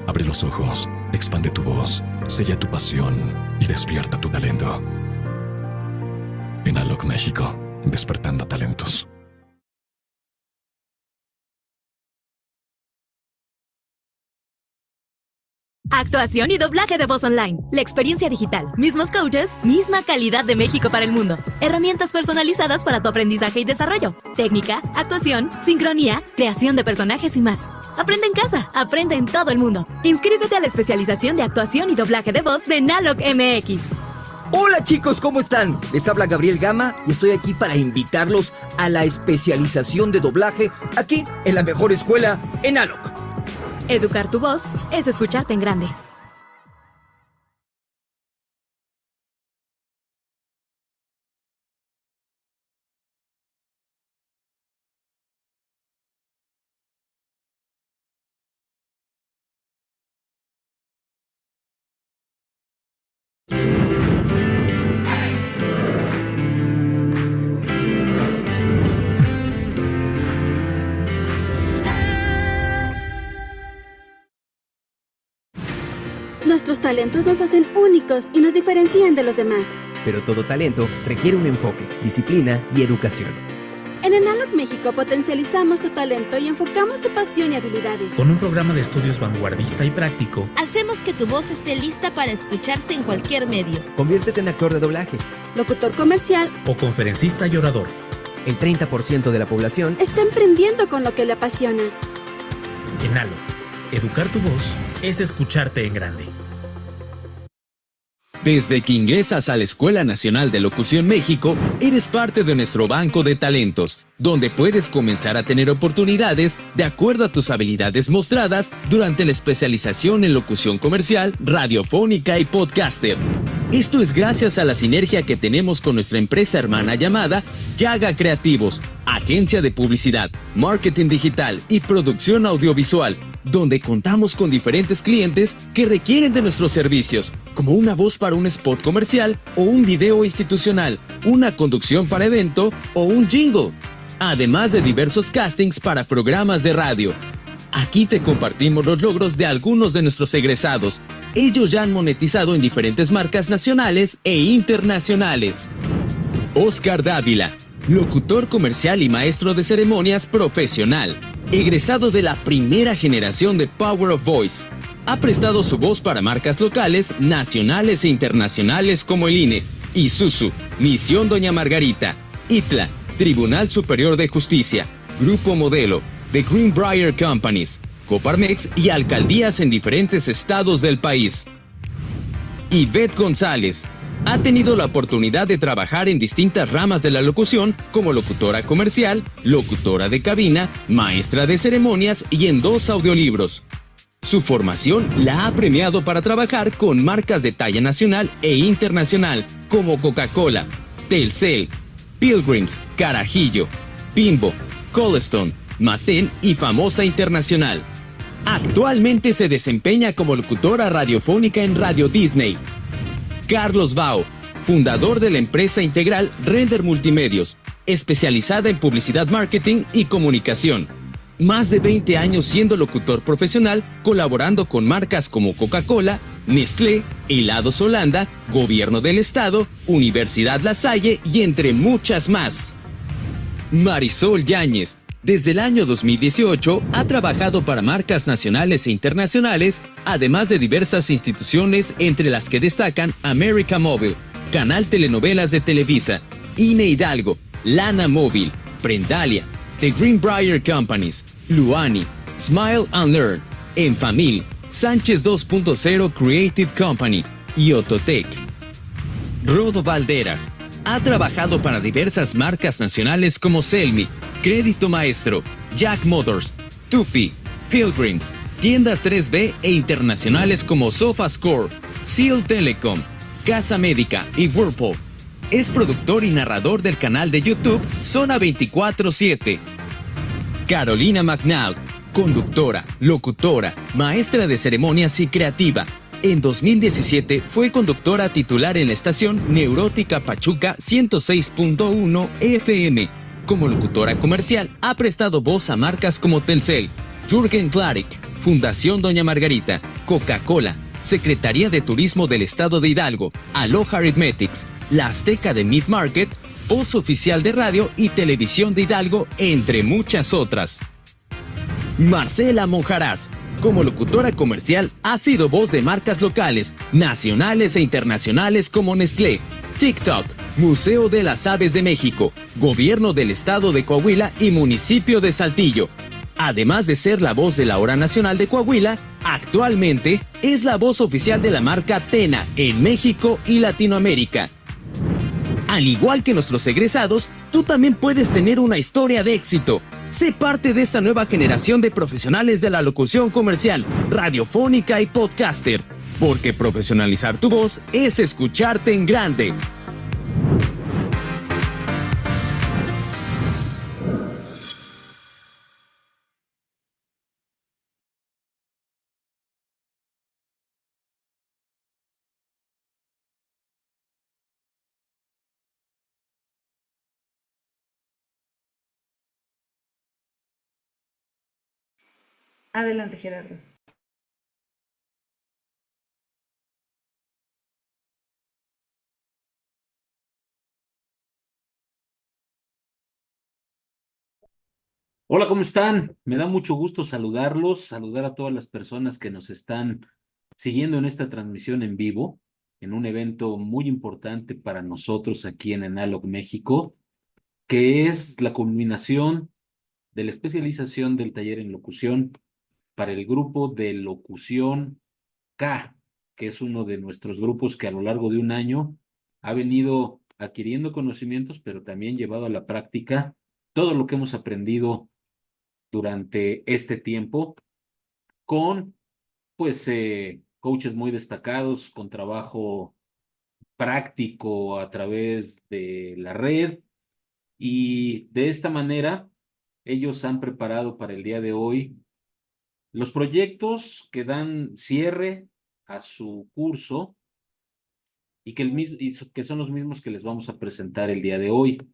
Abre los ojos, expande tu voz, sella tu pasión y despierta tu talento. Enalog México, despertando talentos. Actuación y doblaje de voz online. La experiencia digital. Mismos coaches, misma calidad de México para el mundo. Herramientas personalizadas para tu aprendizaje y desarrollo. Técnica, actuación, sincronía, creación de personajes y más. Aprende en casa, aprende en todo el mundo. Inscríbete a la especialización de actuación y doblaje de voz de Enalog MX. Hola chicos, ¿cómo están? Les habla Gabriel Gama y estoy aquí para invitarlos a la especialización de doblaje aquí en la mejor escuela, Enalog. Educar tu voz es escucharte en grande. Nuestros talentos nos hacen únicos y nos diferencian de los demás. Pero todo talento requiere un enfoque, disciplina y educación. En Enalog México potencializamos tu talento y enfocamos tu pasión y habilidades. Con un programa de estudios vanguardista y práctico, hacemos que tu voz esté lista para escucharse en cualquier medio. Conviértete en actor de doblaje, locutor comercial o conferencista y orador. El 30% de la población está emprendiendo con lo que le apasiona. Enalog, educar tu voz es escucharte en grande. Desde que ingresas a la Escuela Nacional de Locución México, eres parte de nuestro banco de talentos, donde puedes comenzar a tener oportunidades de acuerdo a tus habilidades mostradas durante la especialización en locución comercial, radiofónica y podcaster. Esto es gracias a la sinergia que tenemos con nuestra empresa hermana llamada Yaga Creativos, agencia de publicidad, marketing digital y producción audiovisual, donde contamos con diferentes clientes que requieren de nuestros servicios, como una voz para un spot comercial o un video institucional, una conducción para evento o un jingle, además de diversos castings para programas de radio. Aquí te compartimos los logros de algunos de nuestros egresados. Ellos ya han monetizado en diferentes marcas nacionales e internacionales. Oscar Dávila, locutor comercial y maestro de ceremonias profesional, egresado de la primera generación de Power of Voice. Ha prestado su voz para marcas locales, nacionales e internacionales como el INE, Isuzu, Misión Doña Margarita, ITLA, Tribunal Superior de Justicia, Grupo Modelo, The Greenbrier Companies, Coparmex y alcaldías en diferentes estados del país. Ivette González ha tenido la oportunidad de trabajar en distintas ramas de la locución como locutora comercial, locutora de cabina, maestra de ceremonias y en 2 audiolibros. Su formación la ha premiado para trabajar con marcas de talla nacional e internacional como Coca-Cola, Telcel, Pilgrims, Carajillo, Bimbo, Colestone, Mattel y Famosa Internacional. Actualmente se desempeña como locutora radiofónica en Radio Disney. Carlos Bao, fundador de la empresa integral Render Multimedios, especializada en publicidad, marketing y comunicación. Más de 20 años siendo locutor profesional, colaborando con marcas como Coca-Cola, Nestlé, Helados Holanda, Gobierno del Estado, Universidad La Salle y entre muchas más. Marisol Yáñez, desde el año 2018 ha trabajado para marcas nacionales e internacionales, además de diversas instituciones entre las que destacan América Móvil, Canal Telenovelas de Televisa, INE Hidalgo, Lana Móvil, Prendalia, The Greenbrier Companies, Luani, Smile and Learn, Enfamil, Sánchez 2.0 Creative Company y Ototec. Rodo Valderas ha trabajado para diversas marcas nacionales como Selmi, Crédito Maestro, Jack Motors, Tupi, Pilgrims, tiendas 3B e internacionales como SofaScore, Seal Telecom, Casa Médica y Whirlpool. Es productor y narrador del canal de YouTube Zona 24/7. Carolina McNall, conductora, locutora, maestra de ceremonias y creativa. En 2017 fue conductora titular en la estación Neurótica Pachuca 106.1 FM. Como locutora comercial ha prestado voz a marcas como Telcel, Jürgen Klarik, Fundación Doña Margarita, Coca-Cola, Secretaría de Turismo del Estado de Hidalgo, Aloha Arithmetics, La Azteca de Meat Market, Voz Oficial de Radio y Televisión de Hidalgo, entre muchas otras. Marcela Monjarás, como locutora comercial, ha sido voz de marcas locales, nacionales e internacionales como Nestlé, TikTok, Museo de las Aves de México, Gobierno del Estado de Coahuila y Municipio de Saltillo. Además de ser la voz de la Hora Nacional de Coahuila, actualmente es la voz oficial de la marca Tena en México y Latinoamérica. Al igual que nuestros egresados, tú también puedes tener una historia de éxito. Sé parte de esta nueva generación de profesionales de la locución comercial, radiofónica y podcaster, porque profesionalizar tu voz es escucharte en grande. Adelante, Gerardo. Hola, ¿cómo están? Me da mucho gusto saludarlos, saludar a todas las personas que nos están siguiendo en esta transmisión en vivo, en un evento muy importante para nosotros aquí en Enalog México, que es la culminación de la especialización del taller en locución para el grupo de locución K, que es uno de nuestros grupos que a lo largo de un año ha venido adquiriendo conocimientos, pero también llevado a la práctica todo lo que hemos aprendido durante este tiempo con, pues, coaches muy destacados, con trabajo práctico a través de la red, y de esta manera ellos han preparado para el día de hoy los proyectos que dan cierre a su curso y que son los mismos que les vamos a presentar el día de hoy.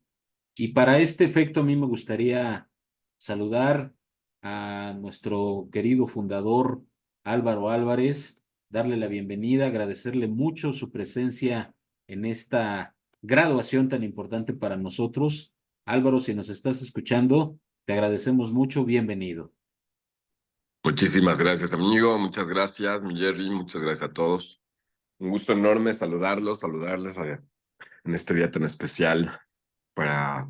Y para este efecto a mí me gustaría saludar a nuestro querido fundador Álvaro Álvarez, darle la bienvenida, agradecerle mucho su presencia en esta graduación tan importante para nosotros. Álvaro, si nos estás escuchando, te agradecemos mucho, bienvenido. Muchísimas gracias, amigo. Muchas gracias, mi Jerry. Muchas gracias a todos. Un gusto enorme saludarles en este día tan especial para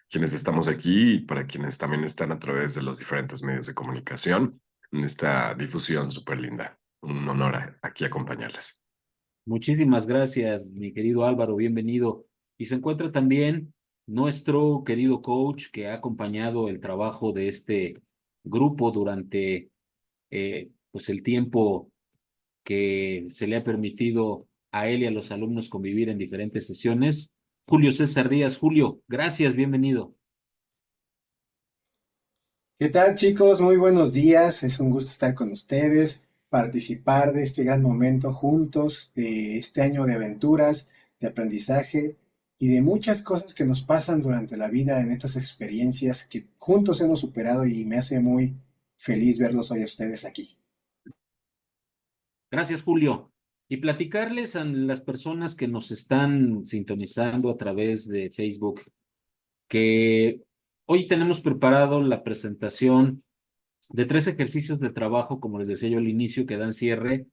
quienes estamos aquí y para quienes también están a través de los diferentes medios de comunicación en esta difusión súper linda. Un honor aquí acompañarles. Muchísimas gracias, mi querido Álvaro, bienvenido. Y se encuentra también nuestro querido coach que ha acompañado el trabajo de este grupo durante pues el tiempo que se le ha permitido a él y a los alumnos convivir en diferentes sesiones. Julio César Díaz. Julio, gracias, bienvenido. ¿Qué tal, chicos? Muy buenos días. Es un gusto estar con ustedes, participar de este gran momento juntos, de este año de aventuras, de aprendizaje y de muchas cosas que nos pasan durante la vida en estas experiencias que juntos hemos superado, y me hace muy feliz verlos hoy a ustedes aquí. Gracias, Julio. Y platicarles a las personas que nos están sintonizando a través de Facebook que hoy tenemos preparado la presentación de 3 ejercicios de trabajo, como les decía yo al inicio, que dan cierre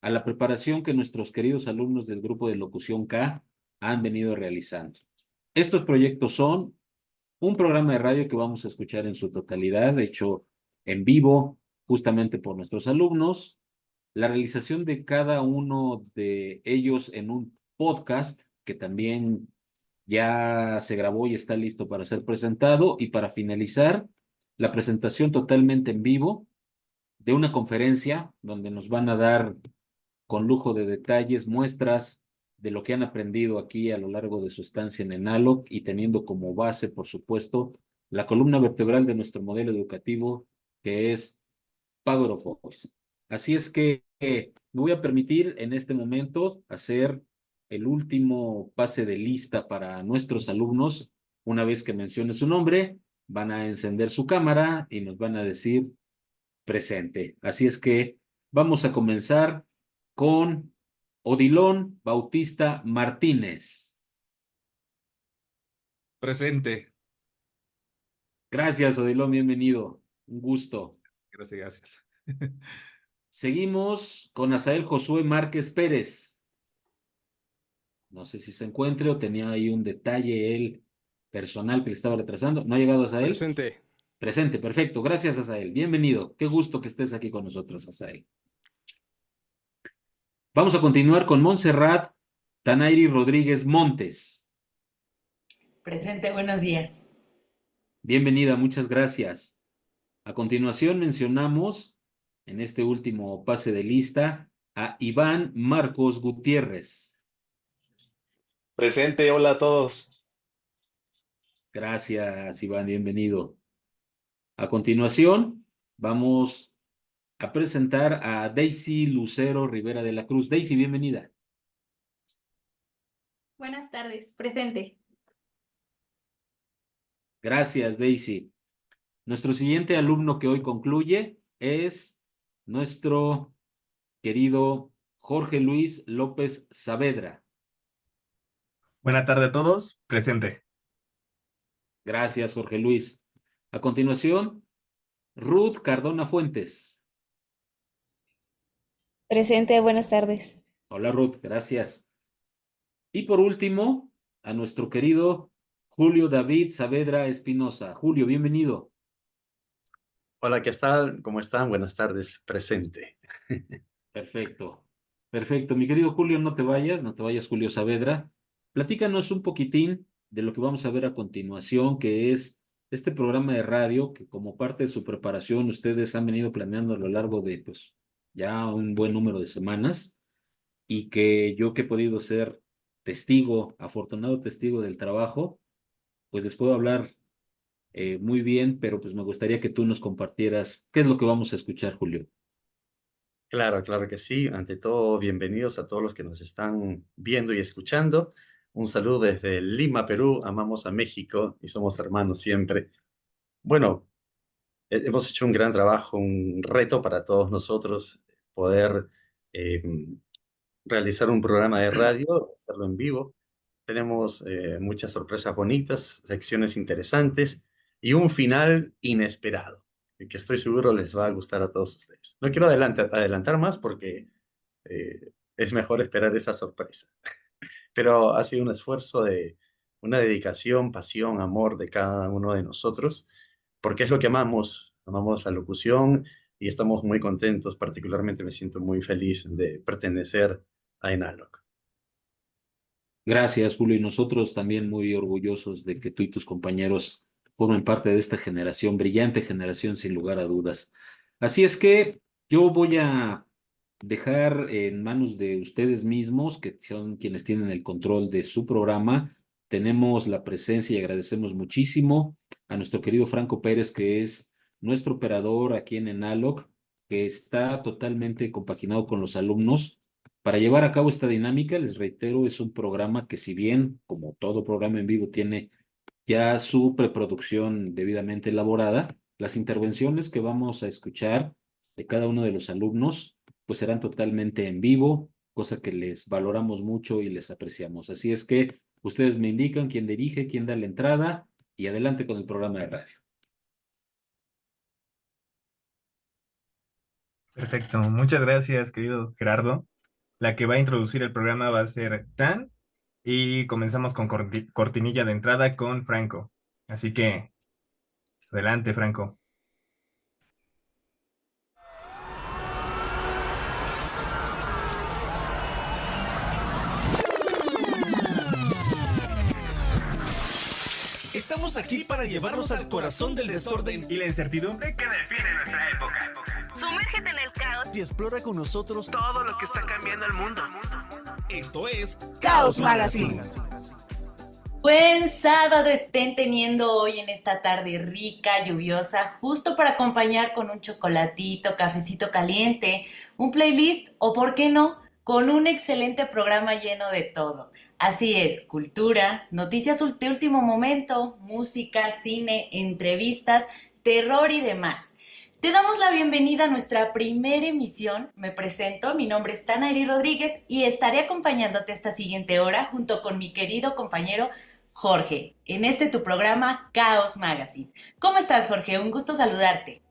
a la preparación que nuestros queridos alumnos del grupo de locución K han venido realizando. Estos proyectos son un programa de radio que vamos a escuchar en su totalidad, hecho en vivo, justamente por nuestros alumnos, la realización de cada uno de ellos en un podcast que también ya se grabó y está listo para ser presentado, y para finalizar, la presentación totalmente en vivo de una conferencia donde nos van a dar con lujo de detalles muestras de lo que han aprendido aquí a lo largo de su estancia en Enalog, y teniendo como base, por supuesto, la columna vertebral de nuestro modelo educativo, que es Power of Voice. Así es que me voy a permitir en este momento hacer el último pase de lista para nuestros alumnos. Una vez que mencione su nombre, van a encender su cámara y nos van a decir presente. Así es que vamos a comenzar con Odilon Bautista Martínez. Presente. Gracias, Odilon, bienvenido. Un gusto. Gracias. Seguimos con Asael Josué Márquez Pérez. No sé si se encuentre o tenía ahí un detalle él personal que le estaba retrasando. ¿No ha llegado Asael? Presente. Presente, perfecto. Gracias, Asael. Bienvenido. Qué gusto que estés aquí con nosotros, Asael. Vamos a continuar con Montserrat Tanairi Rodríguez Montes. Presente, buenos días. Bienvenida, muchas gracias. A continuación mencionamos, en este último pase de lista, a Iván Marcos Gutiérrez. Presente, hola a todos. Gracias, Iván, bienvenido. A continuación, vamos a presentar a Daisy Lucero Rivera de la Cruz. Daisy, bienvenida. Buenas tardes, presente. Gracias, Daisy. Nuestro siguiente alumno que hoy concluye es nuestro querido Jorge Luis López Saavedra. Buenas tardes a todos, presente. Gracias, Jorge Luis. A continuación, Ruth Cardona Fuentes. Presente, buenas tardes. Hola, Ruth, gracias. Y por último, a nuestro querido Julio David Saavedra Espinosa. Julio, bienvenido. Hola, ¿qué tal? ¿Cómo están? Buenas tardes, presente. Perfecto, perfecto. Mi querido Julio, no te vayas, Julio Saavedra. Platícanos un poquitín de lo que vamos a ver a continuación, que es este programa de radio que como parte de su preparación ustedes han venido planeando a lo largo de pues ya un buen número de semanas y que yo que he podido ser testigo, afortunado testigo del trabajo, pues les puedo hablar muy bien, pero pues me gustaría que tú nos compartieras qué es lo que vamos a escuchar, Julio. Claro, claro que sí. Ante todo, bienvenidos a todos los que nos están viendo y escuchando. Un saludo desde Lima, Perú. Amamos a México y somos hermanos siempre. Bueno, hemos hecho un gran trabajo, un reto para todos nosotros poder eh, realizar un programa de radio, hacerlo en vivo. Tenemos muchas sorpresas bonitas, secciones interesantes y un final inesperado, que estoy seguro les va a gustar a todos ustedes. No quiero adelantar más porque es mejor esperar esa sorpresa. Pero ha sido un esfuerzo de una dedicación, pasión, amor de cada uno de nosotros, porque es lo que amamos. Amamos la locución y estamos muy contentos. Particularmente me siento muy feliz de pertenecer a Enalog. Gracias, Julio, y nosotros también muy orgullosos de que tú y tus compañeros formen parte de esta generación, brillante generación sin lugar a dudas. Así es que yo voy a dejar en manos de ustedes mismos, que son quienes tienen el control de su programa. Tenemos la presencia y agradecemos muchísimo a nuestro querido Franco Pérez, que es nuestro operador aquí en Enalog, que está totalmente compaginado con los alumnos. Para llevar a cabo esta dinámica, les reitero, es un programa que si bien, como todo programa en vivo, tiene ya su preproducción debidamente elaborada, las intervenciones que vamos a escuchar de cada uno de los alumnos, pues serán totalmente en vivo, cosa que les valoramos mucho y les apreciamos. Así es que ustedes me indican quién dirige, quién da la entrada y adelante con el programa de radio. Perfecto, muchas gracias, querido Gerardo. La que va a introducir el programa va a ser Tan y comenzamos con cortinilla de entrada con Franco. Así que, adelante, Franco. Estamos aquí para llevarnos al corazón del desorden y la incertidumbre que define nuestra época. Sumérgete en el caos Y explora con nosotros todo lo que está cambiando el mundo. Esto es Chaos Magazine. Buen sábado estén teniendo hoy en esta tarde rica, lluviosa, justo para acompañar con un chocolatito, cafecito caliente, un playlist o, por qué no, con un excelente programa lleno de todo. Así es, cultura, noticias de último momento, música, cine, entrevistas, terror y demás. Te damos la bienvenida a nuestra primera emisión. Me presento, mi nombre es Tanairi Rodríguez y estaré acompañándote esta siguiente hora junto con mi querido compañero Jorge, en tu programa Chaos Magazine. ¿Cómo estás, Jorge? Un gusto saludarte.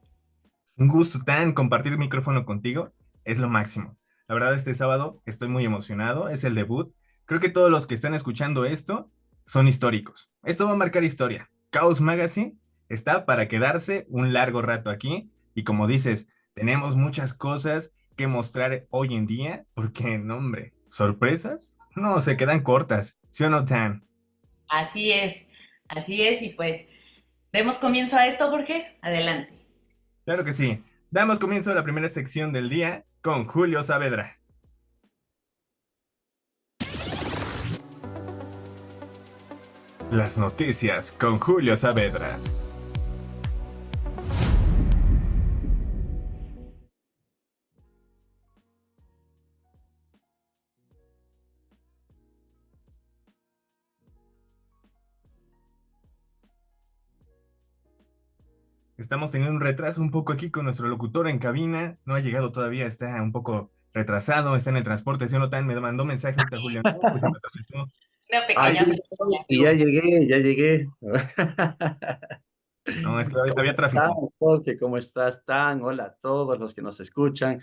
Un gusto, Tan, compartir el micrófono contigo es lo máximo. La verdad, este sábado estoy muy emocionado, es el debut. Creo que todos los que están escuchando esto son históricos. Esto va a marcar historia. Chaos Magazine está para quedarse un largo rato aquí. Y como dices, tenemos muchas cosas que mostrar hoy en día, porque, no, hombre, ¿sorpresas? No, se quedan cortas, ¿sí o no, Tan? Así es, y pues, ¿demos comienzo a esto, Jorge? Adelante. Claro que sí. Damos comienzo a la primera sección del día con Julio Saavedra. Las noticias con Julio Saavedra. Estamos teniendo un retraso un poco aquí con nuestro locutor en cabina. No ha llegado todavía, está un poco retrasado, está en el transporte. ¿Sí o no, Tan? Me mandó mensaje ahorita, Julio. No, pues se me atravesó. Una pequeña... Y ya llegué. No, es que había tráfico. Jorge, ¿cómo estás, Tan? Hola a todos los que nos escuchan.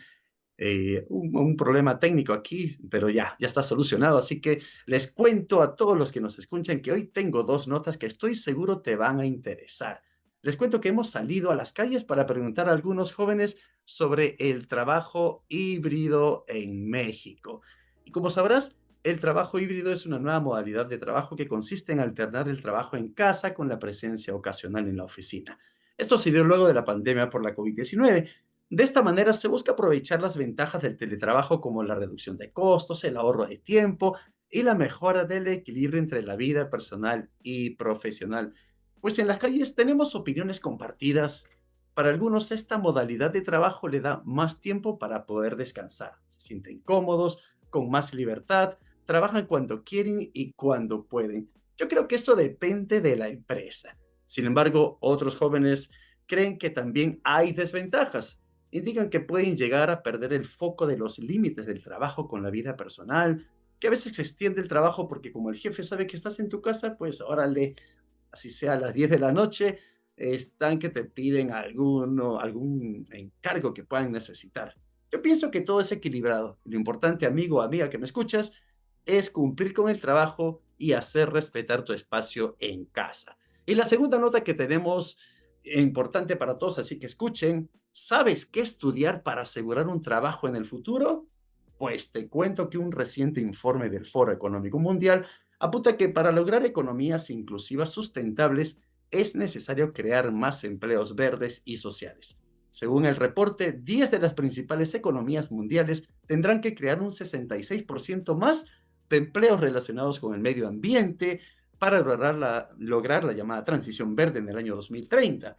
Un problema técnico aquí, pero ya está solucionado. Así que les cuento a todos los que nos escuchan que hoy tengo 2 notas que estoy seguro te van a interesar. Les cuento que hemos salido a las calles para preguntar a algunos jóvenes sobre el trabajo híbrido en México. Y como sabrás, el trabajo híbrido es una nueva modalidad de trabajo que consiste en alternar el trabajo en casa con la presencia ocasional en la oficina. Esto se dio luego de la pandemia por la COVID-19. De esta manera se busca aprovechar las ventajas del teletrabajo como la reducción de costos, el ahorro de tiempo y la mejora del equilibrio entre la vida personal y profesional. Pues en las calles tenemos opiniones compartidas. Para algunos esta modalidad de trabajo le da más tiempo para poder descansar. Se sienten cómodos, con más libertad, trabajan cuando quieren y cuando pueden. Yo creo que eso depende de la empresa. Sin embargo, otros jóvenes creen que también hay desventajas. Indican que pueden llegar a perder el foco de los límites del trabajo con la vida personal, que a veces se extiende el trabajo porque como el jefe sabe que estás en tu casa, pues órale, así sea a las 10 de la noche, están que te piden algún encargo que puedan necesitar. Yo pienso que todo es equilibrado. Lo importante, amigo o amiga que me escuchas, es cumplir con el trabajo y hacer respetar tu espacio en casa. Y la segunda nota que tenemos, importante para todos, así que escuchen, ¿sabes qué estudiar para asegurar un trabajo en el futuro? Pues te cuento que un reciente informe del Foro Económico Mundial apunta que para lograr economías inclusivas sustentables es necesario crear más empleos verdes y sociales. Según el reporte, 10 de las principales economías mundiales tendrán que crear un 66% más de empleos relacionados con el medio ambiente para lograr la llamada transición verde en el año 2030.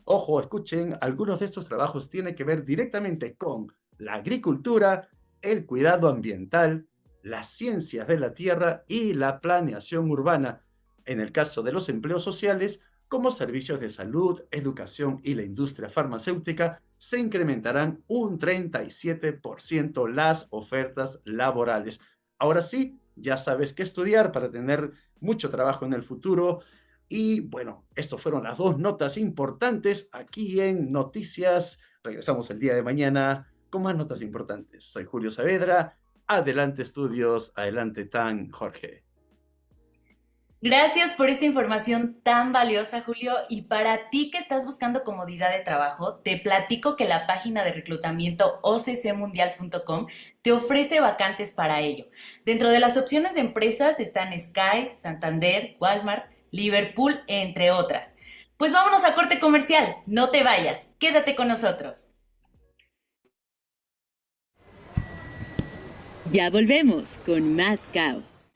Ojo, escuchen, algunos de estos trabajos tienen que ver directamente con la agricultura, el cuidado ambiental, las ciencias de la tierra y la planeación urbana. En el caso de los empleos sociales, como servicios de salud, educación y la industria farmacéutica, se incrementarán un 37% las ofertas laborales. Ahora sí, ya sabes qué estudiar para tener mucho trabajo en el futuro. Y bueno, estas fueron las 2 notas importantes aquí en Noticias. Regresamos el día de mañana con más notas importantes. Soy Julio Saavedra. Adelante, estudios. Adelante, Tan, Jorge. Gracias por esta información tan valiosa, Julio. Y para ti que estás buscando comodidad de trabajo, te platico que la página de reclutamiento occmundial.com te ofrece vacantes para ello. Dentro de las opciones de empresas están Sky, Santander, Walmart, Liverpool, entre otras. Pues vámonos a corte comercial. No te vayas, quédate con nosotros. Ya volvemos con más caos.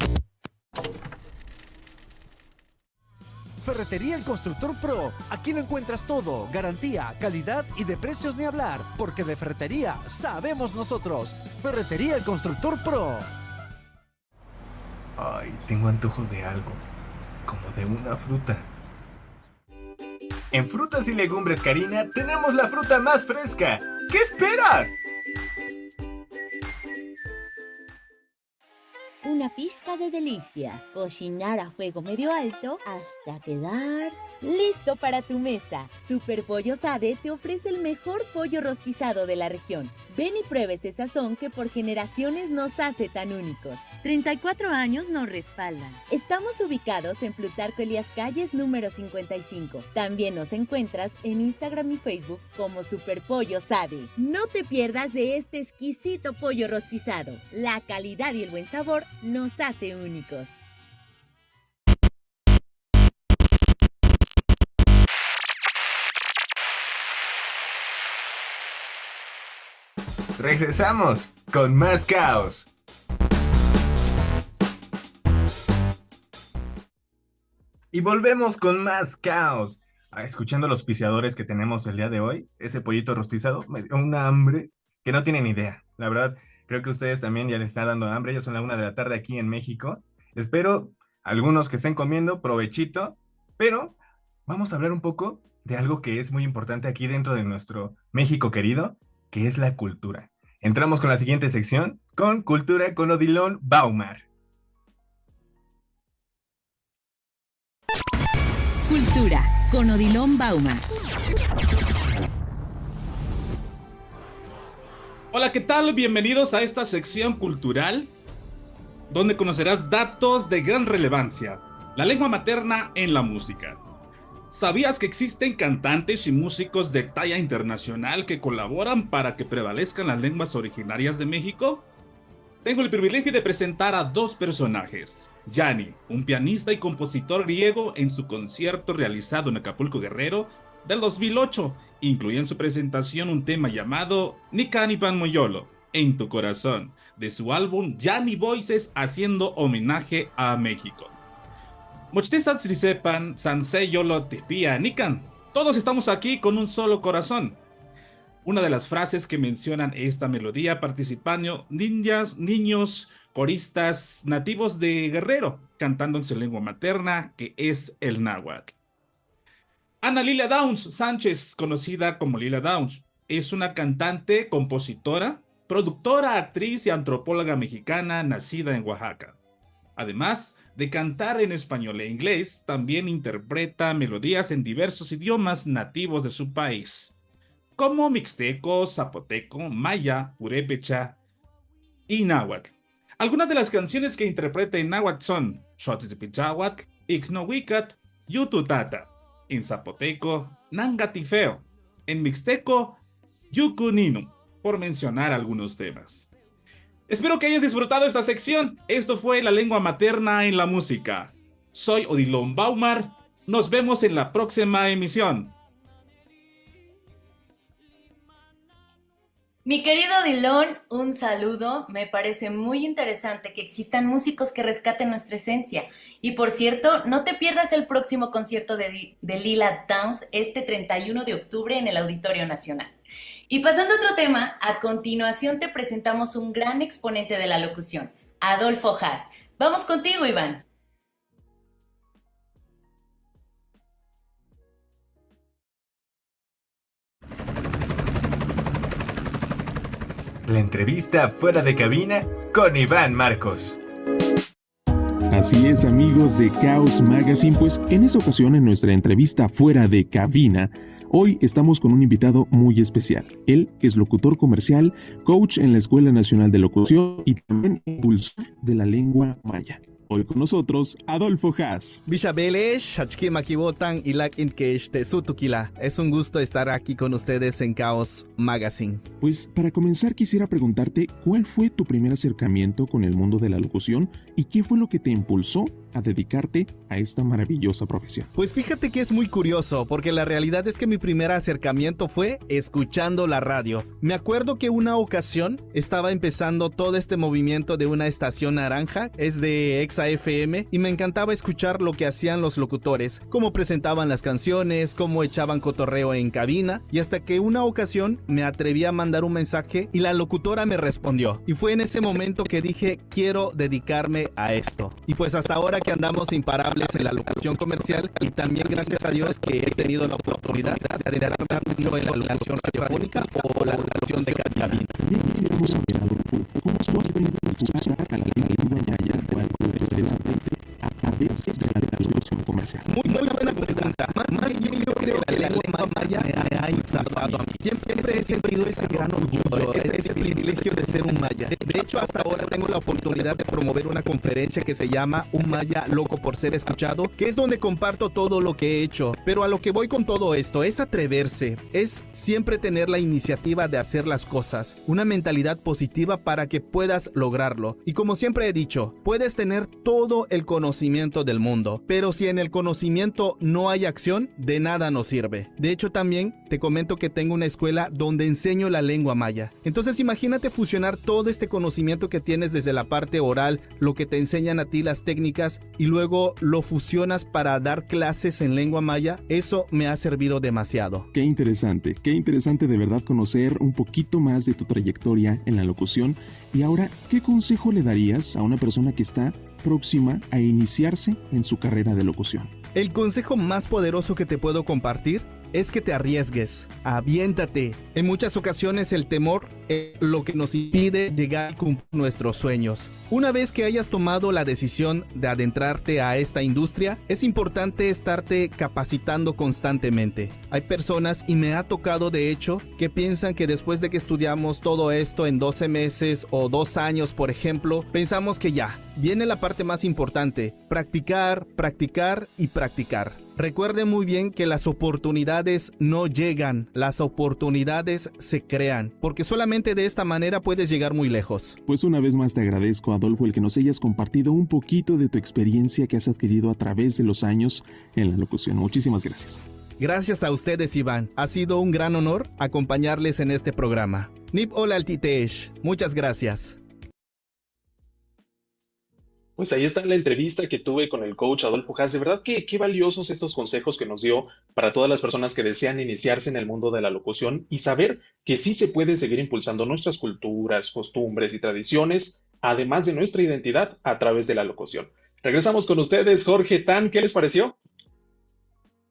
Ferretería El Constructor Pro. Aquí lo encuentras todo. Garantía, calidad y de precios ni hablar. Porque de ferretería sabemos nosotros. Ferretería El Constructor Pro. Ay, tengo antojo de algo. Como de una fruta. En Frutas y Legumbres Karina tenemos la fruta más fresca. ¿Qué esperas? Una pizca de delicia. Cocinar a fuego medio alto hasta quedar listo para tu mesa. Super Pollo Sade te ofrece el mejor pollo rostizado de la región. Ven y pruebe ese sazón que por generaciones nos hace tan únicos. 34 años nos respaldan. Estamos ubicados en Plutarco Elías Calles número 55. También nos encuentras en Instagram y Facebook como Super Pollo Sade. No te pierdas de este exquisito pollo rostizado. La calidad y el buen sabor nos hace únicos. Regresamos con más caos. Y volvemos con más caos. Escuchando los piseadores que tenemos el día de hoy, ese pollito rostizado, me dio una hambre que no tienen idea. La verdad, creo que a ustedes también ya les está dando hambre. Ya son la 1 de la tarde aquí en México. Espero algunos que estén comiendo, provechito. Pero vamos a hablar un poco de algo que es muy importante aquí dentro de nuestro México querido, que es la cultura. Entramos con la siguiente sección, con Cultura con Odilon Baumar. Cultura con Odilon Baumar. Hola, ¿qué tal? Bienvenidos a esta sección cultural, donde conocerás datos de gran relevancia. La lengua materna en la música. ¿Sabías que existen cantantes y músicos de talla internacional que colaboran para que prevalezcan las lenguas originarias de México? Tengo el privilegio de presentar a dos personajes. Yanni, un pianista y compositor griego, en su concierto realizado en Acapulco, Guerrero, del 2008, incluía en su presentación un tema llamado Nikan Ipan Moyolo, En tu corazón, de su álbum Yanni Voices, haciendo homenaje a México. Mochtesat Srisepan, Sansei Yolo Tepia Nikan. Todos estamos aquí con un solo corazón. Una de las frases que mencionan esta melodía participando niños coristas nativos de Guerrero, cantando en su lengua materna, que es el náhuatl. Ana Lilia Downs Sánchez, conocida como Lilia Downs, es una cantante, compositora, productora, actriz y antropóloga mexicana nacida en Oaxaca. Además de cantar en español e inglés, también interpreta melodías en diversos idiomas nativos de su país, como mixteco, zapoteco, maya, purépecha y náhuatl. Algunas de las canciones que interpreta en náhuatl son Xotzipicháhuatl, Icnohuicat, Yututata, en zapoteco, Nangatifeo, en mixteco, Yucuninu, por mencionar algunos temas. Espero que hayas disfrutado esta sección. Esto fue La lengua materna en la música. Soy Odilon Baumar. Nos vemos en la próxima emisión. Mi querido Odilon, un saludo. Me parece muy interesante que existan músicos que rescaten nuestra esencia. Y por cierto, no te pierdas el próximo concierto de Lila Downs este 31 de octubre en el Auditorio Nacional. Y pasando a otro tema, a continuación te presentamos un gran exponente de la locución, Adolfo Haas. Vamos contigo, Iván. La entrevista fuera de cabina con Iván Marcos. Así es, amigos de Chaos Magazine, pues en esta ocasión, en nuestra entrevista fuera de cabina, hoy estamos con un invitado muy especial. Él es locutor comercial, coach en la Escuela Nacional de Locución y también impulsor de la lengua maya. Hoy con nosotros, Adolfo Haas. Es un gusto estar aquí con ustedes en Chaos Magazine. Pues para comenzar quisiera preguntarte, ¿cuál fue tu primer acercamiento con el mundo de la locución y qué fue lo que te impulsó a dedicarte a esta maravillosa profesión? Pues fíjate que es muy curioso, porque la realidad es que mi primer acercamiento fue escuchando la radio. Me acuerdo que una ocasión estaba empezando todo este movimiento de una estación naranja, es de Exa Exa FM y me encantaba escuchar lo que hacían los locutores, cómo presentaban las canciones, cómo echaban cotorreo en cabina, y hasta que una ocasión me atreví a mandar un mensaje y la locutora me respondió. Y fue en ese momento que dije, quiero dedicarme a esto. Y pues hasta ahora que andamos imparables en la locución comercial, y también gracias a Dios que he tenido la oportunidad de adentrarme mucho en la locución radiofónica o la locución de cabina. ¿Cómo se puede impulsar a la lengua maya cuando precisamente a través de la locución comercial? Muy buena pregunta. Más bien yo creo que la lengua maya me ha impulsado a mí. Siempre he sentido ese gran orgullo, ese privilegio de ser un maya. De hecho, hasta ahora tengo la oportunidad de promover una conferencia que se llama Un Maya Loco por Ser Escuchado, que es donde comparto todo lo que he hecho. Pero a lo que voy con todo esto es atreverse, es siempre tener la iniciativa de hacer las cosas, una mentalidad positiva para que puedas lograrlo. Y como siempre he dicho, puedes tener todo el conocimiento del mundo, pero si en el conocimiento no hay acción, de nada nos sirve. De hecho, también te comento que tengo una escuela donde enseño la lengua maya. Entonces imagínate fusionar todo este conocimiento que tienes desde la parte oral, lo que te enseñan a ti las técnicas, y luego lo fusionas para dar clases en lengua maya. Eso me ha servido demasiado. Qué interesante de verdad conocer un poquito más de tu trayectoria en la locución. Y ahora, ¿qué consejo le darías a una persona que está próxima a iniciarse en su carrera de locución? El consejo más poderoso que te puedo compartir es que te arriesgues, aviéntate. En muchas ocasiones el temor es lo que nos impide llegar a cumplir nuestros sueños. Una vez que hayas tomado la decisión de adentrarte a esta industria, es importante estarte capacitando constantemente. Hay personas, y me ha tocado de hecho, que piensan que después de que estudiamos todo esto en 12 meses o 2 años, por ejemplo, pensamos que ya, viene la parte más importante: practicar, practicar y practicar. Recuerde muy bien que las oportunidades no llegan, las oportunidades se crean, porque solamente de esta manera puedes llegar muy lejos. Pues una vez más te agradezco, Adolfo, el que nos hayas compartido un poquito de tu experiencia que has adquirido a través de los años en la locución. Muchísimas gracias. Gracias a ustedes, Iván. Ha sido un gran honor acompañarles en este programa. Nip Ola Altitesh. Muchas gracias. Pues ahí está la entrevista que tuve con el coach Adolfo Haas. De verdad que qué valiosos estos consejos que nos dio para todas las personas que desean iniciarse en el mundo de la locución y saber que sí se puede seguir impulsando nuestras culturas, costumbres y tradiciones, además de nuestra identidad a través de la locución. Regresamos con ustedes, Jorge Tan. ¿Qué les pareció?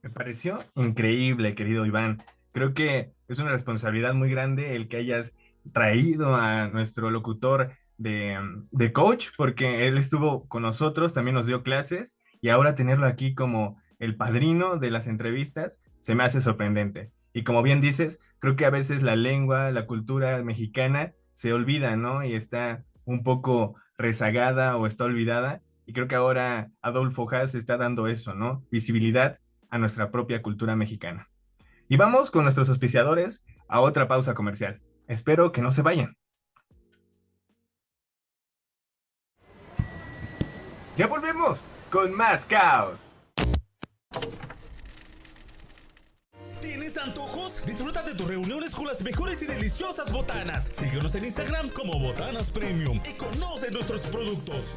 Me pareció increíble, querido Iván. Creo que es una responsabilidad muy grande el que hayas traído a nuestro locutor de coach, porque él estuvo con nosotros, también nos dio clases, y ahora tenerlo aquí como el padrino de las entrevistas se me hace sorprendente. Y como bien dices, creo que a veces la lengua, la cultura mexicana se olvida, ¿no? Y está un poco rezagada o está olvidada, y creo que ahora Adolfo Haas está dando eso, ¿no? Visibilidad a nuestra propia cultura mexicana. Y vamos con nuestros auspiciadores a otra pausa comercial. Espero que no se vayan. Ya volvemos con más caos. ¿Tienes antojos? Disfruta de tus reuniones con las mejores y deliciosas botanas. Síguenos en Instagram como Botanas Premium y conoce nuestros productos.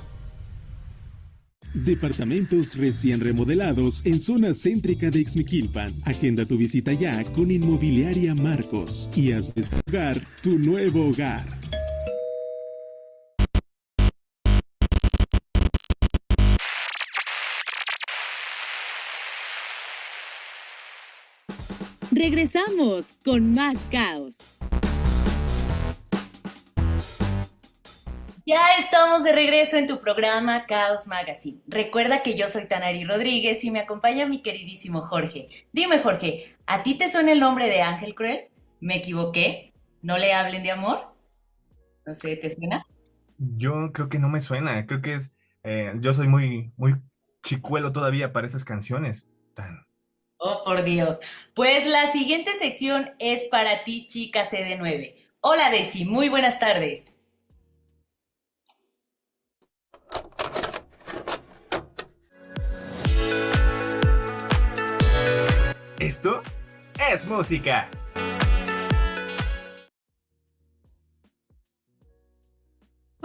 Departamentos recién remodelados en zona céntrica de Ixmiquilpan. Agenda tu visita ya con Inmobiliaria Marcos y haz de este hogar tu nuevo hogar. Regresamos con más caos. Ya estamos de regreso en tu programa Caos Magazine. Recuerda que yo soy Tanari Rodríguez y me acompaña mi queridísimo Jorge. Dime, Jorge, ¿a ti te suena el nombre de Ángel Cruel? ¿Me equivoqué? ¿No le hablen de amor? No sé, ¿te suena? Yo creo que no me suena. Creo que es... yo soy muy chicuelo todavía para esas canciones. Oh, por Dios. Pues la siguiente sección es para ti, chica CD9. Hola, Desi. Muy buenas tardes. Esto es música.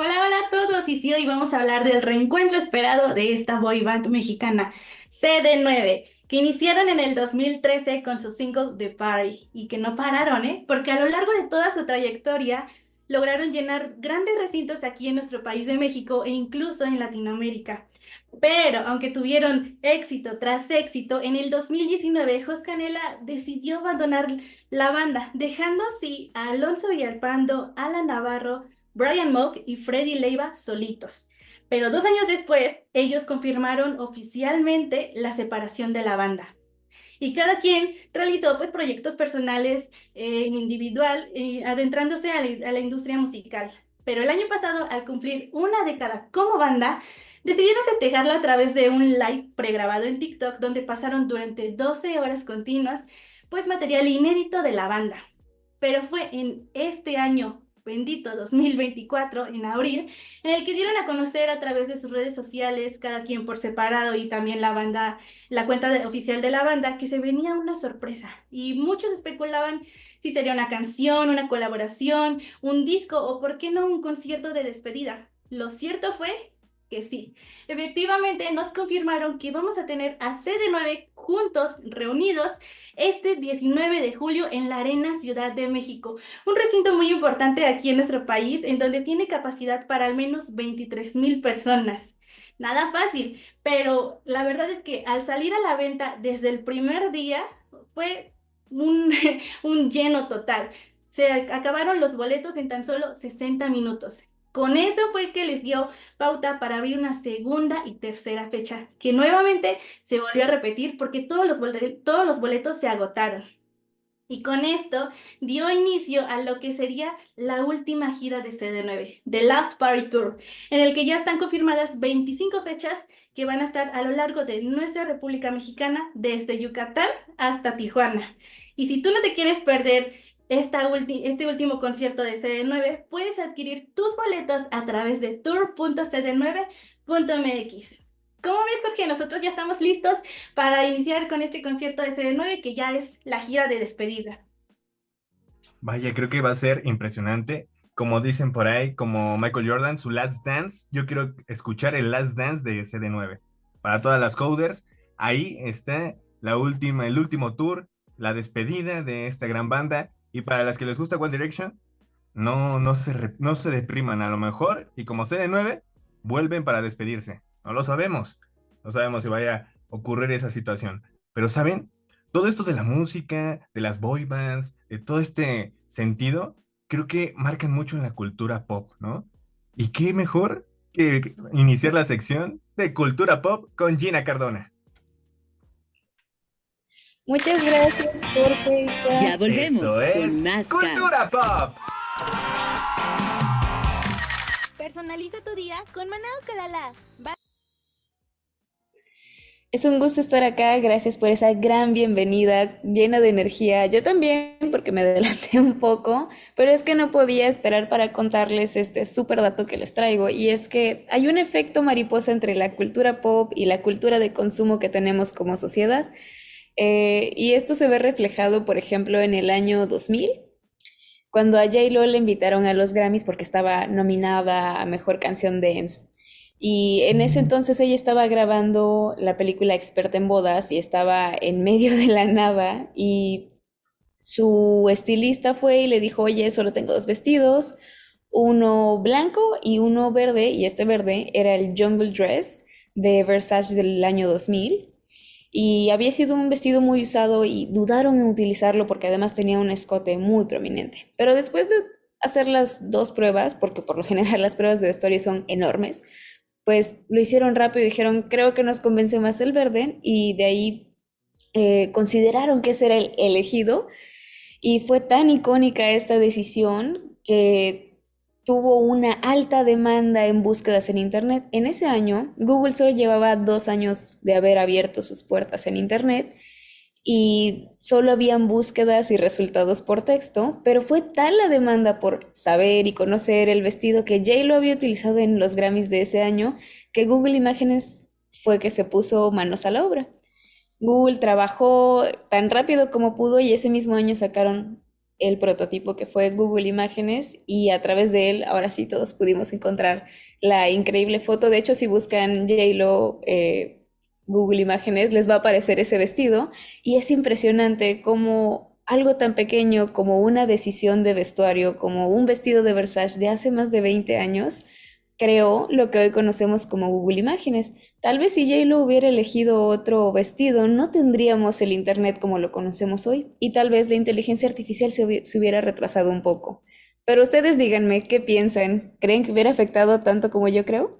Hola a todos. Y sí, hoy vamos a hablar del reencuentro esperado de esta boy band mexicana, CD9, que iniciaron en el 2013 con su single The Party y que no pararon, ¿eh? Porque a lo largo de toda su trayectoria lograron llenar grandes recintos aquí en nuestro país de México e incluso en Latinoamérica. Pero aunque tuvieron éxito tras éxito, en el 2019 Jos Canela decidió abandonar la banda, dejando así a Alonso Villalpando, Alan Navarro, Brian Mock y Freddy Leiva solitos. Pero 2 años después, ellos confirmaron oficialmente la separación de la banda. Y cada quien realizó pues proyectos personales en individual, adentrándose a la industria musical. Pero el año pasado, al cumplir una década como banda, decidieron festejarlo a través de un live pregrabado en TikTok donde pasaron durante 12 horas continuas pues material inédito de la banda. Pero fue en este año bendito 2024, en abril, en el que dieron a conocer a través de sus redes sociales, cada quien por separado y también la banda, la cuenta oficial de la banda, que se venía una sorpresa. Y muchos especulaban si sería una canción, una colaboración, un disco o por qué no un concierto de despedida. Lo cierto fue que sí. Efectivamente, nos confirmaron que vamos a tener a CD9 juntos, reunidos, este 19 de julio en la Arena Ciudad de México, un recinto muy importante aquí en nuestro país, en donde tiene capacidad para al menos 23,000 personas. Nada fácil, pero la verdad es que al salir a la venta desde el primer día fue un, un lleno total. Se acabaron los boletos en tan solo 60 minutos. Con eso fue que les dio pauta para abrir una segunda y tercera fecha, que nuevamente se volvió a repetir porque todos los boletos se agotaron. Y con esto dio inicio a lo que sería la última gira de CD9, The Last Party Tour, en el que ya están confirmadas 25 fechas que van a estar a lo largo de nuestra República Mexicana, desde Yucatán hasta Tijuana. Y si tú no te quieres perder este último concierto de CD9, puedes adquirir tus boletos a través de tour.cd9.mx. ¿Cómo ves? Porque nosotros ya estamos listos para iniciar con este concierto de CD9, que ya es la gira de despedida. Vaya, creo que va a ser impresionante. Como dicen por ahí, como Michael Jordan, su Last Dance. Yo quiero escuchar el Last Dance de CD9. Para todas las coders, ahí está el último tour, la despedida de esta gran banda. Y para las que les gusta One Direction, no se depriman a lo mejor. Y como CD9, vuelven para despedirse. No lo sabemos. No sabemos si vaya a ocurrir esa situación. Pero ¿saben? Todo esto de la música, de las boy bands, de todo este sentido, creo que marcan mucho en la cultura pop, ¿no? Y qué mejor que iniciar la sección de cultura pop con Gina Cardona. Muchas gracias, Jorge. Ya volvemos Esto es con más Cultura Pop. Personaliza tu día con Manao Calala. Es un gusto estar acá, gracias por esa gran bienvenida, llena de energía. Yo también, porque me adelanté un poco, pero es que no podía esperar para contarles este súper dato que les traigo, y es que hay un efecto mariposa entre la cultura pop y la cultura de consumo que tenemos como sociedad. Y esto se ve reflejado, por ejemplo, en el año 2000, cuando a J.Lo le invitaron a los Grammys porque estaba nominada a Mejor Canción Dance. Y en ese entonces ella estaba grabando la película Experta en Bodas y estaba en medio de la nada, y su estilista fue y le dijo, oye, solo tengo 2 vestidos, uno blanco y uno verde, y este verde era el Jungle Dress de Versace del año 2000. Y había sido un vestido muy usado y dudaron en utilizarlo porque además tenía un escote muy prominente. Pero después de hacer las 2 pruebas, porque por lo general las pruebas de vestuario son enormes, pues lo hicieron rápido y dijeron, creo que nos convence más el verde, y de ahí consideraron que ese era el elegido, y fue tan icónica esta decisión que tuvo una alta demanda en búsquedas en Internet. En ese año, Google solo llevaba 2 años de haber abierto sus puertas en Internet y solo habían búsquedas y resultados por texto, pero fue tal la demanda por saber y conocer el vestido que J.Lo había utilizado en los Grammys de ese año, que Google Imágenes fue que se puso manos a la obra. Google trabajó tan rápido como pudo y ese mismo año sacaron el prototipo que fue Google Imágenes y a través de él ahora sí todos pudimos encontrar la increíble foto. De hecho, si buscan J.Lo Google Imágenes les va a aparecer ese vestido y es impresionante cómo algo tan pequeño como una decisión de vestuario, como un vestido de Versace de hace más de 20 años, creó lo que hoy conocemos como Google Imágenes. Tal vez si J.Lo hubiera elegido otro vestido, no tendríamos el Internet como lo conocemos hoy y tal vez la inteligencia artificial se hubiera retrasado un poco. Pero ustedes díganme, ¿qué piensan? ¿Creen que hubiera afectado tanto como yo creo?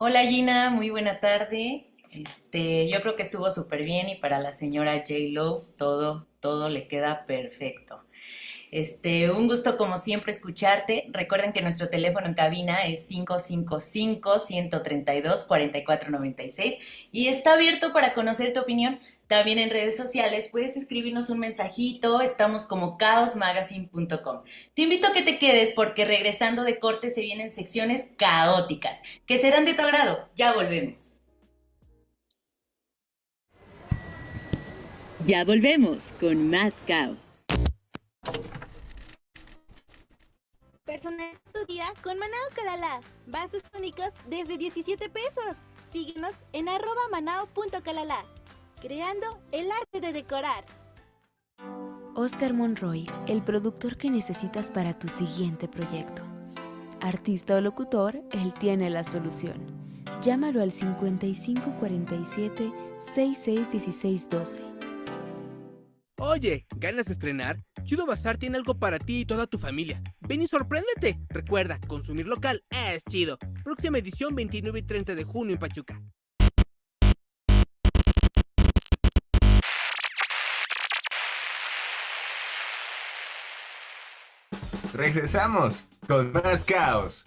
Hola Gina, muy buena tarde. Yo creo que estuvo súper bien y para la señora J.Lo todo le queda perfecto. Un gusto como siempre escucharte. Recuerden que nuestro teléfono en cabina es 555-132-4496 y está abierto para conocer tu opinión. También en redes sociales puedes escribirnos un mensajito, estamos como caosmagazine.com. Te invito a que te quedes porque regresando de corte se vienen secciones caóticas que serán de tu agrado. Ya volvemos. Ya volvemos con más caos. Personaliza tu día con Manao Calala. Vasos únicos desde 17 pesos. Síguenos en @manao.calala. Creando el arte de decorar. Oscar Monroy, el productor que necesitas para tu siguiente proyecto. Artista o locutor, él tiene la solución. Llámalo al 5547 661612. Oye, ¿ganas de estrenar? Chido Bazar tiene algo para ti y toda tu familia. Ven y sorpréndete. Recuerda, consumir local es chido. Próxima edición 29 y 30 de junio en Pachuca. Regresamos con más caos.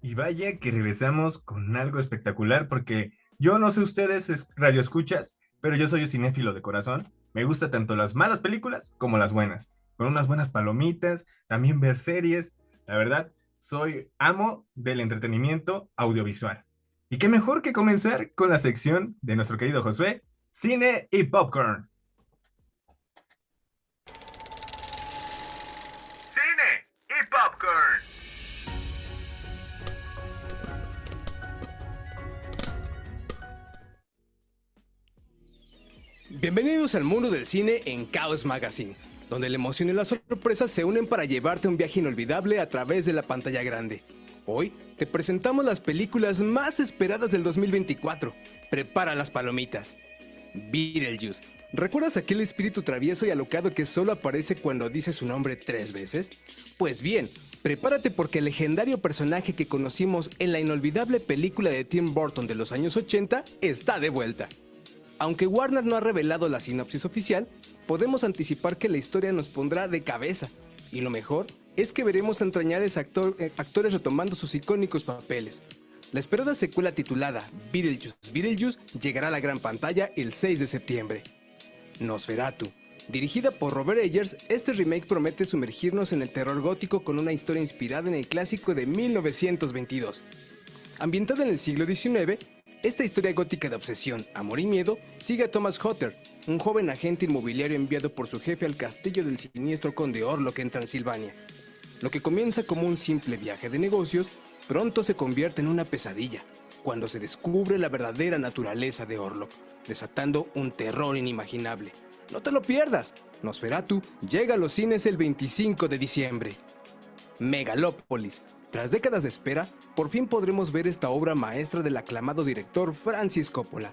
Y vaya que regresamos con algo espectacular porque yo no sé ustedes radioescuchas, pero yo soy un cinéfilo de corazón. Me gusta tanto las malas películas como las buenas. Con unas buenas palomitas, también ver series. La verdad, soy amo del entretenimiento audiovisual. Y qué mejor que comenzar con la sección de nuestro querido Josué, Cine y Popcorn. Cine y Popcorn. Bienvenidos al mundo del cine en Chaos Magazine, donde la emoción y las sorpresas se unen para llevarte un viaje inolvidable a través de la pantalla grande. Hoy te presentamos las películas más esperadas del 2024. Prepara las palomitas. Beetlejuice. ¿Recuerdas aquel espíritu travieso y alocado que solo aparece cuando dices su nombre 3 veces? Pues bien, prepárate porque el legendario personaje que conocimos en la inolvidable película de Tim Burton de los años 80 está de vuelta. Aunque Warner no ha revelado la sinopsis oficial, podemos anticipar que la historia nos pondrá de cabeza. Y lo mejor es que veremos a entrañables actores retomando sus icónicos papeles. La esperada secuela titulada Beetlejuice llegará a la gran pantalla el 6 de septiembre. Nosferatu. Dirigida por Robert Eggers, este remake promete sumergirnos en el terror gótico con una historia inspirada en el clásico de 1922. Ambientada en el siglo XIX, esta historia gótica de obsesión, amor y miedo sigue a Thomas Hutter, un joven agente inmobiliario enviado por su jefe al castillo del siniestro conde Orlok en Transilvania. Lo que comienza como un simple viaje de negocios, pronto se convierte en una pesadilla, cuando se descubre la verdadera naturaleza de Orlok, desatando un terror inimaginable. ¡No te lo pierdas! Nosferatu llega a los cines el 25 de diciembre. Megalópolis. Tras décadas de espera, por fin podremos ver esta obra maestra del aclamado director Francis Coppola.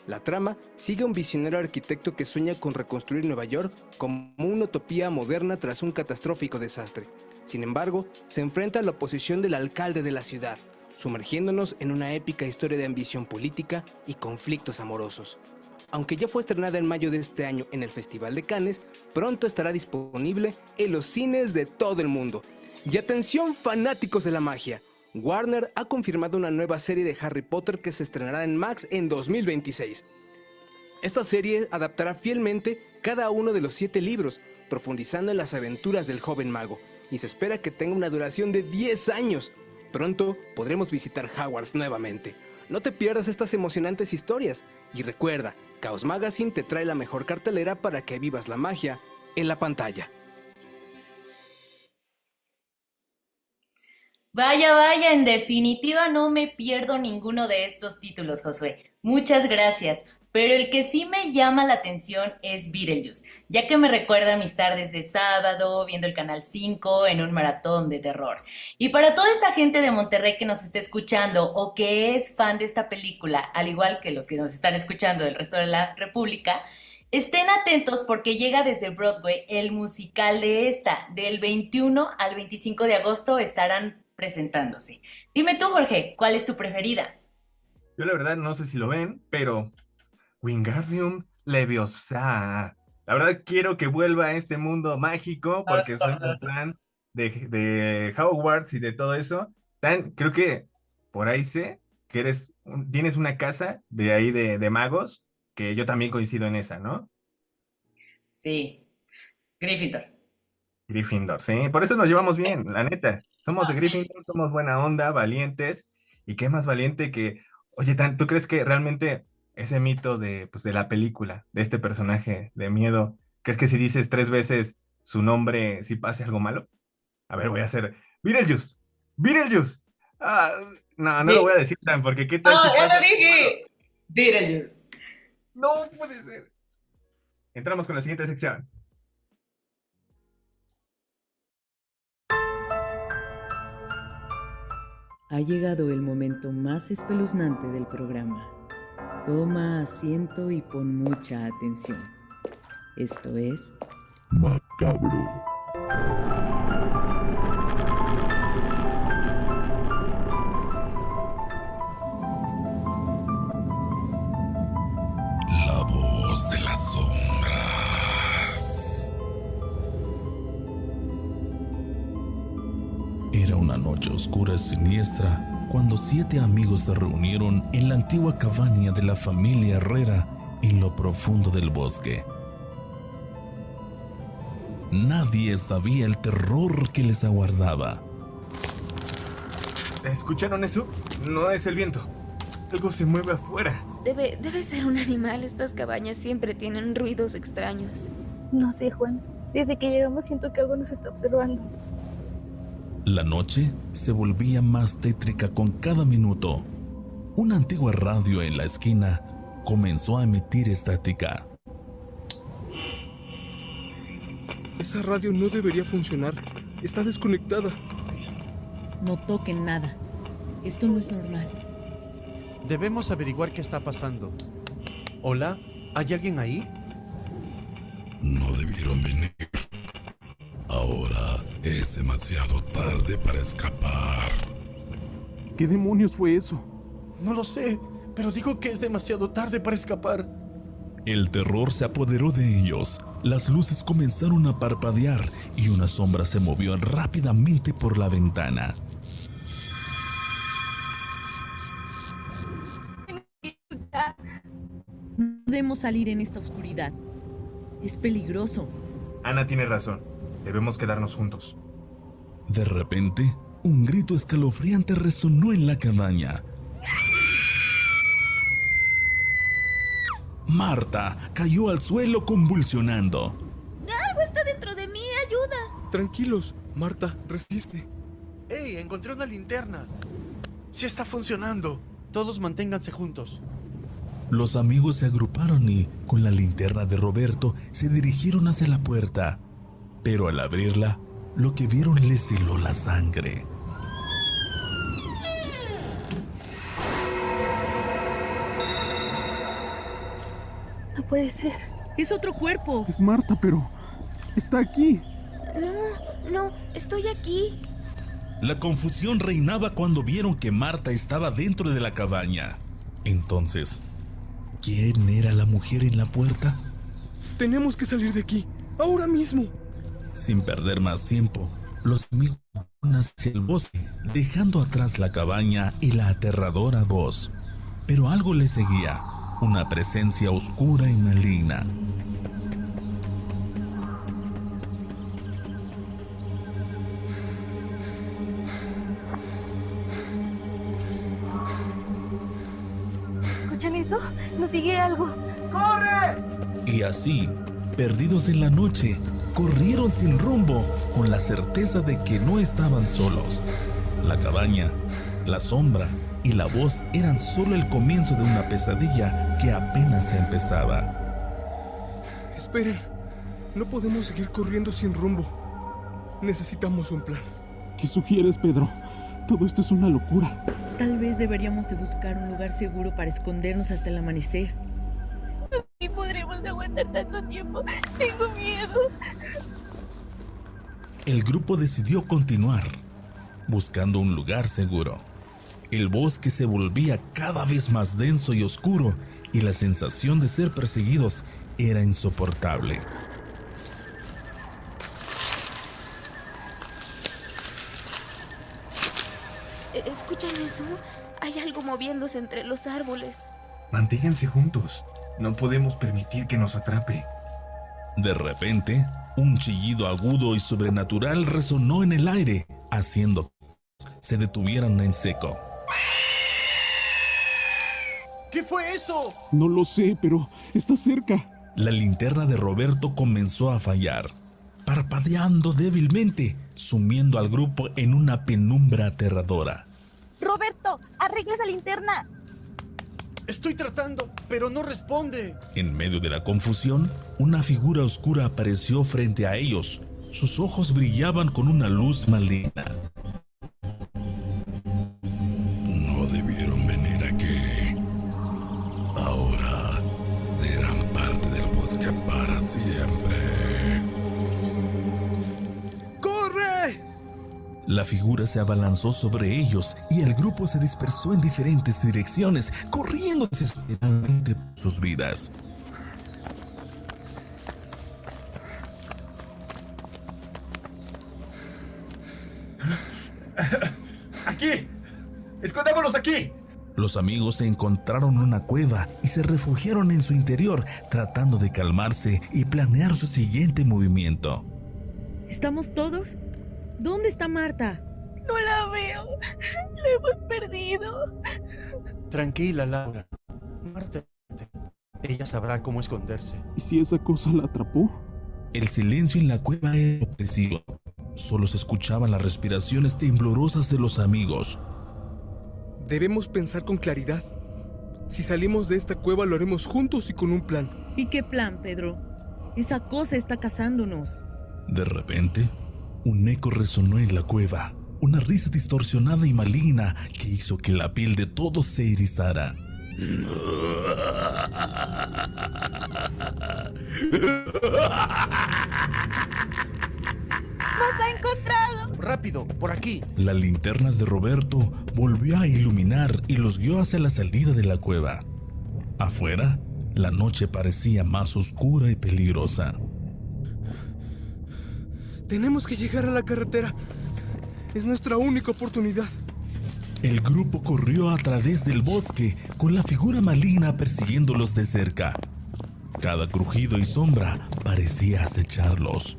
La trama sigue a un visionario arquitecto que sueña con reconstruir Nueva York como una utopía moderna tras un catastrófico desastre. Sin embargo, se enfrenta a la oposición del alcalde de la ciudad, sumergiéndonos en una épica historia de ambición política y conflictos amorosos. Aunque ya fue estrenada en mayo de este año en el Festival de Cannes, pronto estará disponible en los cines de todo el mundo. Y atención fanáticos de la magia, Warner ha confirmado una nueva serie de Harry Potter que se estrenará en Max en 2026. Esta serie adaptará fielmente cada uno de los 7 libros, profundizando en las aventuras del joven mago, y se espera que tenga una duración de 10 años. Pronto podremos visitar Hogwarts nuevamente. No te pierdas estas emocionantes historias. Y recuerda, Chaos Magazine te trae la mejor cartelera para que vivas la magia en la pantalla. Vaya, vaya, en definitiva no me pierdo ninguno de estos títulos, Josué. Muchas gracias. Pero el que sí me llama la atención es Beetlejuice, ya que me recuerda a mis tardes de sábado viendo el Canal 5 en un maratón de terror. Y para toda esa gente de Monterrey que nos esté escuchando o que es fan de esta película, al igual que los que nos están escuchando del resto de la República, estén atentos porque llega desde Broadway el musical de esta. Del 21 al 25 de agosto estarán presentándose. Dime tú, Jorge, ¿cuál es tu preferida? Yo la verdad no sé si lo ven, pero Wingardium Leviosa. La verdad quiero que vuelva a este mundo mágico porque soy un fan de Hogwarts y de todo eso. Creo que por ahí sé que tienes una casa de ahí de magos, que yo también coincido en esa, ¿no? Sí, Gryffindor. Gryffindor, sí. Por eso nos llevamos bien, la neta. Somos de Gryffindor, somos buena onda, valientes. Y qué más valiente que... Oye, ¿tú crees que realmente ese mito de la película, de este personaje de miedo, crees que si dices 3 veces su nombre, sí pase algo malo? A ver, voy a hacer Beetlejuice, Beetlejuice. No lo voy a decir tan, porque qué tal si ya pasa lo dije. Beetlejuice. No puede ser. Entramos con la siguiente sección. Ha llegado el momento más espeluznante del programa. Toma asiento y pon mucha atención. Esto es... Macabro. La voz de las sombras. Era una noche oscura y siniestra cuando 7 amigos se reunieron en la antigua cabaña de la familia Herrera en lo profundo del bosque. Nadie sabía el terror que les aguardaba. ¿Escucharon eso? No es el viento. Algo se mueve afuera. Debe ser un animal. Estas cabañas siempre tienen ruidos extraños. No sé, Juan. Desde que llegamos siento que algo nos está observando. La noche se volvía más tétrica con cada minuto. Una antigua radio en la esquina comenzó a emitir estática. Esa radio no debería funcionar. Está desconectada. No toquen nada. Esto no es normal. Debemos averiguar qué está pasando. ¿Hola? ¿Hay alguien ahí? No debieron venir. Ahora es demasiado tarde para escapar. ¿Qué demonios fue eso? No lo sé, pero digo que es demasiado tarde para escapar. El terror se apoderó de ellos. Las luces comenzaron a parpadear y una sombra se movió rápidamente por la ventana. No podemos salir en esta oscuridad. Es peligroso. Ana tiene razón. Debemos quedarnos juntos. De repente, un grito escalofriante resonó en la cabaña. Marta cayó al suelo convulsionando. ¡Algo está dentro de mí! ¡Ayuda! Tranquilos, Marta, resiste. ¡Ey! Encontré una linterna. Sí está funcionando. Todos manténganse juntos. Los amigos se agruparon y, con la linterna de Roberto, se dirigieron hacia la puerta. Pero al abrirla, lo que vieron les heló la sangre. No puede ser. Es otro cuerpo. Es Marta, pero está aquí. No, estoy aquí. La confusión reinaba cuando vieron que Marta estaba dentro de la cabaña. Entonces, ¿quién era la mujer en la puerta? Tenemos que salir de aquí, ahora mismo. Sin perder más tiempo, los amigos fueron hacia el bosque, dejando atrás la cabaña y la aterradora voz. Pero algo les seguía, una presencia oscura y maligna. Nos sigue algo. ¡Corre! Y así, perdidos en la noche, corrieron sin rumbo con la certeza de que no estaban solos. La cabaña, la sombra y la voz eran solo el comienzo de una pesadilla que apenas empezaba. Esperen, no podemos seguir corriendo sin rumbo. Necesitamos un plan. ¿Qué sugieres, Pedro? Todo esto es una locura. Tal vez deberíamos de buscar un lugar seguro para escondernos hasta el amanecer. No podremos aguantar tanto tiempo. Tengo miedo. El grupo decidió continuar, buscando un lugar seguro. El bosque se volvía cada vez más denso y oscuro, y la sensación de ser perseguidos era insoportable. ¿Escuchan eso? Hay algo moviéndose entre los árboles. Manténganse juntos. No podemos permitir que nos atrape. De repente, un chillido agudo y sobrenatural resonó en el aire, haciendo que se detuvieran en seco. ¿Qué fue eso? No lo sé, pero está cerca. La linterna de Roberto comenzó a fallar, parpadeando débilmente, sumiendo al grupo en una penumbra aterradora. ¡Roberto! ¡Arregla esa linterna! Estoy tratando, pero no responde. En medio de la confusión, una figura oscura apareció frente a ellos. Sus ojos brillaban con una luz maligna. No debieron venir aquí. Ahora serán parte del bosque para siempre. ¡Corre! La figura se abalanzó sobre ellos y el grupo se dispersó en diferentes direcciones, corriendo desesperadamente por sus vidas. ¡Aquí! ¡Escondámonos aquí! Los amigos se encontraron una cueva y se refugiaron en su interior, tratando de calmarse y planear su siguiente movimiento. ¿Estamos todos? ¿Dónde está Marta? No la veo. La hemos perdido. Tranquila, Laura. Marta, ella sabrá cómo esconderse. ¿Y si esa cosa la atrapó? El silencio en la cueva era opresivo. Solo se escuchaban las respiraciones temblorosas de los amigos. Debemos pensar con claridad. Si salimos de esta cueva lo haremos juntos y con un plan. ¿Y qué plan, Pedro? Esa cosa está cazándonos. De repente, un eco resonó en la cueva. Una risa distorsionada y maligna que hizo que la piel de todos se erizara. ¡Nos ha encontrado! ¡Rápido, por aquí! La linterna de Roberto volvió a iluminar y los guió hacia la salida de la cueva. Afuera, la noche parecía más oscura y peligrosa. Tenemos que llegar a la carretera. Es nuestra única oportunidad. El grupo corrió a través del bosque con la figura maligna persiguiéndolos de cerca. Cada crujido y sombra parecía acecharlos.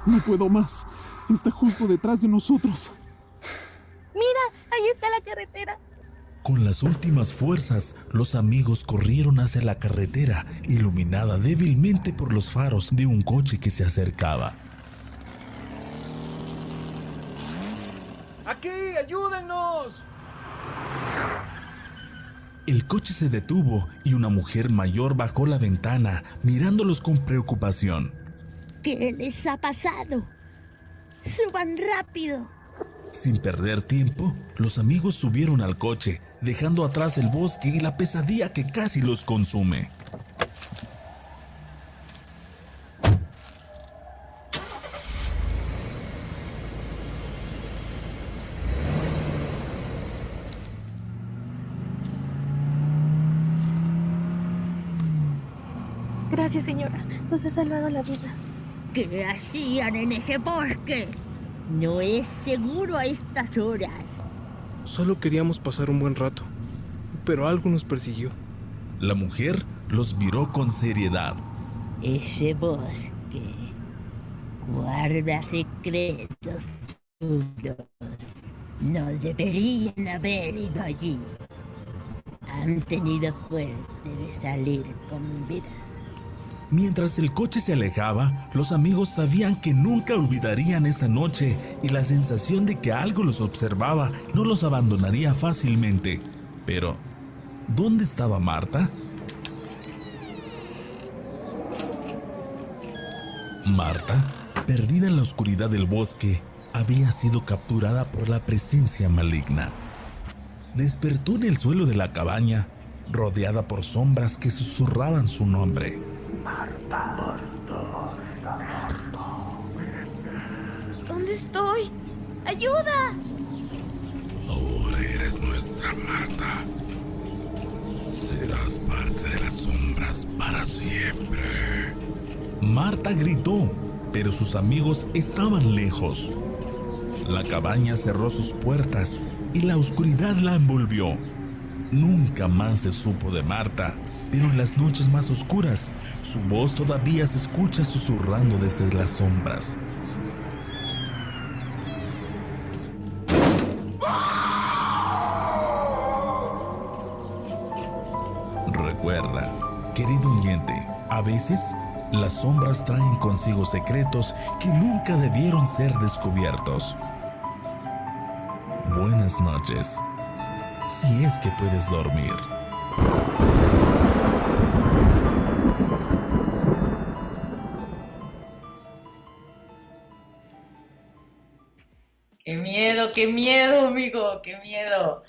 No puedo más. Está justo detrás de nosotros. ¡Mira! Ahí está la carretera. Con las últimas fuerzas, los amigos corrieron hacia la carretera, iluminada débilmente por los faros de un coche que se acercaba. ¡Aquí! ¡Ayúdennos! El coche se detuvo y una mujer mayor bajó la ventana, mirándolos con preocupación. ¿Qué les ha pasado? ¡Suban rápido! Sin perder tiempo, los amigos subieron al coche, dejando atrás el bosque y la pesadilla que casi los consume. Gracias, señora. Nos ha salvado la vida. ¿Qué hacían en ese bosque? No es seguro a estas horas. Solo queríamos pasar un buen rato, pero algo nos persiguió. La mujer los miró con seriedad. Ese bosque guarda secretos oscuros. No deberían haber ido allí. han tenido suerte de salir con vida. Mientras el coche se alejaba, los amigos sabían que nunca olvidarían esa noche y la sensación de que algo los observaba no los abandonaría fácilmente. Pero, ¿dónde estaba Marta? Marta, perdida en la oscuridad del bosque, había sido capturada por la presencia maligna. Despertó en el suelo de la cabaña, rodeada por sombras que susurraban su nombre. Marta. ¿Dónde estoy? ¡Ayuda! Ahora eres nuestra Marta. Serás parte de las sombras para siempre. Marta gritó, pero sus amigos estaban lejos. La cabaña cerró sus puertas y la oscuridad la envolvió. Nunca más se supo de Marta, pero en las noches más oscuras, su voz todavía se escucha susurrando desde las sombras. Recuerda, querido oyente, a veces las sombras traen consigo secretos que nunca debieron ser descubiertos. Buenas noches, si es que puedes dormir. Qué miedo, amigo, qué miedo!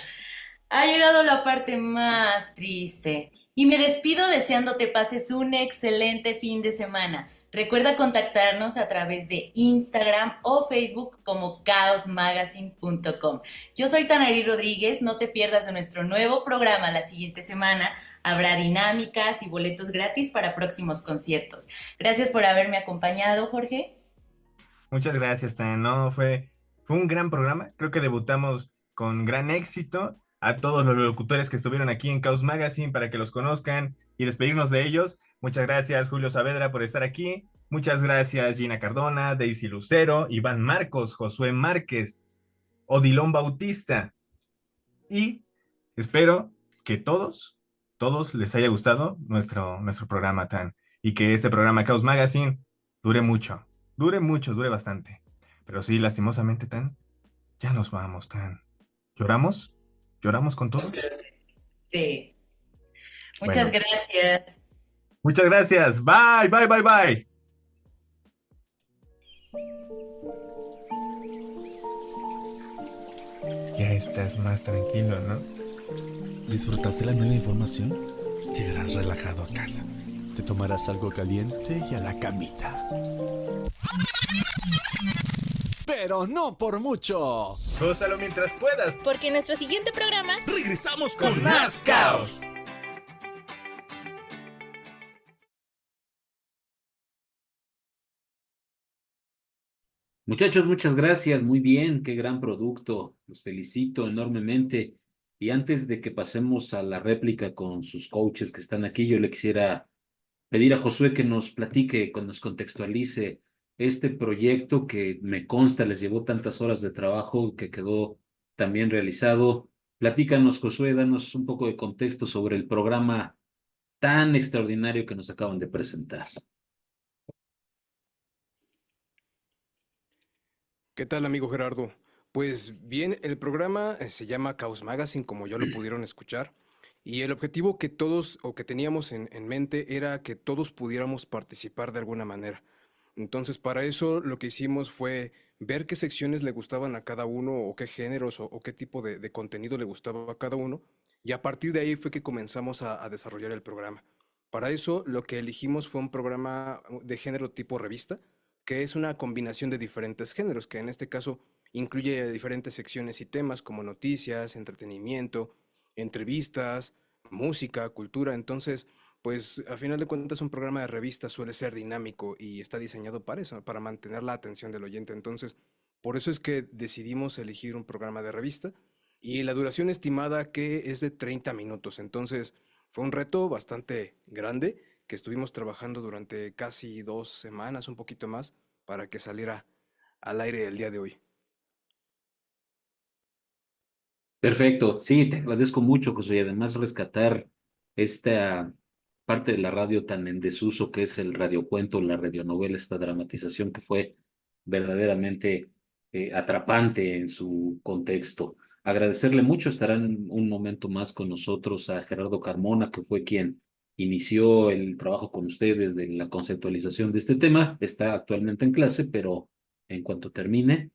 Ha llegado la parte más triste y me despido deseándote pases un excelente fin de semana. Recuerda contactarnos a través de Instagram o Facebook como chaosmagazine.com. Yo soy Tanari Rodríguez, no te pierdas de nuestro nuevo programa la siguiente semana. Habrá dinámicas y boletos gratis para próximos conciertos. Gracias por haberme acompañado, Jorge. Muchas gracias, Tan. No, fue un gran programa. Creo que debutamos con gran éxito. A todos los locutores que estuvieron aquí en Chaos Magazine para que los conozcan y despedirnos de ellos. Muchas gracias, Julio Saavedra, por estar aquí. Muchas gracias, Gina Cardona, Daisy Lucero, Iván Marcos, Josué Márquez, Odilón Bautista. Y espero que todos les haya gustado nuestro programa, Tan. Y que este programa Chaos Magazine dure bastante. Pero sí, lastimosamente, Tan, ya nos vamos, Tan. ¿Lloramos? ¿Lloramos con todos? Sí. Muchas gracias. Muchas gracias. Bye, bye, bye, bye. Ya estás más tranquilo, ¿no? ¿Disfrutaste la nueva información? Llegarás relajado a casa. Te tomarás algo caliente y a la camita. Pero no por mucho. Gózalo mientras puedas. Porque en nuestro siguiente programa regresamos con más caos. Muchachos, muchas gracias, muy bien, qué gran producto, los felicito enormemente. Y antes de que pasemos a la réplica con sus coaches que están aquí, yo le quisiera pedir a Josué que nos platique, que nos contextualice este proyecto que me consta les llevó tantas horas de trabajo, que quedó también realizado. Platícanos, Josué, danos un poco de contexto sobre el programa tan extraordinario que nos acaban de presentar. ¿Qué tal, amigo Gerardo? Pues bien, el programa se llama Chaos Magazine, como ya lo pudieron escuchar, y el objetivo que todos o que teníamos en mente era que todos pudiéramos participar de alguna manera. Entonces, para eso lo que hicimos fue ver qué secciones le gustaban a cada uno o qué géneros o qué tipo de contenido le gustaba a cada uno, y a partir de ahí fue que comenzamos a desarrollar el programa. Para eso lo que elegimos fue un programa de género tipo revista, que es una combinación de diferentes géneros, que en este caso incluye diferentes secciones y temas como noticias, entretenimiento, entrevistas, música, cultura. Entonces, pues a final de cuentas un programa de revista suele ser dinámico y está diseñado para eso, para mantener la atención del oyente. Entonces, por eso es que decidimos elegir un programa de revista y la duración estimada que es de 30 minutos. Entonces, fue un reto bastante grande que estuvimos trabajando durante casi 2 semanas, un poquito más, para que saliera al aire el día de hoy. Perfecto, sí, te agradezco mucho, José, y además rescatar esta parte de la radio tan en desuso que es el radiocuento, la radionovela, esta dramatización que fue verdaderamente atrapante en su contexto. Agradecerle mucho, estará en un momento más con nosotros a Gerardo Carmona, que fue quien inició el trabajo con ustedes de la conceptualización de este tema. Está actualmente en clase, pero en cuanto termine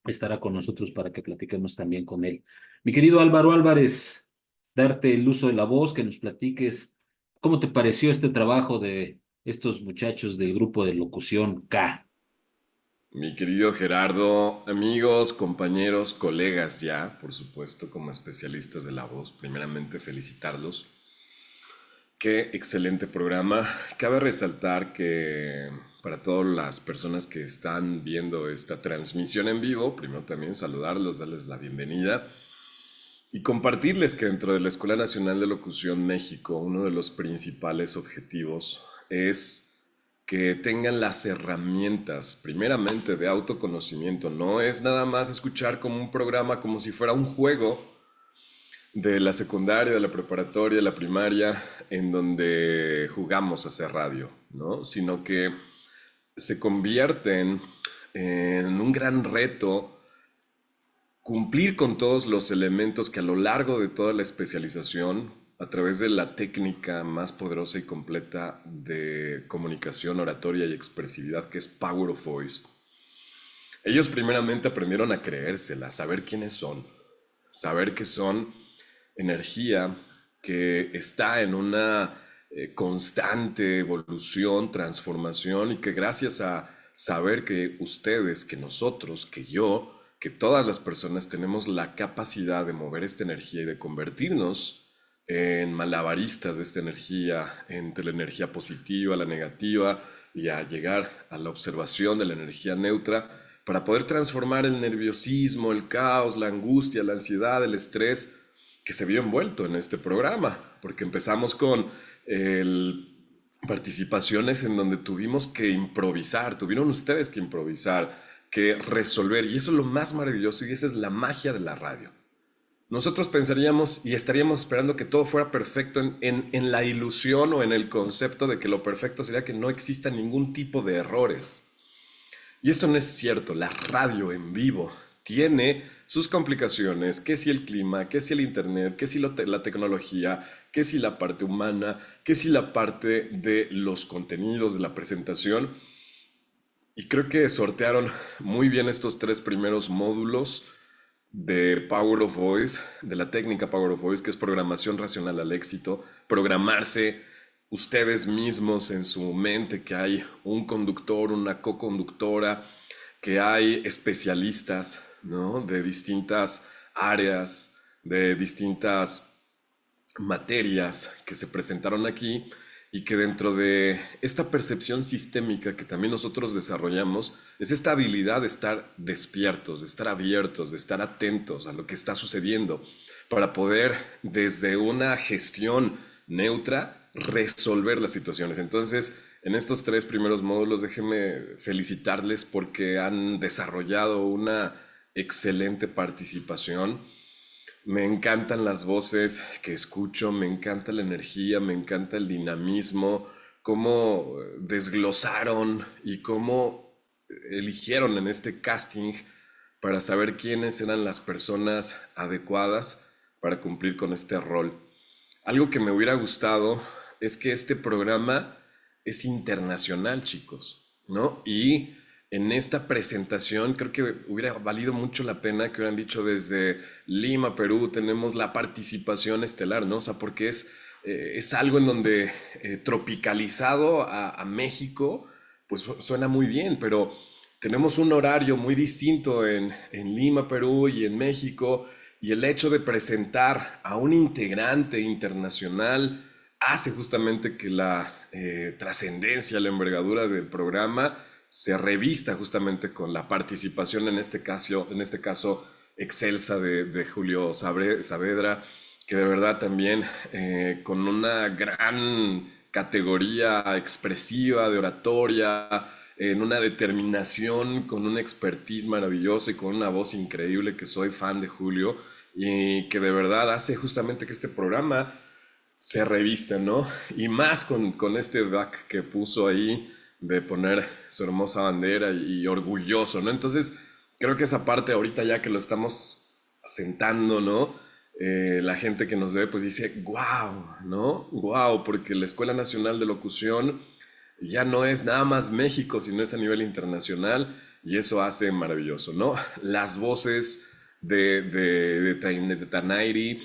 estará con nosotros para que platiquemos también con él. Mi querido Álvaro Álvarez, darte el uso de la voz, que nos platiques cómo te pareció este trabajo de estos muchachos del grupo de locución K. Mi querido Gerardo, amigos, compañeros, colegas ya, por supuesto, como especialistas de la voz, primeramente felicitarlos. Qué excelente programa. Cabe resaltar que para todas las personas que están viendo esta transmisión en vivo, primero también saludarlos, darles la bienvenida y compartirles que dentro de la Escuela Nacional de Locución México, uno de los principales objetivos es que tengan las herramientas, primeramente de autoconocimiento. No es nada más escuchar como un programa, como si fuera un juego de la secundaria, de la preparatoria, de la primaria, en donde jugamos a hacer radio, ¿no? Sino que se convierten en un gran reto cumplir con todos los elementos que a lo largo de toda la especialización, a través de la técnica más poderosa y completa de comunicación, oratoria y expresividad, que es Power of Voice, ellos primeramente aprendieron a creérsela, a saber quiénes son, saber que son energía que está en una constante evolución, transformación, y que gracias a saber que ustedes, que nosotros, que yo, que todas las personas tenemos la capacidad de mover esta energía y de convertirnos en malabaristas de esta energía, entre la energía positiva, la negativa, y a llegar a la observación de la energía neutra para poder transformar el nerviosismo, el caos, la angustia, la ansiedad, el estrés que se vio envuelto en este programa, porque empezamos con participaciones en donde tuvimos que improvisar, tuvieron ustedes que improvisar, que resolver, y eso es lo más maravilloso y esa es la magia de la radio. Nosotros pensaríamos y estaríamos esperando que todo fuera perfecto en la ilusión o en el concepto de que lo perfecto sería que no exista ningún tipo de errores. Y esto no es cierto. La radio en vivo tiene sus complicaciones, que si el clima, que si el internet, que si la tecnología, que si la parte humana, que si la parte de los contenidos, de la presentación. Y creo que sortearon muy bien estos 3 primeros módulos de Power of Voice, de la técnica Power of Voice, que es programación racional al éxito, programarse ustedes mismos en su mente que hay un conductor, una co-conductora, que hay especialistas, ¿no?, de distintas áreas, de distintas materias que se presentaron aquí, y que dentro de esta percepción sistémica que también nosotros desarrollamos es esta habilidad de estar despiertos, de estar abiertos, de estar atentos a lo que está sucediendo para poder desde una gestión neutra resolver las situaciones. Entonces, en estos 3 primeros módulos déjenme felicitarles porque han desarrollado una excelente participación. Me encantan las voces que escucho, me encanta la energía, me encanta el dinamismo, cómo desglosaron y cómo eligieron en este casting para saber quiénes eran las personas adecuadas para cumplir con este rol. Algo que me hubiera gustado es que este programa es internacional, chicos, ¿no? Y en esta presentación creo que hubiera valido mucho la pena que hubieran dicho desde Lima, Perú, tenemos la participación estelar, ¿no? O sea, porque es algo en donde tropicalizado a México, pues suena muy bien, pero tenemos un horario muy distinto en Lima, Perú y en México, y el hecho de presentar a un integrante internacional hace justamente que la trascendencia, la envergadura del programa se revista justamente con la participación en este caso excelsa de Julio Saavedra, que de verdad también con una gran categoría expresiva de oratoria, en una determinación, con una expertise maravillosa y con una voz increíble, que soy fan de Julio y que de verdad hace justamente que este programa se revista, ¿no? Y más con este back que puso ahí de poner su hermosa bandera y orgulloso, ¿no? Entonces, creo que esa parte ahorita ya que lo estamos sentando, ¿no? La gente que nos ve pues dice, wow, ¿no? Wow, porque la Escuela Nacional de Locución ya no es nada más México, sino es a nivel internacional y eso hace maravilloso, ¿no? Las voces de Tanairi,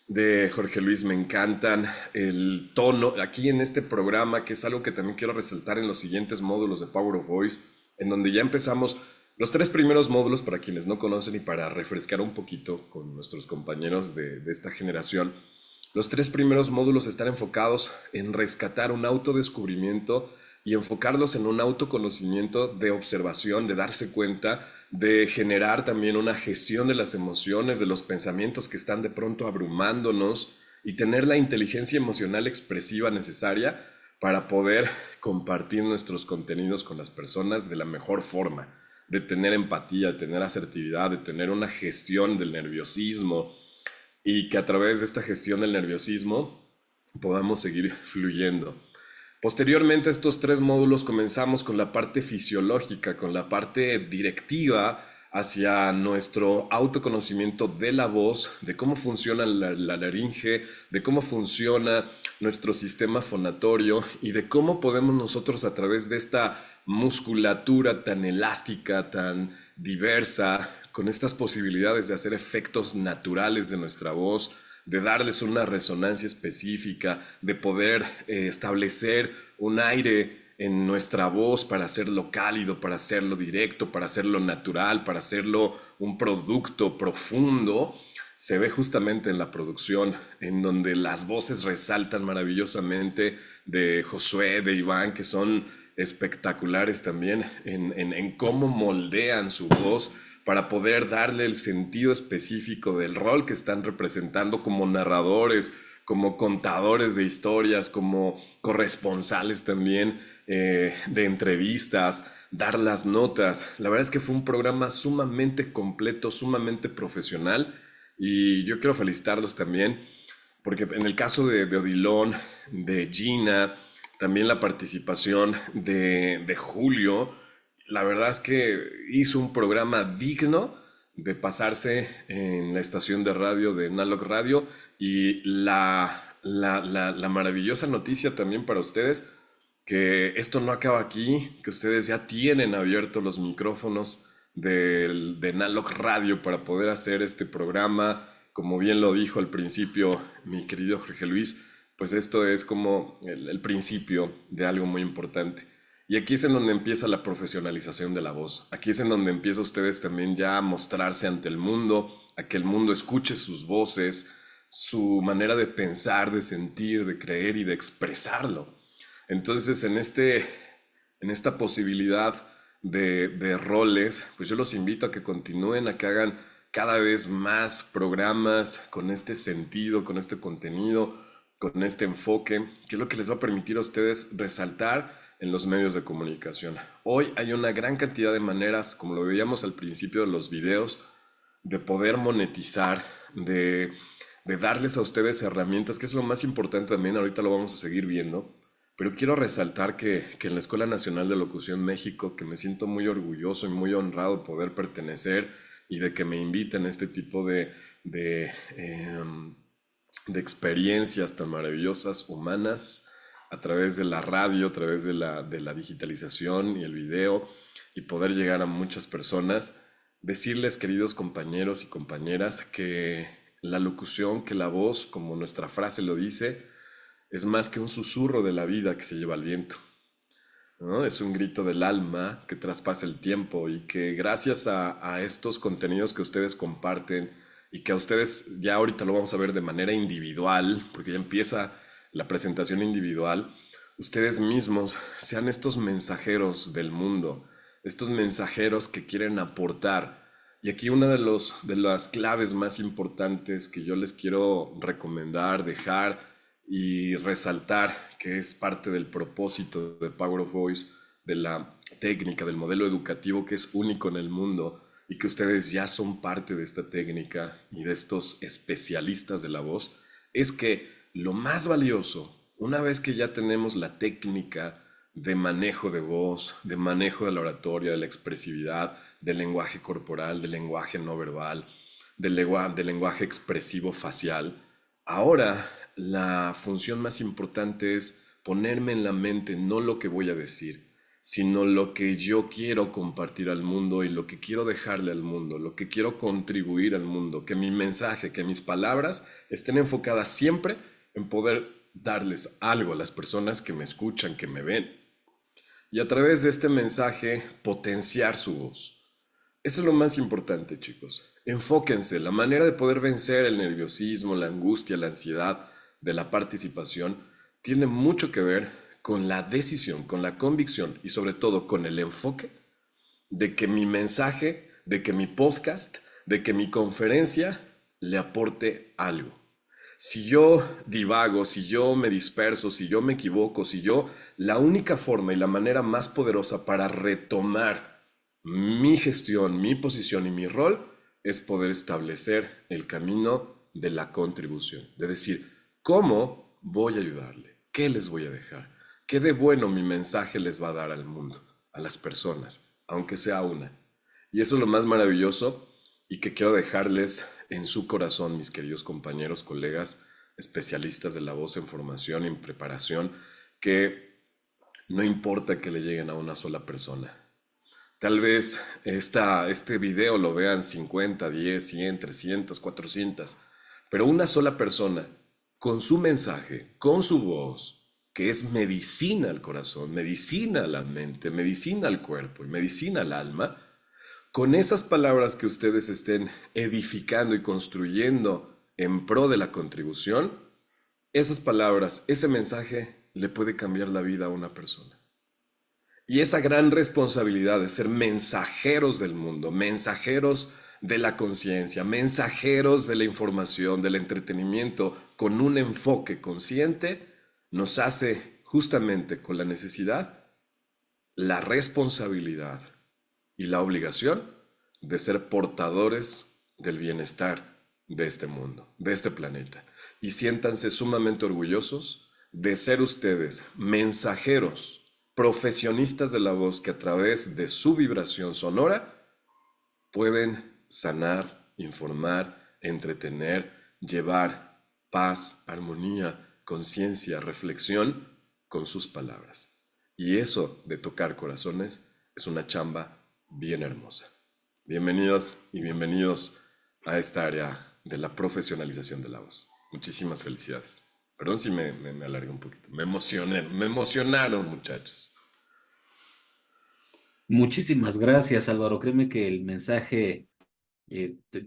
de Jorge Luis me encantan, el tono aquí en este programa, que es algo que también quiero resaltar en los siguientes módulos de Power of Voice, en donde ya empezamos los 3 primeros módulos para quienes no conocen y para refrescar un poquito con nuestros compañeros de esta generación. Los 3 primeros módulos están enfocados en rescatar un autodescubrimiento y enfocarlos en un autoconocimiento de observación, de darse cuenta, de generar también una gestión de las emociones, de los pensamientos que están de pronto abrumándonos y tener la inteligencia emocional expresiva necesaria para poder compartir nuestros contenidos con las personas de la mejor forma, de tener empatía, de tener asertividad, de tener una gestión del nerviosismo y que a través de esta gestión del nerviosismo podamos seguir fluyendo. Posteriormente a estos 3 módulos comenzamos con la parte fisiológica, con la parte directiva hacia nuestro autoconocimiento de la voz, de cómo funciona la laringe, de cómo funciona nuestro sistema fonatorio y de cómo podemos nosotros a través de esta musculatura tan elástica, tan diversa, con estas posibilidades de hacer efectos naturales de nuestra voz, de darles una resonancia específica, de poder establecer un aire en nuestra voz para hacerlo cálido, para hacerlo directo, para hacerlo natural, para hacerlo un producto profundo, se ve justamente en la producción, en donde las voces resaltan maravillosamente de Josué, de Iván, que son espectaculares también en cómo moldean su voz para poder darle el sentido específico del rol que están representando como narradores, como contadores de historias, como corresponsales también de entrevistas, dar las notas. La verdad es que fue un programa sumamente completo, sumamente profesional y yo quiero felicitarlos también porque en el caso de Odilon, de Gina, también la participación de Julio, la verdad es que hizo un programa digno de pasarse en la estación de radio de Nalog Radio y la maravillosa noticia también para ustedes, que esto no acaba aquí, que ustedes ya tienen abiertos los micrófonos de Nalog Radio para poder hacer este programa. Como bien lo dijo al principio mi querido Jorge Luis, pues esto es como el principio de algo muy importante. Y aquí es en donde empieza la profesionalización de la voz. Aquí es en donde empieza ustedes también ya a mostrarse ante el mundo, a que el mundo escuche sus voces, su manera de pensar, de sentir, de creer y de expresarlo. Entonces, en esta posibilidad de roles, pues yo los invito a que continúen, a que hagan cada vez más programas con este sentido, con este contenido, con este enfoque, que es lo que les va a permitir a ustedes resaltar en los medios de comunicación. Hoy hay una gran cantidad de maneras, como lo veíamos al principio de los videos, de poder monetizar, de darles a ustedes herramientas, que es lo más importante también, ahorita lo vamos a seguir viendo, pero quiero resaltar que en la Escuela Nacional de Locución México, que me siento muy orgulloso y muy honrado de poder pertenecer y de que me inviten a este tipo de experiencias tan maravillosas, humanas, a través de la radio, a través de la digitalización y el video, y poder llegar a muchas personas, decirles, queridos compañeros y compañeras, que la locución, que la voz, como nuestra frase lo dice, es más que un susurro de la vida que se lleva al viento, ¿no? Es un grito del alma que traspasa el tiempo y que gracias a estos contenidos que ustedes comparten y que a ustedes ya ahorita lo vamos a ver de manera individual, porque ya empieza la presentación individual, ustedes mismos sean estos mensajeros del mundo, estos mensajeros que quieren aportar. Y aquí una de las claves más importantes que yo les quiero recomendar, dejar y resaltar, que es parte del propósito de Power of Voice, de la técnica, del modelo educativo que es único en el mundo, y que ustedes ya son parte de esta técnica y de estos especialistas de la voz, es que lo más valioso, una vez que ya tenemos la técnica de manejo de voz, de manejo de la oratoria, de la expresividad, del lenguaje corporal, del lenguaje no verbal, del lenguaje expresivo facial, ahora la función más importante es ponerme en la mente no lo que voy a decir, sino lo que yo quiero compartir al mundo y lo que quiero dejarle al mundo, lo que quiero contribuir al mundo, que mi mensaje, que mis palabras estén enfocadas siempre en poder darles algo a las personas que me escuchan, que me ven. Y a través de este mensaje potenciar su voz. Eso es lo más importante, chicos. Enfóquense. La manera de poder vencer el nerviosismo, la angustia, la ansiedad de la participación tiene mucho que ver con la decisión, con la convicción y sobre todo con el enfoque de que mi mensaje, de que mi podcast, de que mi conferencia le aporte algo. Si yo divago, si yo me disperso, si yo me equivoco, la única forma y la manera más poderosa para retomar mi gestión, mi posición y mi rol es poder establecer el camino de la contribución. De decir, ¿cómo voy a ayudarle? ¿Qué les voy a dejar? ¿Qué de bueno mi mensaje les va a dar al mundo, a las personas, aunque sea una? Y eso es lo más maravilloso y que quiero dejarles en su corazón, mis queridos compañeros, colegas, especialistas de la voz en formación, en preparación, que no importa que le lleguen a una sola persona. Tal vez este video lo vean 50, 10, 100, 300, 400, pero una sola persona con su mensaje, con su voz, que es medicina al corazón, medicina a la mente, medicina al cuerpo y medicina al alma, con esas palabras que ustedes estén edificando y construyendo en pro de la contribución, esas palabras, ese mensaje le puede cambiar la vida a una persona. Y esa gran responsabilidad de ser mensajeros del mundo, mensajeros de la conciencia, mensajeros de la información, del entretenimiento, con un enfoque consciente, nos hace justamente con la necesidad, la responsabilidad y la obligación de ser portadores del bienestar de este mundo, de este planeta. Y siéntanse sumamente orgullosos de ser ustedes mensajeros, profesionistas de la voz que a través de su vibración sonora pueden sanar, informar, entretener, llevar paz, armonía, conciencia, reflexión con sus palabras. Y eso de tocar corazones es una chamba bien hermosa. Bienvenidos y bienvenidos a esta área de la profesionalización de la voz. Muchísimas felicidades. Perdón si me alargué un poquito. Me emocionaron, muchachos. Muchísimas gracias, Álvaro. Créeme que el mensaje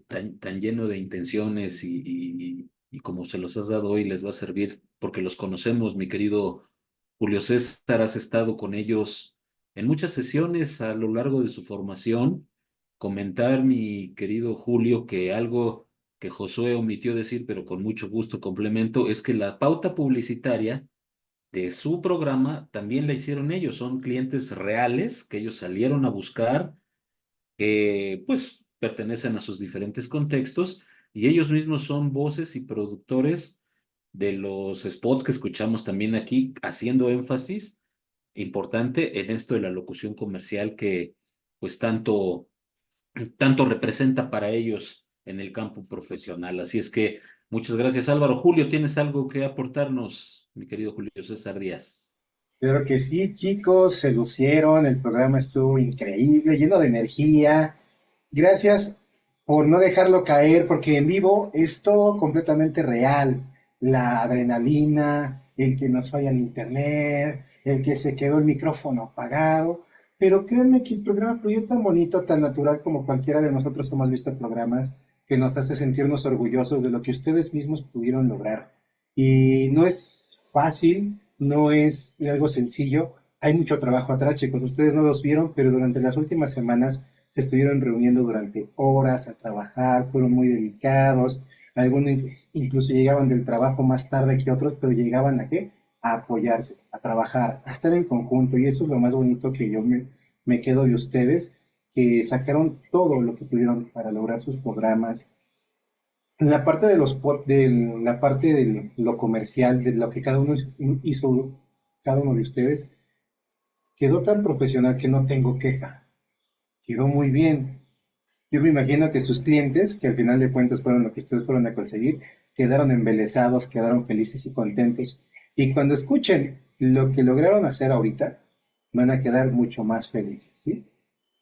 tan lleno de intenciones y como se los has dado hoy les va a servir porque los conocemos, mi querido Julio César. Has estado con ellos en muchas sesiones a lo largo de su formación. Comentar, mi querido Julio, que algo que Josué omitió decir, pero con mucho gusto complemento, es que la pauta publicitaria de su programa también la hicieron ellos. Son clientes reales que ellos salieron a buscar, que pues pertenecen a sus diferentes contextos y ellos mismos son voces y productores de los spots que escuchamos también aquí, haciendo énfasis importante en esto de la locución comercial que pues tanto representa para ellos en el campo profesional. Así es que muchas gracias, Álvaro. Julio, ¿tienes algo que aportarnos, mi querido Julio César Díaz? Claro que sí, chicos, se lucieron, el programa estuvo increíble, lleno de energía. Gracias por no dejarlo caer, porque en vivo es todo completamente real. La adrenalina, el que nos falla el internet, el que se quedó el micrófono apagado. Pero créanme que el programa fluyó tan bonito, tan natural como cualquiera de nosotros hemos visto programas, que nos hace sentirnos orgullosos de lo que ustedes mismos pudieron lograr. Y no es fácil, no es algo sencillo, hay mucho trabajo atrás, chicos. Ustedes no los vieron, pero durante las últimas semanas se estuvieron reuniendo durante horas a trabajar, fueron muy dedicados. Algunos incluso llegaban del trabajo más tarde que otros, pero llegaban ¿a qué? A apoyarse, a trabajar, a estar en conjunto. Y eso es lo más bonito que yo me quedo de ustedes, que sacaron todo lo que pudieron para lograr sus programas. En la parte de la parte de lo comercial, de lo que cada uno hizo, cada uno de ustedes, quedó tan profesional que no tengo queja. Quedó muy bien. Yo me imagino que sus clientes, que al final de cuentas fueron lo que ustedes fueron a conseguir, quedaron embelesados, quedaron felices y contentos. Y cuando escuchen lo que lograron hacer ahorita, van a quedar mucho más felices, ¿sí?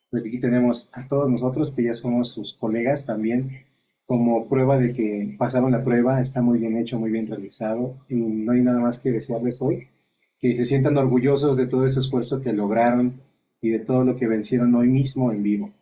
Porque aquí tenemos a todos nosotros que ya somos sus colegas también, como prueba de que pasaron la prueba, está muy bien hecho, muy bien realizado, y no hay nada más que desearles hoy, que se sientan orgullosos de todo ese esfuerzo que lograron y de todo lo que vencieron hoy mismo en vivo.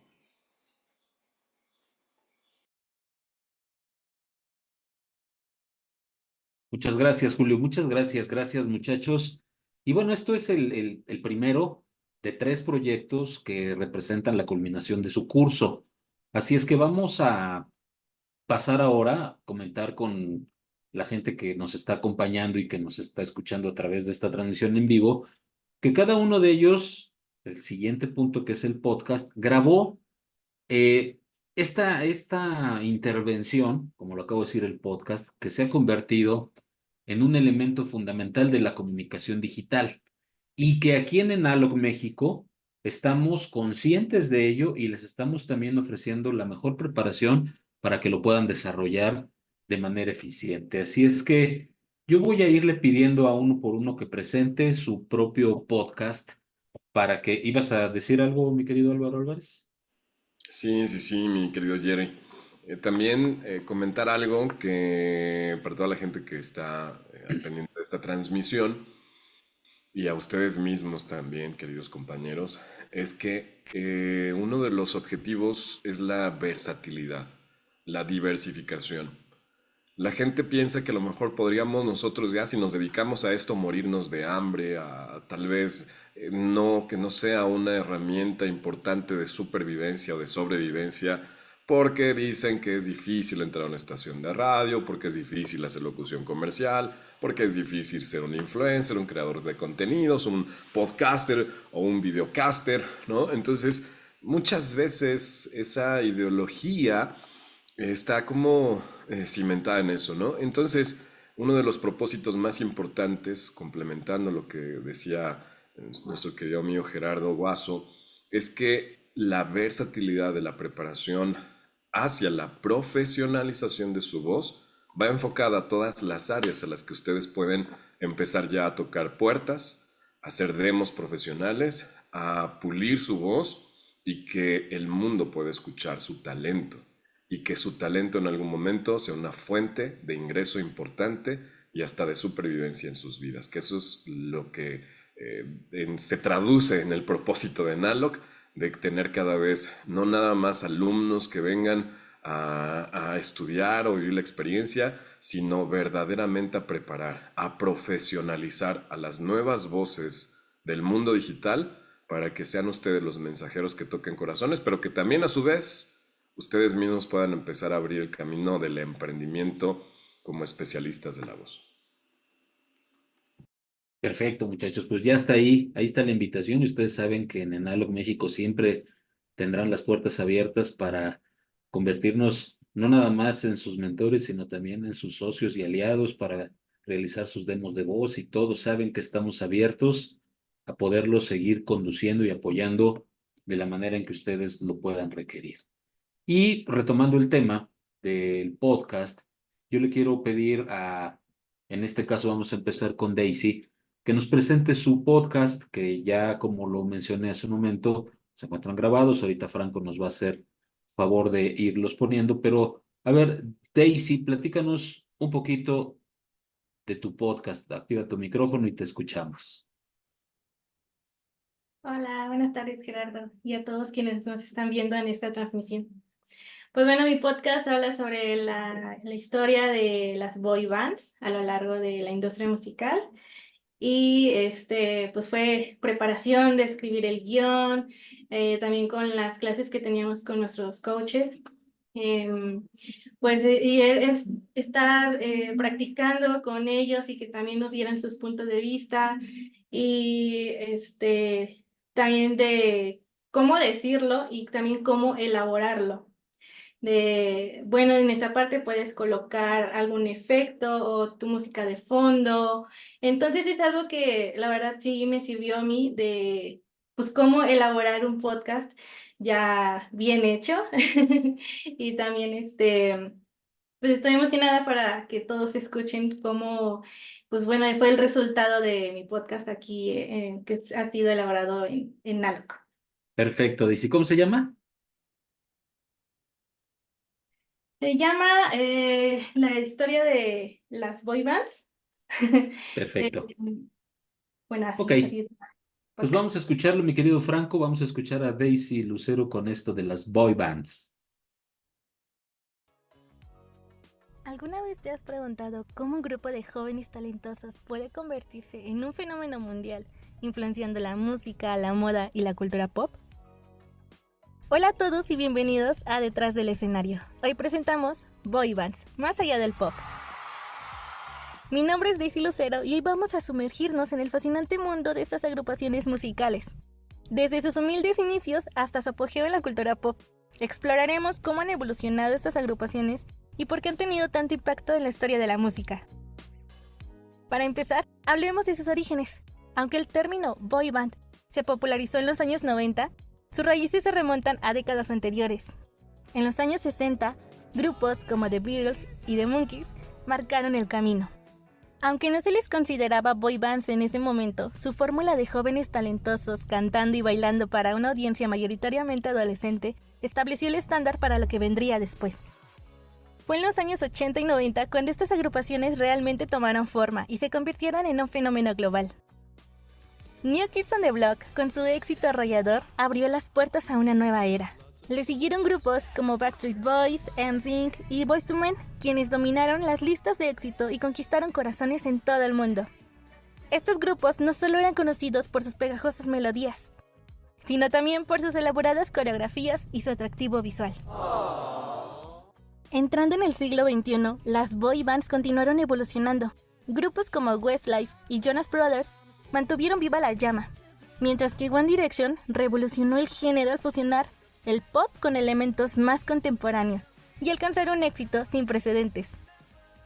Muchas gracias, Julio. Muchas gracias. Gracias, muchachos. Y bueno, esto es el primero de 3 proyectos que representan la culminación de su curso. Así es que vamos a pasar ahora a comentar con la gente que nos está acompañando y que nos está escuchando a través de esta transmisión en vivo, que cada uno de ellos, el siguiente punto que es el podcast, grabó esta intervención, como lo acabo de decir, el podcast, que se ha convertido en un elemento fundamental de la comunicación digital y que aquí en Enalog México estamos conscientes de ello y les estamos también ofreciendo la mejor preparación para que lo puedan desarrollar de manera eficiente. Así es que yo voy a irle pidiendo a uno por uno que presente su propio podcast para que... ¿Ibas a decir algo, mi querido Álvaro Álvarez? Sí, sí, sí, mi querido Jerry. También comentar algo que para toda la gente que está al pendiente de esta transmisión y a ustedes mismos también, queridos compañeros, es que uno de los objetivos es la versatilidad, la diversificación. La gente piensa que a lo mejor podríamos nosotros ya si nos dedicamos a esto morirnos de hambre, a tal vez no, que no sea una herramienta importante de supervivencia o de sobrevivencia, porque dicen que es difícil entrar a una estación de radio, porque es difícil hacer locución comercial, porque es difícil ser un influencer, un creador de contenidos, un podcaster o un videocaster, ¿no? Entonces, muchas veces esa ideología está como cimentada en eso, ¿no? Entonces, uno de los propósitos más importantes, complementando lo que decía nuestro querido amigo Gerardo Guaso, es que la versatilidad de la preparación hacia la profesionalización de su voz va enfocada a todas las áreas a las que ustedes pueden empezar ya a tocar puertas, a hacer demos profesionales, a pulir su voz y que el mundo pueda escuchar su talento y que su talento en algún momento sea una fuente de ingreso importante y hasta de supervivencia en sus vidas, que eso es lo que se traduce en el propósito de Enalog, de tener cada vez no nada más alumnos que vengan a estudiar o vivir la experiencia, sino verdaderamente a preparar, a profesionalizar a las nuevas voces del mundo digital para que sean ustedes los mensajeros que toquen corazones, pero que también a su vez ustedes mismos puedan empezar a abrir el camino del emprendimiento como especialistas de la voz. Perfecto, muchachos, pues ya está ahí está la invitación y ustedes saben que en Enalog México siempre tendrán las puertas abiertas para convertirnos no nada más en sus mentores, sino también en sus socios y aliados para realizar sus demos de voz y todos saben que estamos abiertos a poderlos seguir conduciendo y apoyando de la manera en que ustedes lo puedan requerir. Y retomando el tema del podcast, yo le quiero pedir en este caso vamos a empezar con Daisy, que nos presente su podcast, que ya como lo mencioné hace un momento, se encuentran grabados. Ahorita Franco nos va a hacer favor de irlos poniendo, pero a ver, Daisy, platícanos un poquito de tu podcast. Activa tu micrófono y te escuchamos. Hola, buenas tardes Gerardo y a todos quienes nos están viendo en esta transmisión. Pues bueno, mi podcast habla sobre la historia de las boy bands a lo largo de la industria musical. Y pues fue preparación de escribir el guión, también con las clases que teníamos con nuestros coaches. Y es estar practicando con ellos y que también nos dieran sus puntos de vista y también de cómo decirlo y también cómo elaborarlo. Bueno, en esta parte puedes colocar algún efecto o tu música de fondo. Entonces es algo que la verdad sí me sirvió a mí de, pues, cómo elaborar un podcast ya bien hecho. Y también, pues estoy emocionada para que todos escuchen cómo, pues bueno, fue el resultado de mi podcast aquí, que ha sido elaborado en Naloc. Perfecto, Daisy. ¿Cómo se llama? Se llama La historia de las boy bands. Perfecto. Bueno, Ok, así es. pues vamos a escucharlo, mi querido Franco. Vamos a escuchar a Daisy Lucero con esto de las boy bands. ¿Alguna vez te has preguntado cómo un grupo de jóvenes talentosos puede convertirse en un fenómeno mundial, influenciando la música, la moda y la cultura pop? Hola a todos y bienvenidos a Detrás del Escenario. Hoy presentamos Boy Bands, más allá del pop. Mi nombre es Daisy Lucero y hoy vamos a sumergirnos en el fascinante mundo de estas agrupaciones musicales. Desde sus humildes inicios hasta su apogeo en la cultura pop, exploraremos cómo han evolucionado estas agrupaciones y por qué han tenido tanto impacto en la historia de la música. Para empezar, hablemos de sus orígenes. Aunque el término boy band se popularizó en los años 90, sus raíces se remontan a décadas anteriores. En los años 60, grupos como The Beatles y The Monkees marcaron el camino. Aunque no se les consideraba boy bands en ese momento, su fórmula de jóvenes talentosos cantando y bailando para una audiencia mayoritariamente adolescente estableció el estándar para lo que vendría después. Fue en los años 80 y 90 cuando estas agrupaciones realmente tomaron forma y se convirtieron en un fenómeno global. New Kids on the Block, con su éxito arrollador, abrió las puertas a una nueva era. Le siguieron grupos como Backstreet Boys, NSYNC y Boyz II Men, quienes dominaron las listas de éxito y conquistaron corazones en todo el mundo. Estos grupos no solo eran conocidos por sus pegajosas melodías, sino también por sus elaboradas coreografías y su atractivo visual. Entrando en el siglo XXI, las boy bands continuaron evolucionando. Grupos como Westlife y Jonas Brothers mantuvieron viva la llama, mientras que One Direction revolucionó el género al fusionar el pop con elementos más contemporáneos y alcanzar un éxito sin precedentes.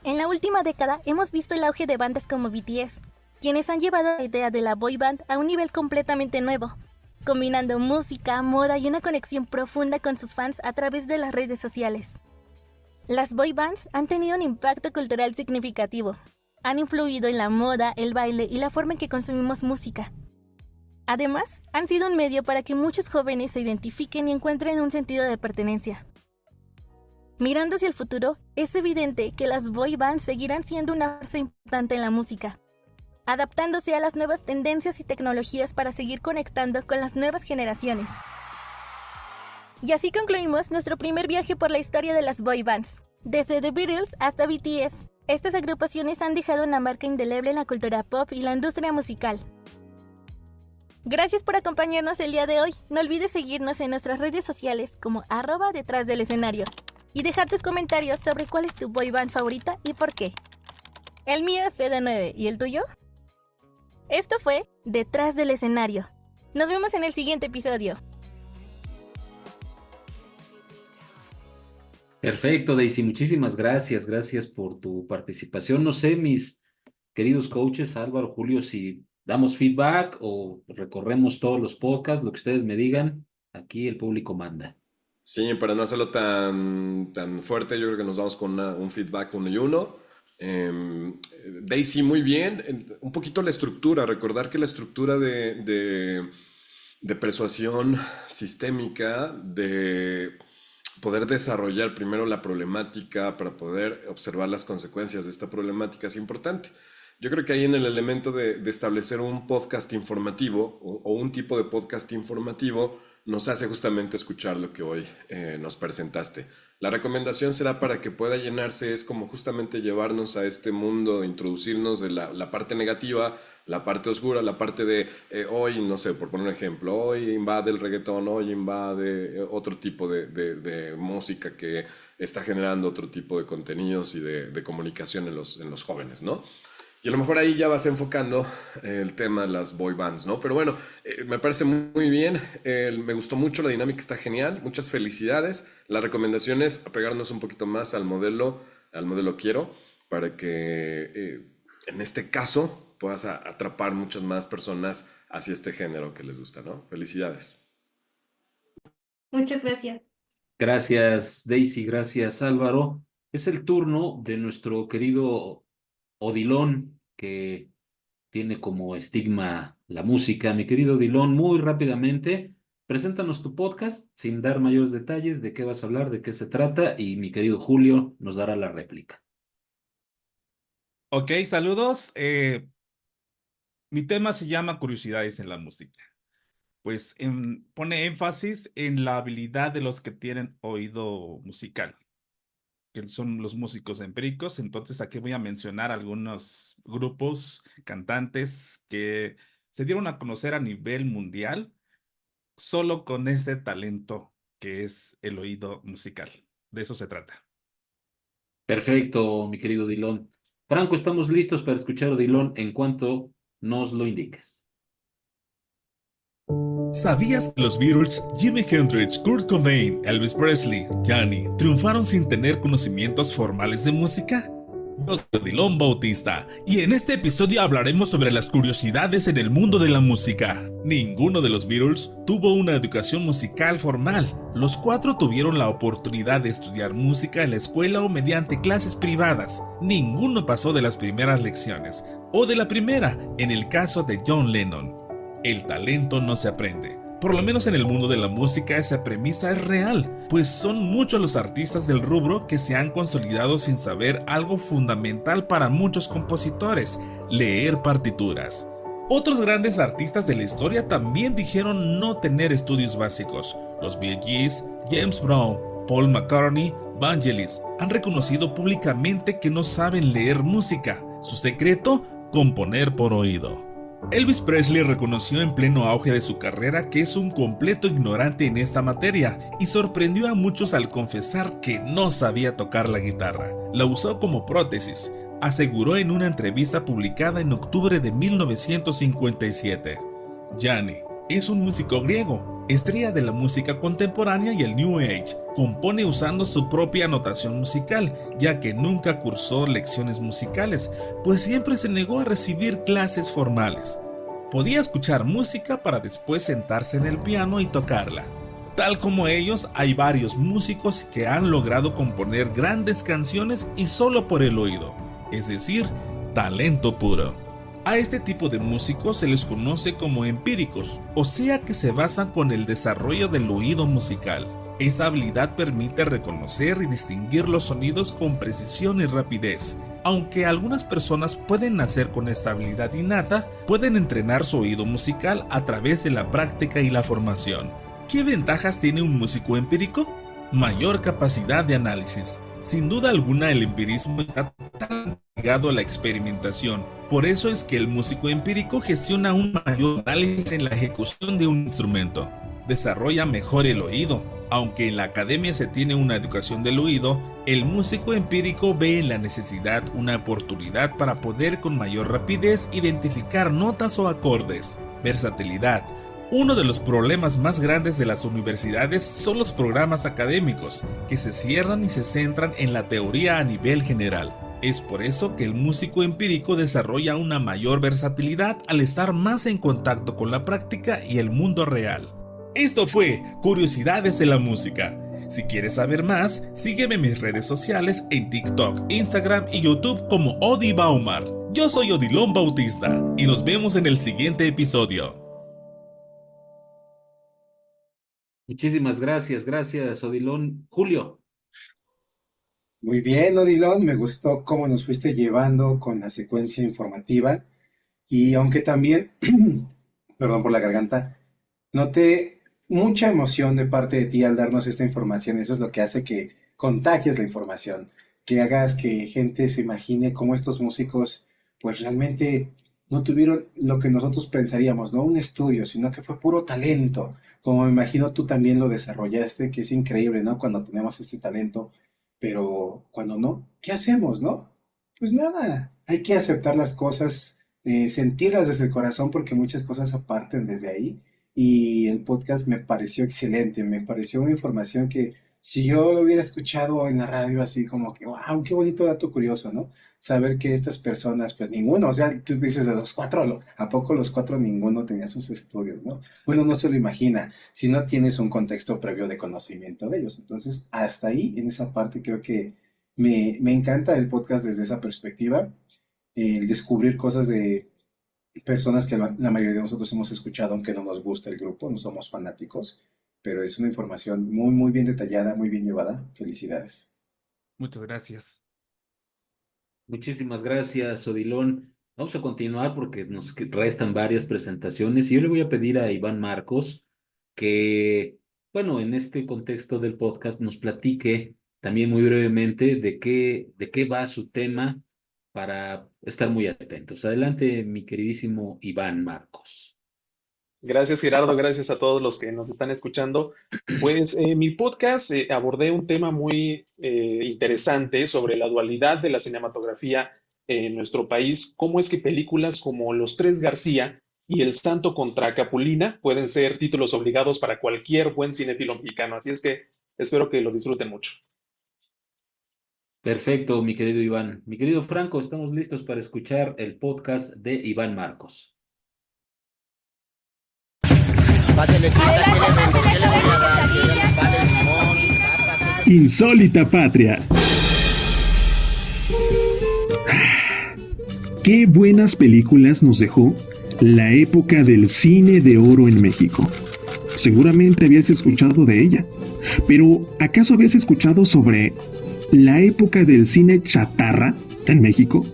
En la última década hemos visto el auge de bandas como BTS, quienes han llevado la idea de la boy band a un nivel completamente nuevo, combinando música, moda y una conexión profunda con sus fans a través de las redes sociales. Las boy bands han tenido un impacto cultural significativo. Han influido en la moda, el baile y la forma en que consumimos música. Además, han sido un medio para que muchos jóvenes se identifiquen y encuentren un sentido de pertenencia. Mirando hacia el futuro, es evidente que las boy bands seguirán siendo una fuerza importante en la música, adaptándose a las nuevas tendencias y tecnologías para seguir conectando con las nuevas generaciones. Y así concluimos nuestro primer viaje por la historia de las boy bands. Desde The Beatles hasta BTS, estas agrupaciones han dejado una marca indeleble en la cultura pop y la industria musical. Gracias por acompañarnos el día de hoy. No olvides seguirnos en nuestras redes sociales como @detrás del escenario y dejar tus comentarios sobre cuál es tu boy band favorita y por qué. El mío es CD9, ¿y el tuyo? Esto fue Detrás del Escenario. Nos vemos en el siguiente episodio. Perfecto, Daisy, muchísimas gracias. Gracias por tu participación. No sé, mis queridos coaches, Álvaro, Julio, si damos feedback o recorremos todos los podcasts, lo que ustedes me digan, aquí el público manda. Sí, para no hacerlo tan fuerte, yo creo que nos vamos con un feedback 1 y 1. Daisy, muy bien. Un poquito la estructura, recordar que la estructura de persuasión sistémica, de poder desarrollar primero la problemática para poder observar las consecuencias de esta problemática es importante. Yo creo que ahí en el elemento de establecer un podcast informativo o un tipo de podcast informativo nos hace justamente escuchar lo que hoy nos presentaste. La recomendación será para que pueda llenarse, es como justamente llevarnos a este mundo, introducirnos de la parte negativa, la parte oscura, la parte de hoy, no sé, por poner un ejemplo, hoy invade el reggaetón, hoy invade otro tipo de música que está generando otro tipo de contenidos y de comunicación en los jóvenes, ¿no? Y a lo mejor ahí ya vas enfocando el tema de las boy bands, ¿no? Pero bueno, me parece muy bien, me gustó mucho, la dinámica está genial, muchas felicidades. La recomendación es apegarnos un poquito más al modelo Quiero, para que en este caso puedas atrapar muchas más personas hacia este género que les gusta, ¿no? Felicidades. Muchas gracias. Gracias, Daisy, gracias, Álvaro. Es el turno de nuestro querido Odilón, que tiene como estigma la música. Mi querido Odilón, muy rápidamente, preséntanos tu podcast sin dar mayores detalles de qué vas a hablar, de qué se trata, y mi querido Julio nos dará la réplica. Ok, saludos. Mi tema se llama Curiosidades en la música. Pues pone énfasis en la habilidad de los que tienen oído musical, que son los músicos empíricos. Entonces aquí voy a mencionar algunos grupos, cantantes que se dieron a conocer a nivel mundial solo con ese talento que es el oído musical. De eso se trata. Perfecto, mi querido Odilón. Franco, estamos listos para escuchar a Odilón en cuanto nos lo indiques. ¿Sabías que los Beatles, Jimi Hendrix, Kurt Cobain, Elvis Presley, Johnny triunfaron sin tener conocimientos formales de música? Yo soy Odilon Bautista y en este episodio hablaremos sobre las curiosidades en el mundo de la música. Ninguno de los Beatles tuvo una educación musical formal. Los cuatro tuvieron la oportunidad de estudiar música en la escuela o mediante clases privadas. Ninguno pasó de las primeras lecciones o de la primera en el caso de John Lennon. El talento no se aprende. Por lo menos en el mundo de la música esa premisa es real, pues son muchos los artistas del rubro que se han consolidado sin saber algo fundamental para muchos compositores: leer partituras. Otros grandes artistas de la historia también dijeron no tener estudios básicos. Los Bee Gees, James Brown, Paul McCartney, Vangelis han reconocido públicamente que no saben leer música. Su secreto: componer por oído. Elvis Presley reconoció en pleno auge de su carrera que es un completo ignorante en esta materia y sorprendió a muchos al confesar que no sabía tocar la guitarra. La usó como prótesis, aseguró en una entrevista publicada en octubre de 1957. Johnny es un músico griego, estrella de la música contemporánea y el New Age. Compone usando su propia notación musical, ya que nunca cursó lecciones musicales, pues siempre se negó a recibir clases formales. Podía escuchar música para después sentarse en el piano y tocarla. Tal como ellos, hay varios músicos que han logrado componer grandes canciones y solo por el oído, es decir, talento puro. A este tipo de músicos se les conoce como empíricos, o sea que se basan con el desarrollo del oído musical. Esa habilidad permite reconocer y distinguir los sonidos con precisión y rapidez. Aunque algunas personas pueden nacer con esta habilidad innata, pueden entrenar su oído musical a través de la práctica y la formación. ¿Qué ventajas tiene un músico empírico? Mayor capacidad de análisis. Sin duda alguna, el empirismo está tan ligado a la experimentación. Por eso es que el músico empírico gestiona un mayor análisis en la ejecución de un instrumento. Desarrolla mejor el oído. Aunque en la academia se tiene una educación del oído, el músico empírico ve en la necesidad una oportunidad para poder con mayor rapidez identificar notas o acordes. Versatilidad. Uno de los problemas más grandes de las universidades son los programas académicos, que se cierran y se centran en la teoría a nivel general. Es por eso que el músico empírico desarrolla una mayor versatilidad al estar más en contacto con la práctica y el mundo real. Esto fue Curiosidades de la Música. Si quieres saber más, sígueme en mis redes sociales en TikTok, Instagram y YouTube como Odi Baumar. Yo soy Odilon Bautista y nos vemos en el siguiente episodio. Muchísimas gracias, Odilon. Julio. Muy bien, Odilon, me gustó cómo nos fuiste llevando con la secuencia informativa y aunque también, perdón por la garganta, noté mucha emoción de parte de ti al darnos esta información. Eso es lo que hace que contagies la información, que hagas que gente se imagine cómo estos músicos pues realmente no tuvieron lo que nosotros pensaríamos, no un estudio, sino que fue puro talento, como me imagino tú también lo desarrollaste, que es increíble, ¿no? Cuando tenemos este talento, pero cuando no, ¿qué hacemos, no? Pues nada, hay que aceptar las cosas, sentirlas desde el corazón, porque muchas cosas parten desde ahí. Y el podcast me pareció excelente, me pareció una información que si yo lo hubiera escuchado en la radio así como que, wow, qué bonito dato curioso, ¿no? Saber que estas personas, pues ninguno, o sea, tú dices de los cuatro, ¿a poco los cuatro ninguno tenía sus estudios, ¿no? Uno no se lo imagina si no tienes un contexto previo de conocimiento de ellos. Entonces, hasta ahí, en esa parte, creo que me encanta el podcast desde esa perspectiva, el descubrir cosas de personas que la mayoría de nosotros hemos escuchado, aunque no nos gusta el grupo, no somos fanáticos, pero es una información muy, muy bien detallada, muy bien llevada. Felicidades. Muchas gracias. Muchísimas gracias, Odilon. Vamos a continuar porque nos restan varias presentaciones y yo le voy a pedir a Iván Marcos que, bueno, en este contexto del podcast nos platique también muy brevemente de qué va su tema para estar muy atentos. Adelante, mi queridísimo Iván Marcos. Gracias, Gerardo. Gracias a todos los que nos están escuchando. Pues mi podcast abordé un tema muy interesante sobre la dualidad de la cinematografía en nuestro país. Cómo es que películas como Los Tres García y El Santo contra Capulina pueden ser títulos obligados para cualquier buen cinéfilo mexicano. Así es que espero que lo disfruten mucho. Perfecto, mi querido Iván. Mi querido Franco, estamos listos para escuchar el podcast de Iván Marcos. Insólita Patria. Qué buenas películas nos dejó la época del cine de oro en México. Seguramente habías escuchado de ella, pero ¿acaso habías escuchado sobre la época del cine chatarra en México?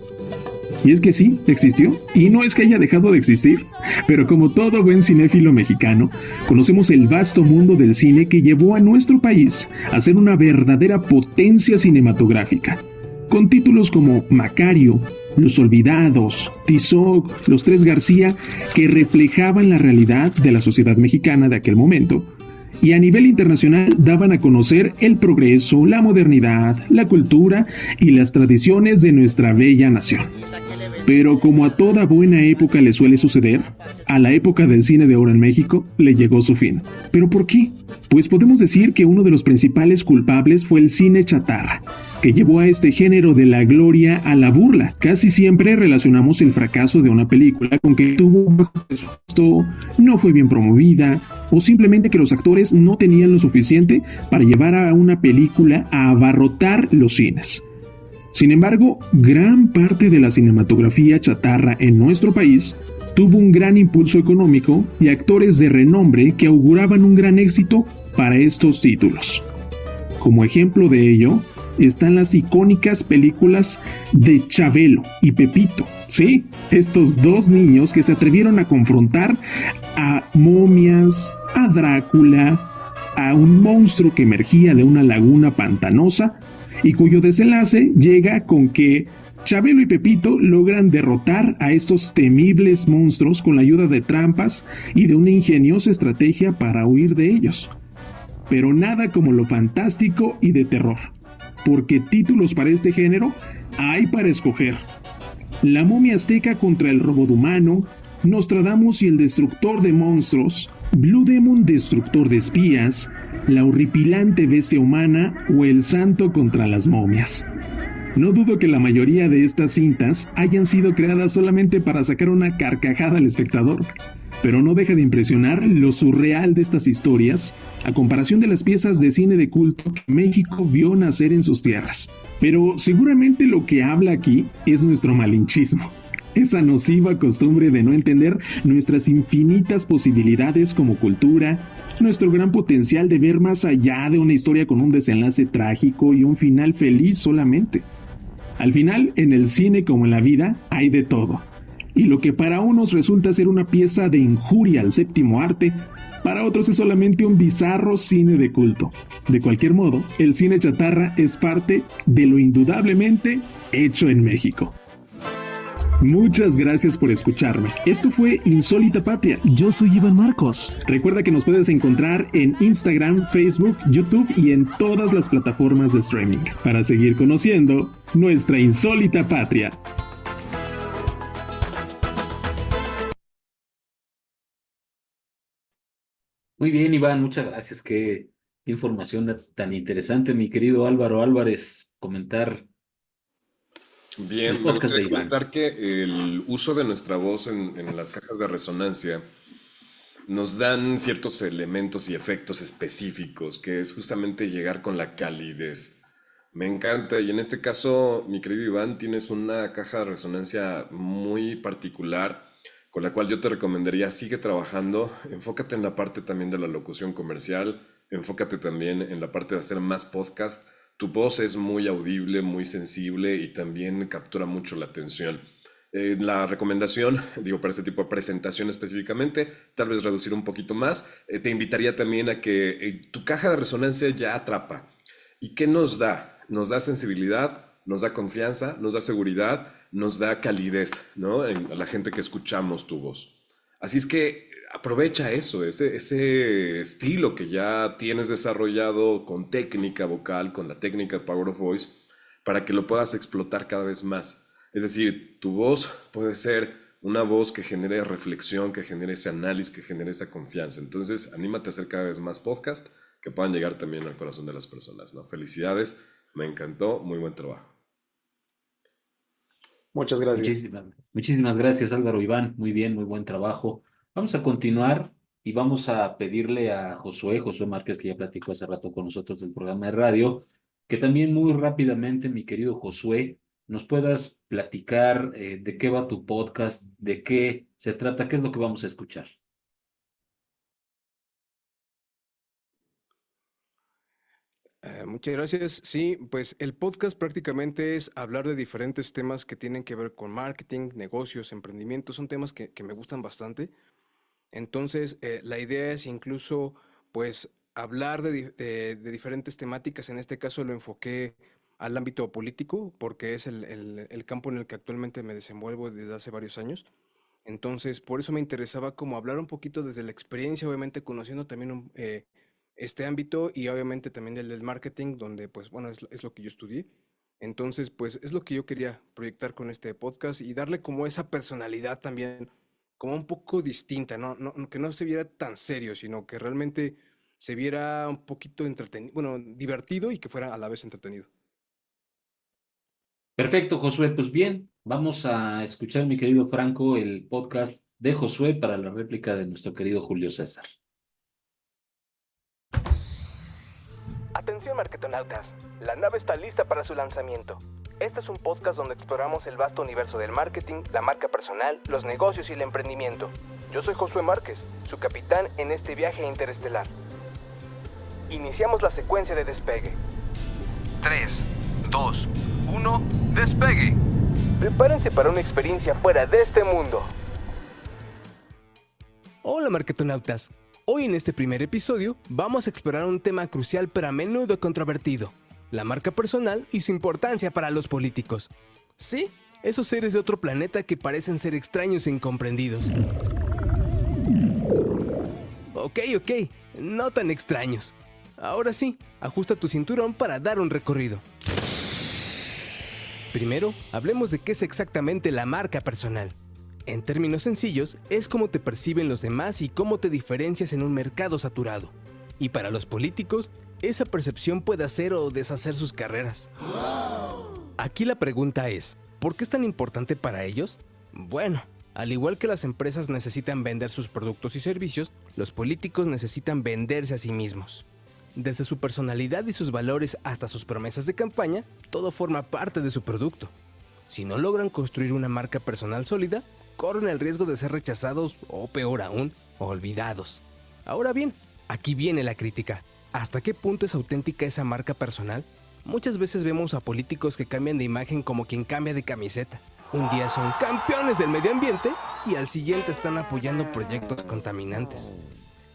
Y es que sí, existió, y no es que haya dejado de existir, pero como todo buen cinéfilo mexicano, conocemos el vasto mundo del cine que llevó a nuestro país a ser una verdadera potencia cinematográfica, con títulos como Macario, Los Olvidados, Tizoc, Los Tres García, que reflejaban la realidad de la sociedad mexicana de aquel momento, y a nivel internacional daban a conocer el progreso, la modernidad, la cultura y las tradiciones de nuestra bella nación. Pero como a toda buena época le suele suceder, a la época del cine de oro en México le llegó su fin. ¿Pero por qué? Pues podemos decir que uno de los principales culpables fue el cine chatarra, que llevó a este género de la gloria a la burla. Casi siempre relacionamos el fracaso de una película con que tuvo un bajo presupuesto, no fue bien promovida, o simplemente que los actores no tenían lo suficiente para llevar a una película a abarrotar los cines. Sin embargo, gran parte de la cinematografía chatarra en nuestro país tuvo un gran impulso económico y actores de renombre que auguraban un gran éxito para estos títulos. Como ejemplo de ello, están las icónicas películas de Chabelo y Pepito. Sí, estos dos niños que se atrevieron a confrontar a momias, a Drácula, a un monstruo que emergía de una laguna pantanosa y cuyo desenlace llega con que Chabelo y Pepito logran derrotar a estos temibles monstruos con la ayuda de trampas y de una ingeniosa estrategia para huir de ellos. Pero nada como lo fantástico y de terror, porque títulos para este género hay para escoger. La momia azteca contra el robot-humano, Nostradamus y el destructor de monstruos, Blue Demon destructor de espías, La horripilante bestia humana o El santo contra las momias. No dudo que la mayoría de estas cintas hayan sido creadas solamente para sacar una carcajada al espectador, pero no deja de impresionar lo surreal de estas historias a comparación de las piezas de cine de culto que México vio nacer en sus tierras. Pero seguramente lo que habla aquí es nuestro malinchismo, esa nociva costumbre de no entender nuestras infinitas posibilidades como cultura, nuestro gran potencial de ver más allá de una historia con un desenlace trágico y un final feliz solamente. Al final, en el cine como en la vida, hay de todo. Y lo que para unos resulta ser una pieza de injuria al séptimo arte, para otros es solamente un bizarro cine de culto. De cualquier modo, el cine chatarra es parte de lo indudablemente hecho en México. Muchas gracias por escucharme. Esto fue Insólita Patria. Yo soy Iván Marcos. Recuerda que nos puedes encontrar en Instagram, Facebook, YouTube y en todas las plataformas de streaming para seguir conociendo nuestra insólita patria. Muy bien, Iván, muchas gracias. Qué información tan interesante, mi querido Álvaro Álvarez. Comentar el Bien, me podcast de gustaría Iván. comentar que el uso de nuestra voz en las cajas de resonancia nos dan ciertos elementos y efectos específicos, que es justamente llegar con la calidez. Me encanta, y en este caso, mi querido Iván, tienes una caja de resonancia muy particular con la cual yo te recomendaría, sigue trabajando, enfócate en la parte también de la locución comercial, enfócate también en la parte de hacer más podcast. Tu voz es muy audible, muy sensible y también captura mucho la atención. La recomendación, digo, para este tipo de presentación específicamente, tal vez reducir un poquito más. Te invitaría también a que tu caja de resonancia ya atrapa. ¿Y qué nos da? Nos da sensibilidad, nos da confianza, nos da seguridad, nos da calidez, ¿no? A la gente que escuchamos tu voz. Así es que aprovecha eso, ese estilo que ya tienes desarrollado con técnica vocal, con la técnica Power of Voice, para que lo puedas explotar cada vez más. Es decir, tu voz puede ser una voz que genere reflexión, que genere ese análisis, que genere esa confianza. Entonces, anímate a hacer cada vez más podcasts que puedan llegar también al corazón de las personas, ¿no? Felicidades, me encantó, muy buen trabajo. Muchas gracias. Muchísimas gracias, Álvaro, Iván. Muy bien, muy buen trabajo. Vamos a continuar y vamos a pedirle a Josué Márquez, que ya platicó hace rato con nosotros del programa de radio, que también muy rápidamente, mi querido Josué, nos puedas platicar de qué va tu podcast, de qué se trata, qué es lo que vamos a escuchar. Muchas gracias. Sí, pues el podcast prácticamente es hablar de diferentes temas que tienen que ver con marketing, negocios, emprendimiento. Son temas que me gustan bastante. Entonces, la idea es incluso, pues, hablar de diferentes temáticas. En este caso lo enfoqué al ámbito político, porque es el campo en el que actualmente me desenvuelvo desde hace varios años. Entonces, por eso me interesaba como hablar un poquito desde la experiencia, obviamente conociendo también este ámbito y obviamente también del marketing, donde, pues, bueno, es lo que yo estudié. Entonces, pues, es lo que yo quería proyectar con este podcast y darle como esa personalidad también como un poco distinta, que no se viera tan serio, sino que realmente se viera un poquito entretenido, bueno, divertido y que fuera a la vez entretenido. Perfecto, Josué. Pues bien, vamos a escuchar, mi querido Franco, el podcast de Josué para la réplica de nuestro querido Julio César. Atención marketonautas, la nave está lista para su lanzamiento. Este es un podcast donde exploramos el vasto universo del marketing, la marca personal, los negocios y el emprendimiento. Yo soy Josué Márquez, su capitán en este viaje interestelar. Iniciamos la secuencia de despegue. 3, 2, 1, despegue. Prepárense para una experiencia fuera de este mundo. Hola marketonautas. Hoy en este primer episodio vamos a explorar un tema crucial pero a menudo controvertido: la marca personal y su importancia para los políticos. Sí, esos seres de otro planeta que parecen ser extraños e incomprendidos. Ok, no tan extraños. Ahora sí, ajusta tu cinturón para dar un recorrido. Primero, hablemos de qué es exactamente la marca personal. En términos sencillos, es cómo te perciben los demás y cómo te diferencias en un mercado saturado. Y para los políticos, esa percepción puede hacer o deshacer sus carreras. Aquí la pregunta es, ¿por qué es tan importante para ellos? Bueno, al igual que las empresas necesitan vender sus productos y servicios, los políticos necesitan venderse a sí mismos. Desde su personalidad y sus valores hasta sus promesas de campaña, todo forma parte de su producto. Si no logran construir una marca personal sólida, corren el riesgo de ser rechazados o, peor aún, olvidados. Ahora bien, aquí viene la crítica. ¿Hasta qué punto es auténtica esa marca personal? Muchas veces vemos a políticos que cambian de imagen como quien cambia de camiseta. Un día son campeones del medio ambiente y al siguiente están apoyando proyectos contaminantes.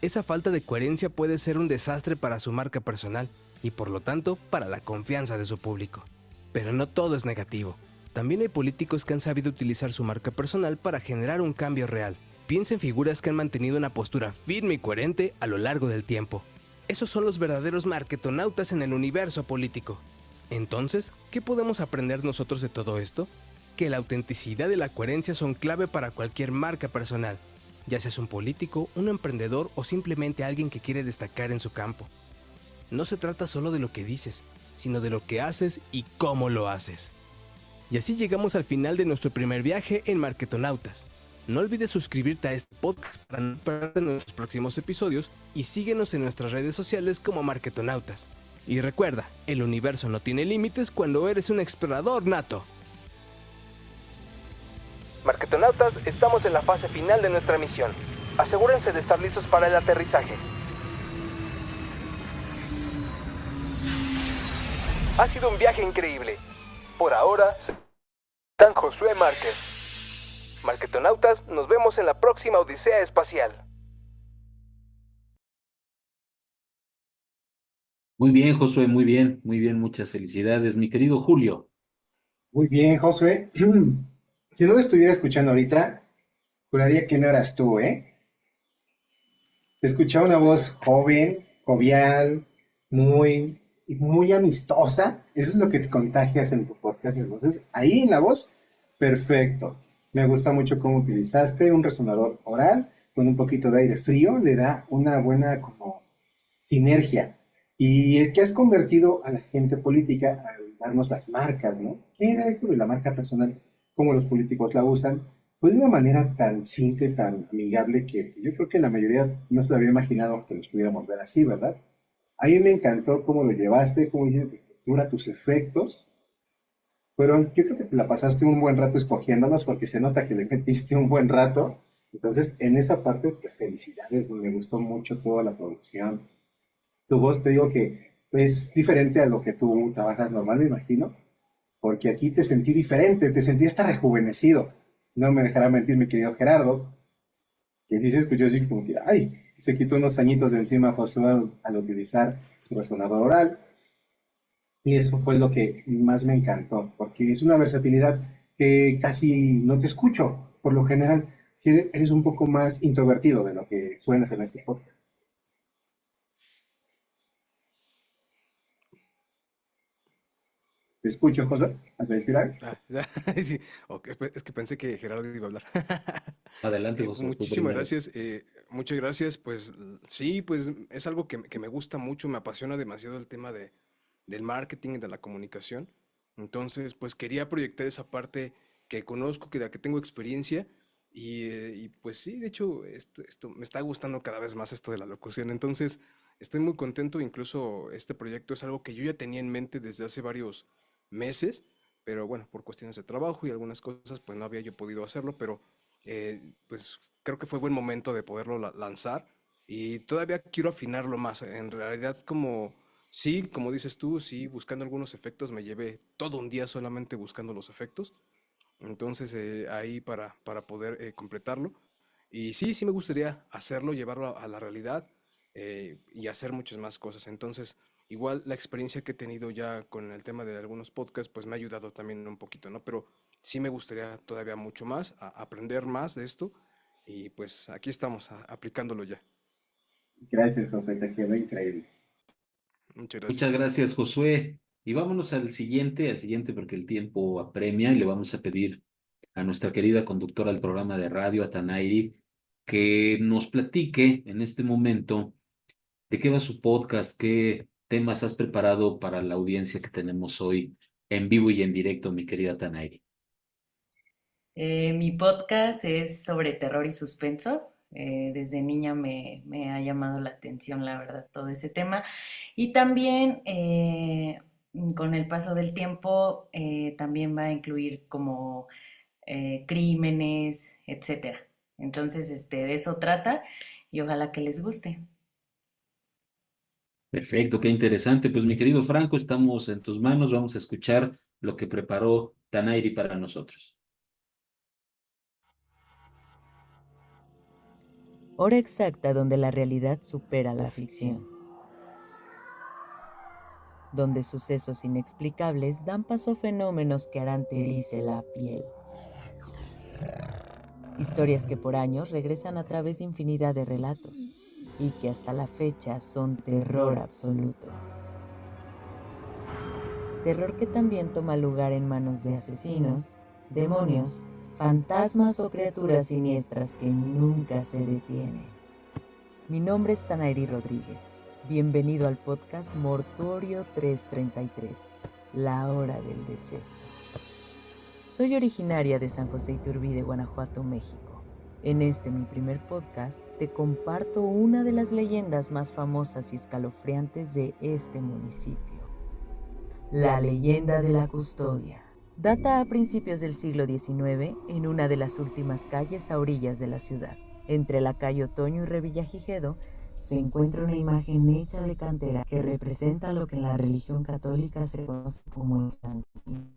Esa falta de coherencia puede ser un desastre para su marca personal y por lo tanto para la confianza de su público. Pero no todo es negativo. También hay políticos que han sabido utilizar su marca personal para generar un cambio real. Piensa en figuras que han mantenido una postura firme y coherente a lo largo del tiempo. Esos son los verdaderos marketonautas en el universo político. Entonces, ¿qué podemos aprender nosotros de todo esto? Que la autenticidad y la coherencia son clave para cualquier marca personal. ya seas un político, un emprendedor o simplemente alguien que quiere destacar en su campo. No se trata solo de lo que dices, sino de lo que haces y cómo lo haces. Y así llegamos al final de nuestro primer viaje en Marketonautas. No olvides suscribirte a este podcast para no perderte nuestros próximos episodios y síguenos en nuestras redes sociales como Marketonautas. Y recuerda, el universo no tiene límites cuando eres un explorador nato. Marketonautas, estamos en la fase final de nuestra misión. Asegúrense de estar listos para el aterrizaje. Ha sido un viaje increíble. Por ahora, San Josué Márquez. Marketonautas, nos vemos en la próxima Odisea Espacial. Muy bien, Josué, muy bien, muchas felicidades. Mi querido Julio. Muy bien, Josué. Si no lo estuviera escuchando ahorita, juraría que no eras tú, ¿eh? Te escuchaba una voz joven, jovial, muy amistosa. Eso es lo que te contagias en tu podcast. Entonces, ahí en la voz, perfecto. Me gusta mucho cómo utilizaste un resonador oral con un poquito de aire frío. Le da una buena como sinergia. Y el que has convertido a la gente política al darnos las marcas, ¿no? ¿Qué era esto de la marca personal? Cómo los políticos la usan, pues de una manera tan simple, tan amigable, que yo creo que la mayoría no se lo había imaginado que los pudiéramos ver así, ¿verdad? A mí me encantó cómo lo llevaste, cómo hiciste tu estructura, tus efectos. Yo creo que te la pasaste un buen rato escogiéndonos porque se nota que le metiste un buen rato. Entonces, en esa parte, pues felicidades, me gustó mucho toda la producción. Tu voz, te digo que es diferente a lo que tú trabajas normal, me imagino, porque aquí te sentí diferente, te sentí hasta rejuvenecido. No me dejará mentir mi querido Gerardo, que sí se escuchó así como que, ay, se quitó unos añitos de encima Josué al utilizar su resonador oral. Y eso fue lo que más me encantó, porque es una versatilidad que casi no te escucho. Por lo general, eres un poco más introvertido de lo que suenas en este podcast. ¿Te escucho, José? ¿Has de decir algo? Sí, okay, es que pensé que Gerardo iba a hablar. Adelante, Josué, tú Muchísimas primero. gracias. Muchas gracias. Pues sí, pues es algo que me gusta mucho, me apasiona demasiado el tema del marketing y de la comunicación. Entonces, pues quería proyectar esa parte que conozco, de la que tengo experiencia. Y pues sí, de hecho, esto me está gustando cada vez más esto de la locución. Entonces, estoy muy contento. Incluso este proyecto es algo que yo ya tenía en mente desde hace varios meses, pero bueno, por cuestiones de trabajo y algunas cosas, pues no había yo podido hacerlo, pero pues creo que fue buen momento de poderlo lanzar y todavía quiero afinarlo más. En realidad, como sí, como dices tú, sí, buscando algunos efectos, me llevé todo un día solamente buscando los efectos, entonces ahí para poder completarlo. Y sí, sí me gustaría hacerlo, llevarlo a la realidad y hacer muchas más cosas. Entonces, igual la experiencia que he tenido ya con el tema de algunos podcasts, pues me ha ayudado también un poquito, ¿no? Pero sí me gustaría todavía mucho más, aprender más de esto y pues aquí estamos aplicándolo ya. Gracias, José, te quedó increíble. Muchas Muchas gracias. gracias, Josué. Y vámonos al siguiente, porque el tiempo apremia y le vamos a pedir a nuestra querida conductora del programa de radio, Atanairi, que nos platique en este momento de qué va su podcast, qué temas has preparado para la audiencia que tenemos hoy en vivo y en directo, mi querida Atanairi. Mi podcast es sobre terror y suspenso. Desde niña me ha llamado la atención, la verdad, todo ese tema. Y también con el paso del tiempo también va a incluir como crímenes, etcétera. Entonces, de eso trata y ojalá que les guste. Perfecto, qué interesante. Pues mi querido Franco, estamos en tus manos. Vamos a escuchar lo que preparó Tanairi para nosotros. Hora exacta donde la realidad supera la ficción. Donde sucesos inexplicables dan paso a fenómenos que harán te erice la piel. Historias que por años regresan a través de infinidad de relatos y que hasta la fecha son terror absoluto. Terror que también toma lugar en manos de asesinos, demonios, fantasmas o criaturas siniestras que nunca se detienen. Mi nombre es Tanairi Rodríguez. Bienvenido al podcast Mortuorio 333, la hora del deceso. Soy originaria de San José Iturbide, Guanajuato, México. En este mi primer podcast te comparto una de las leyendas más famosas y escalofriantes de este municipio. La leyenda de la custodia. Data a principios del siglo XIX en una de las últimas calles a orillas de la ciudad. Entre la calle Otoño y Revillagigedo se encuentra una imagen hecha de cantera que representa lo que en la religión católica se conoce como el Santísimo.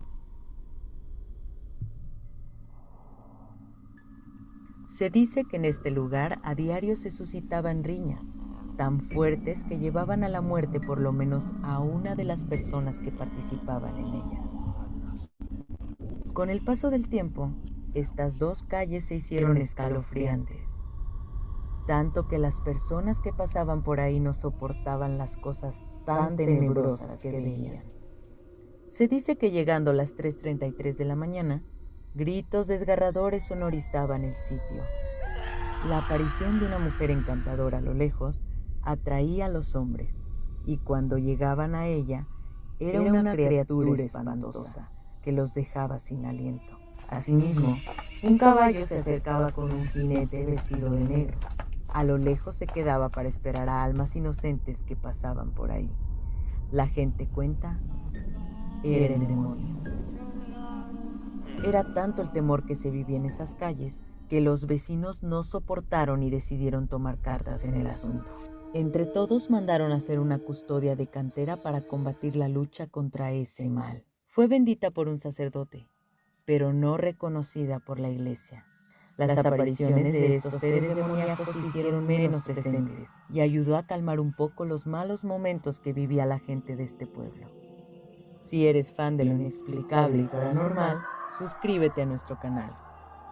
Se dice que en este lugar a diario se suscitaban riñas, tan fuertes que llevaban a la muerte por lo menos a una de las personas que participaban en ellas. Con el paso del tiempo, estas dos calles se hicieron escalofriantes, tanto que las personas que pasaban por ahí no soportaban las cosas tan tenebrosas que veían. Se dice que llegando a las 3:33 de la mañana, gritos desgarradores sonorizaban el sitio. La aparición de una mujer encantadora a lo lejos atraía a los hombres, y cuando llegaban a ella, era una criatura espantosa que los dejaba sin aliento. Asimismo, un caballo se acercaba con un jinete vestido de negro. A lo lejos se quedaba para esperar a almas inocentes que pasaban por ahí. La gente cuenta, era el demonio. Era tanto el temor que se vivía en esas calles que los vecinos no soportaron y decidieron tomar cartas en el asunto. Entre todos mandaron a hacer una custodia de cantera para combatir la lucha contra ese mal. Fue bendita por un sacerdote, pero no reconocida por la iglesia. Las apariciones de estos seres demoníacos se hicieron menos presentes y ayudó a calmar un poco los malos momentos que vivía la gente de este pueblo. Si eres fan de lo inexplicable y paranormal, suscríbete a nuestro canal.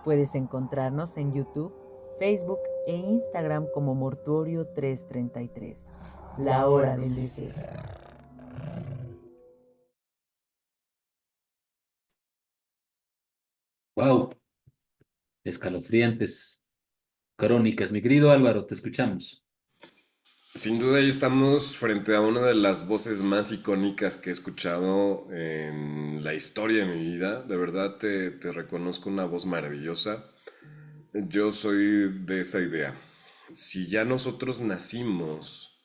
Puedes encontrarnos en YouTube, Facebook e Instagram como Mortuorio 333, la hora del deceso. Wow, escalofriantes crónicas. Mi querido Álvaro, te escuchamos. Sin duda, ahí estamos frente a una de las voces más icónicas que he escuchado en la historia de mi vida. De verdad te reconozco una voz maravillosa. Yo soy de esa idea. Si ya nosotros nacimos,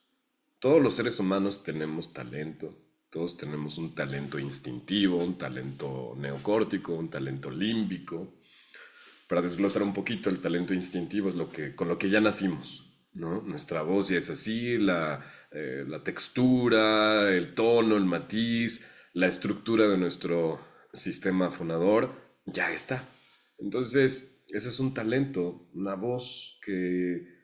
todos los seres humanos tenemos talento. Todos tenemos un talento instintivo, un talento neocórtico, un talento límbico. Para desglosar un poquito, el talento instintivo es con lo que ya nacimos, ¿no? Nuestra voz ya es así, la textura, el tono, el matiz, la estructura de nuestro sistema fonador, ya está. Entonces, ese es un talento, una voz que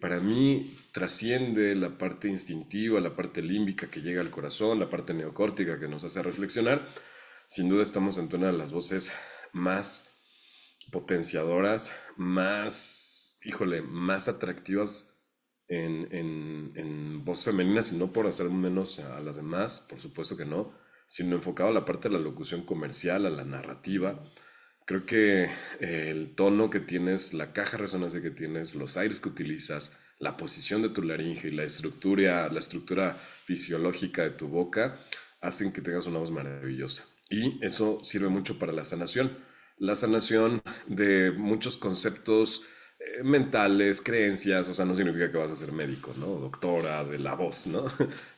para mí trasciende la parte instintiva, la parte límbica que llega al corazón, la parte neocórtica que nos hace reflexionar. Sin duda estamos ante una de las voces más potenciadoras, más atractivas en voz femenina, y no por hacer menos a las demás, por supuesto que no, sino enfocado a la parte de la locución comercial, a la narrativa. Creo que el tono que tienes, la caja de resonancia que tienes, los aires que utilizas, la posición de tu laringe y la estructura fisiológica de tu boca hacen que tengas una voz maravillosa. Y eso sirve mucho para la sanación de muchos conceptos mentales, creencias. O sea, no significa que vas a ser médico, ¿no? Doctora de la voz, ¿no?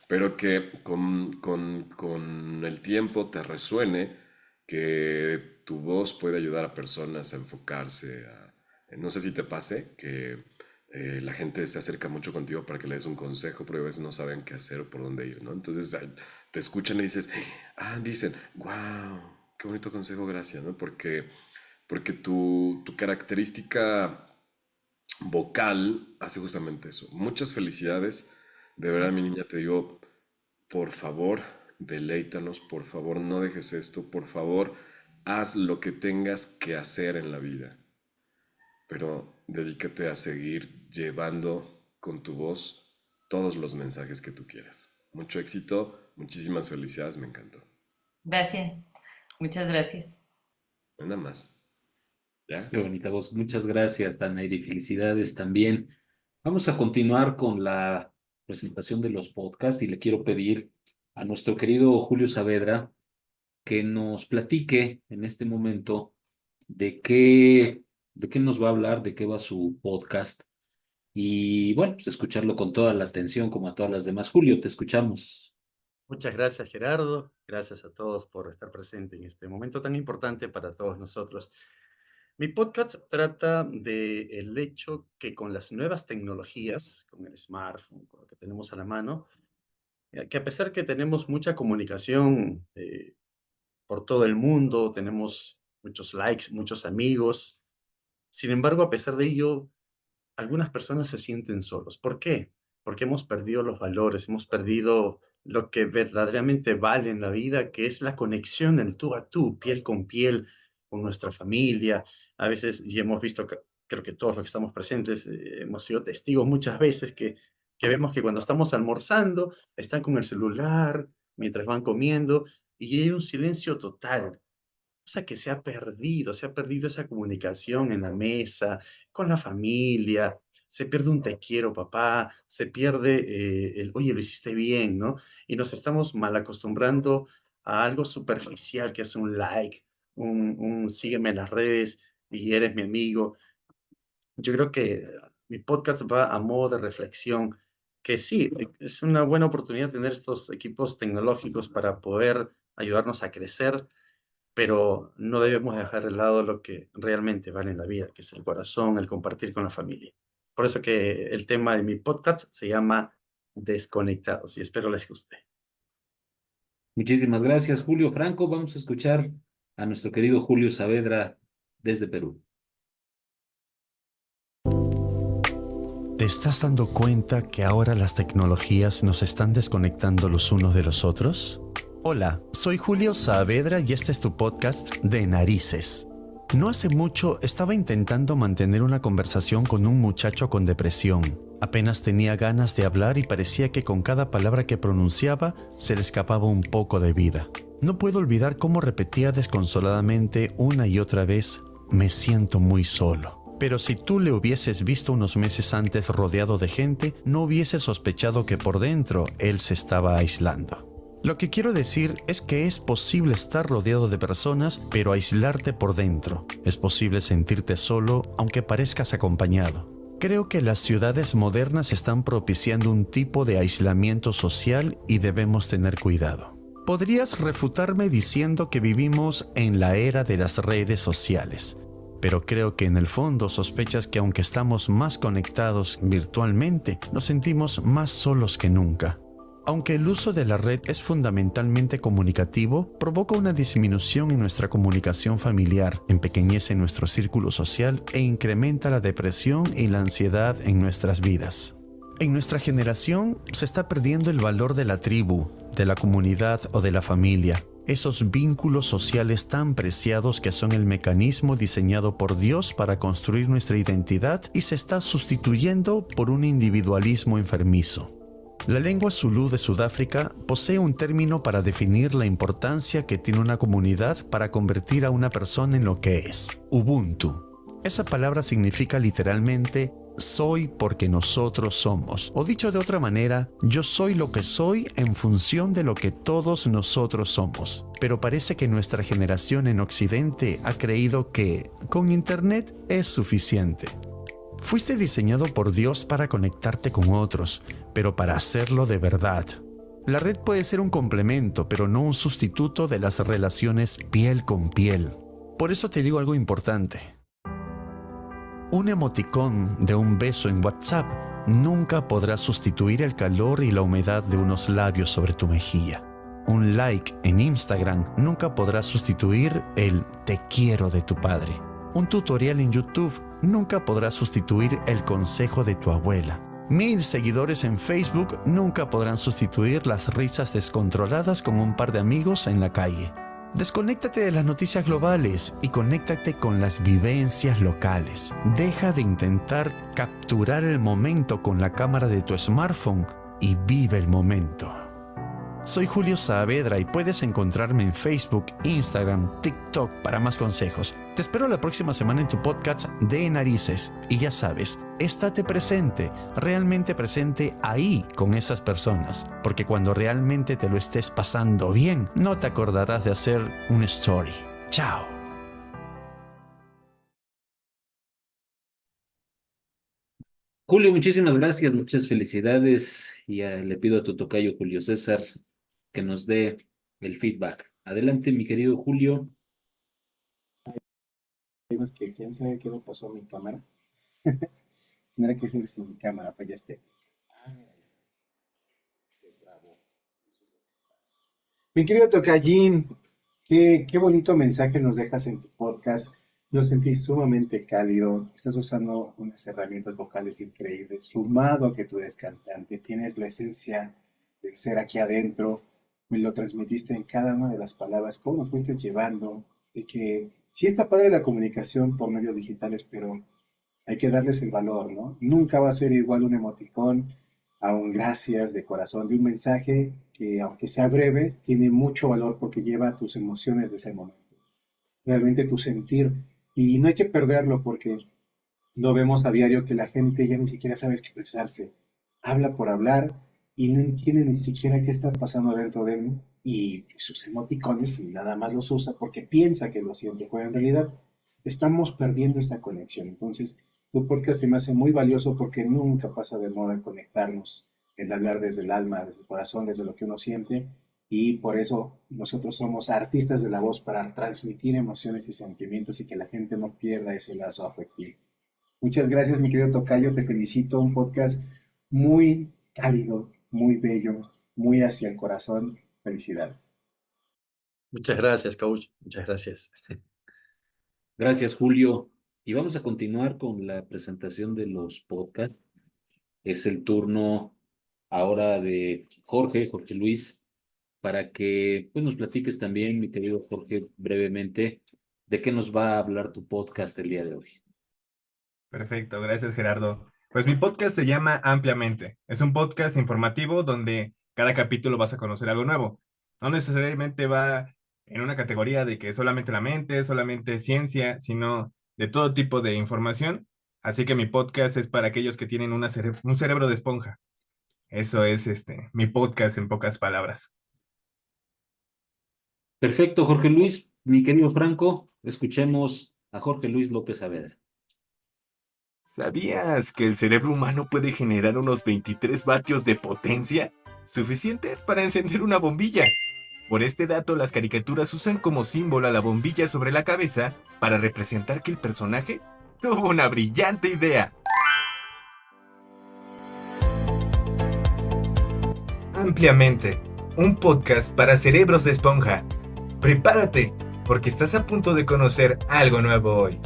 Pero que con el tiempo te resuene que tu voz puede ayudar a personas a enfocarse. No sé si te pase que la gente se acerca mucho contigo para que le des un consejo, pero a veces no saben qué hacer o por dónde ir, ¿no? Entonces te escuchan y dicen, wow, qué bonito consejo, gracias, ¿no? Porque tu característica vocal hace justamente eso. Muchas felicidades. De verdad, mi niña, te digo, por favor, deleítanos, por favor, no dejes esto, por favor, haz lo que tengas que hacer en la vida, pero dedícate a seguir llevando con tu voz todos los mensajes que tú quieras. Mucho éxito, muchísimas felicidades, me encantó. Gracias, muchas gracias. Nada más. ¿Ya? Qué bonita voz. Muchas gracias, Danairi. Felicidades también. Vamos a continuar con la presentación de los podcasts y le quiero pedir a nuestro querido Julio Saavedra que nos platique en este momento de qué nos va a hablar, de qué va su podcast y bueno, pues escucharlo con toda la atención como a todas las demás. Julio, te escuchamos. Muchas gracias, Gerardo. Gracias a todos por estar presente en este momento tan importante para todos nosotros. Mi podcast trata del hecho que con las nuevas tecnologías, con el smartphone, con lo que tenemos a la mano, que a pesar que tenemos mucha comunicación por todo el mundo, tenemos muchos likes, muchos amigos, sin embargo, a pesar de ello, algunas personas se sienten solos. ¿Por qué? Porque hemos perdido los valores, hemos perdido lo que verdaderamente vale en la vida, que es la conexión del tú a tú, piel con piel, con nuestra familia. A veces, y hemos visto, creo que todos los que estamos presentes, hemos sido testigos muchas veces que vemos que cuando estamos almorzando, están con el celular, mientras van comiendo, y hay un silencio total. Cosa que se ha perdido esa comunicación en la mesa, con la familia, se pierde un te quiero, papá, se pierde el oye, lo hiciste bien, ¿no? Y nos estamos mal acostumbrando a algo superficial que es un like, un sígueme en las redes y eres mi amigo. Yo creo que mi podcast va a modo de reflexión, que sí, es una buena oportunidad tener estos equipos tecnológicos para poder ayudarnos a crecer, pero no debemos dejar de lado lo que realmente vale en la vida, que es el corazón, el compartir con la familia. Por eso que el tema de mi podcast se llama Desconectados y espero les guste. Muchísimas gracias, Julio. Franco, vamos a escuchar a nuestro querido Julio Saavedra desde Perú. ¿Te estás dando cuenta que ahora las tecnologías nos están desconectando los unos de los otros? Hola, soy Julio Saavedra y este es tu podcast de Narices. No hace mucho estaba intentando mantener una conversación con un muchacho con depresión. Apenas tenía ganas de hablar y parecía que con cada palabra que pronunciaba se le escapaba un poco de vida. No puedo olvidar cómo repetía desconsoladamente una y otra vez, me siento muy solo. Pero si tú le hubieses visto unos meses antes rodeado de gente, no hubieses sospechado que por dentro él se estaba aislando. Lo que quiero decir es que es posible estar rodeado de personas, pero aislarte por dentro. Es posible sentirte solo, aunque parezcas acompañado. Creo que las ciudades modernas están propiciando un tipo de aislamiento social y debemos tener cuidado. Podrías refutarme diciendo que vivimos en la era de las redes sociales, pero creo que en el fondo sospechas que aunque estamos más conectados virtualmente, nos sentimos más solos que nunca. Aunque el uso de la red es fundamentalmente comunicativo, provoca una disminución en nuestra comunicación familiar, empequeñece nuestro círculo social e incrementa la depresión y la ansiedad en nuestras vidas. En nuestra generación se está perdiendo el valor de la tribu, de la comunidad o de la familia. Esos vínculos sociales tan preciados que son el mecanismo diseñado por Dios para construir nuestra identidad y se está sustituyendo por un individualismo enfermizo. La lengua zulú de Sudáfrica posee un término para definir la importancia que tiene una comunidad para convertir a una persona en lo que es, Ubuntu. Esa palabra significa literalmente soy porque nosotros somos, o dicho de otra manera, yo soy lo que soy en función de lo que todos nosotros somos. Pero parece que nuestra generación en Occidente ha creído que con Internet es suficiente. Fuiste diseñado por Dios para conectarte con otros, pero para hacerlo de verdad. La red puede ser un complemento, pero no un sustituto de las relaciones piel con piel. Por eso te digo algo importante. Un emoticón de un beso en WhatsApp nunca podrá sustituir el calor y la humedad de unos labios sobre tu mejilla. Un like en Instagram nunca podrá sustituir el te quiero de tu padre. Un tutorial en YouTube nunca podrá sustituir el consejo de tu abuela. 1000 seguidores en Facebook nunca podrán sustituir las risas descontroladas con un par de amigos en la calle. Desconéctate de las noticias globales y conéctate con las vivencias locales. Deja de intentar capturar el momento con la cámara de tu smartphone y vive el momento. Soy Julio Saavedra y puedes encontrarme en Facebook, Instagram, TikTok para más consejos. Te espero la próxima semana en tu podcast de Narices. Y ya sabes, estate presente, realmente presente ahí con esas personas. Porque cuando realmente te lo estés pasando bien, no te acordarás de hacer un story. Chao. Julio, muchísimas gracias, muchas felicidades y le pido a tu tocayo Julio César que nos dé el feedback. Adelante, mi querido Julio. Es que quién sabe qué le pasó a mi cámara. Tendrá que ser sin mi cámara, fallaste. Mi querido Tocayín, qué bonito mensaje nos dejas en tu podcast. Lo sentí sumamente cálido. Estás usando unas herramientas vocales increíbles, sumado a que tú eres cantante. Tienes la esencia del ser aquí adentro. Me lo transmitiste en cada una de las palabras. ¿Cómo nos fuiste llevando? De que sí está padre la comunicación por medios digitales, pero hay que darles el valor, ¿no? Nunca va a ser igual un emoticón a un gracias de corazón, de un mensaje que, aunque sea breve, tiene mucho valor porque lleva tus emociones de ese momento. Realmente tu sentir. Y no hay que perderlo porque lo vemos a diario que la gente ya ni siquiera sabe expresarse. Habla por hablar y no entiende ni siquiera qué está pasando dentro de él. Y sus emoticones y nada más los usa porque piensa que lo siente. Pero en realidad estamos perdiendo esa conexión. Entonces, tu podcast se me hace muy valioso porque nunca pasa de moda conectarnos, el hablar desde el alma, desde el corazón, desde lo que uno siente. Y por eso nosotros somos artistas de la voz para transmitir emociones y sentimientos y que la gente no pierda ese lazo afectivo. Muchas gracias, mi querido Tocayo. Te felicito. Un podcast muy cálido, muy bello, muy hacia el corazón. Felicidades. Muchas gracias, coach. Muchas gracias. Gracias, Julio. Y vamos a continuar con la presentación de los podcasts. Es el turno ahora de Jorge Luis, para que pues, nos platiques también, mi querido Jorge, brevemente, de qué nos va a hablar tu podcast el día de hoy. Perfecto, gracias Gerardo. Pues mi podcast se llama Ampliamente. Es un podcast informativo donde cada capítulo vas a conocer algo nuevo. No necesariamente va en una categoría de que solamente la mente, solamente ciencia, sino de todo tipo de información. Así que mi podcast es para aquellos que tienen un cerebro de esponja. Eso es mi podcast en pocas palabras. Perfecto, Jorge Luis. Mi querido Franco, escuchemos a Jorge Luis López Saavedra. ¿Sabías que el cerebro humano puede generar unos 23 vatios de potencia? Suficiente para encender una bombilla. Por este dato, las caricaturas usan como símbolo a la bombilla sobre la cabeza para representar que el personaje tuvo una brillante idea. Ampliamente, un podcast para cerebros de esponja. Prepárate, porque estás a punto de conocer algo nuevo hoy.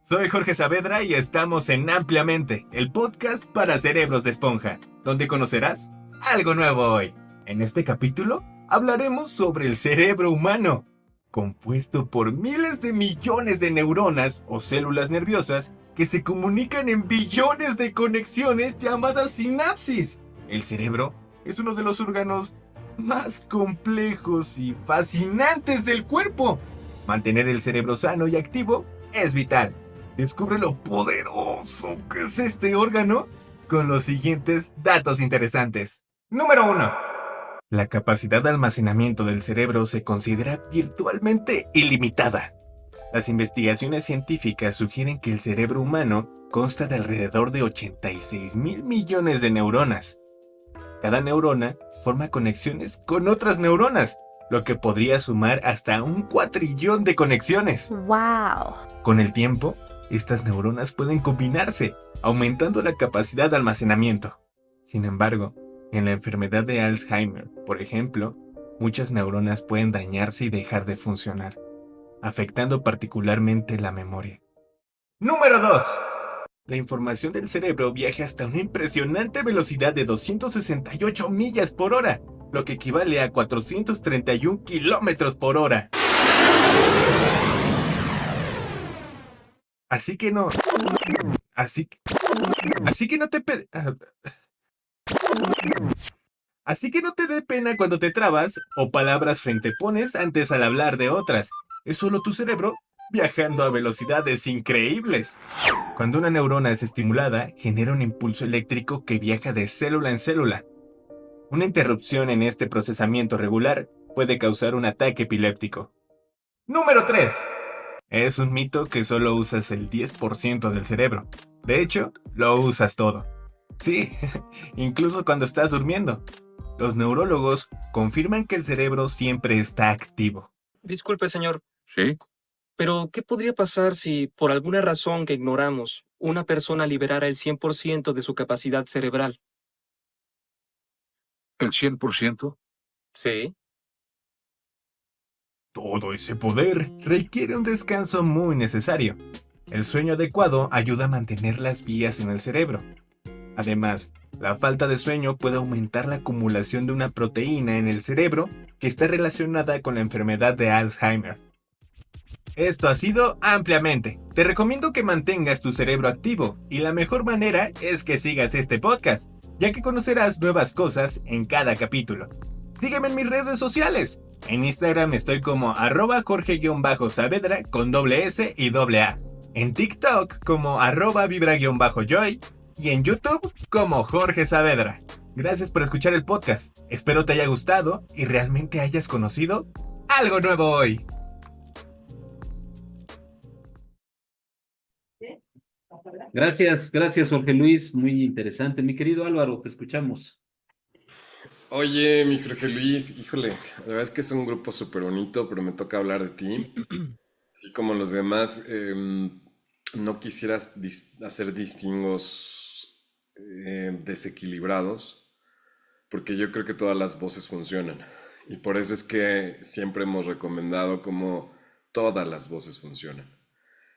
Soy Jorge Saavedra y estamos en Ampliamente, el podcast para cerebros de esponja, donde conocerás algo nuevo hoy. En este capítulo hablaremos sobre el cerebro humano, compuesto por miles de millones de neuronas o células nerviosas que se comunican en billones de conexiones llamadas sinapsis. El cerebro es uno de los órganos más complejos y fascinantes del cuerpo. Mantener el cerebro sano y activo es vital. Descubre lo poderoso que es este órgano con los siguientes datos interesantes. Número 1. La capacidad de almacenamiento del cerebro se considera virtualmente ilimitada. Las investigaciones científicas sugieren que el cerebro humano consta de alrededor de 86,000 millones de neuronas. Cada neurona forma conexiones con otras neuronas, lo que podría sumar hasta 1 cuatrillón de conexiones. ¡Wow! Con el tiempo, estas neuronas pueden combinarse, aumentando la capacidad de almacenamiento. Sin embargo, en la enfermedad de Alzheimer, por ejemplo, muchas neuronas pueden dañarse y dejar de funcionar, afectando particularmente la memoria. Número 2. La información del cerebro viaja hasta una impresionante velocidad de 268 millas por hora, lo que equivale a 431 kilómetros por hora. Así que no te Así que no te dé pena cuando te trabas o palabras frentepones antes al hablar de otras. Es solo tu cerebro viajando a velocidades increíbles. Cuando una neurona es estimulada, genera un impulso eléctrico que viaja de célula en célula. Una interrupción en este procesamiento regular puede causar un ataque epiléptico. Número 3. Es un mito que solo usas el 10% del cerebro. De hecho, lo usas todo. Sí, incluso cuando estás durmiendo. Los neurólogos confirman que el cerebro siempre está activo. Disculpe, señor, ¿Sí? pero ¿qué podría pasar si, por alguna razón que ignoramos, una persona liberara el 100% de su capacidad cerebral? ¿El 100%? Sí. Todo ese poder requiere un descanso muy necesario. El sueño adecuado ayuda a mantener las vías en el cerebro. Además, la falta de sueño puede aumentar la acumulación de una proteína en el cerebro que está relacionada con la enfermedad de Alzheimer. Esto ha sido Ampliamente. Te recomiendo que mantengas tu cerebro activo y la mejor manera es que sigas este podcast, ya que conocerás nuevas cosas en cada capítulo. Sígueme en mis redes sociales. En Instagram estoy como @Jorge_Saavedra con doble S y doble A. En TikTok como @Vibra_Joy y en YouTube como Jorge Saavedra. Gracias por escuchar el podcast. Espero te haya gustado y realmente hayas conocido algo nuevo hoy. Gracias, gracias Jorge Luis, muy interesante. Mi querido Álvaro, te escuchamos. Oye, mi Jorge Luis, híjole, la verdad es que es un grupo súper bonito, pero me toca hablar de ti. Así como los demás, no quisieras hacer distingos desequilibrados, porque yo creo que todas las voces funcionan. Y por eso es que siempre hemos recomendado como todas las voces funcionan.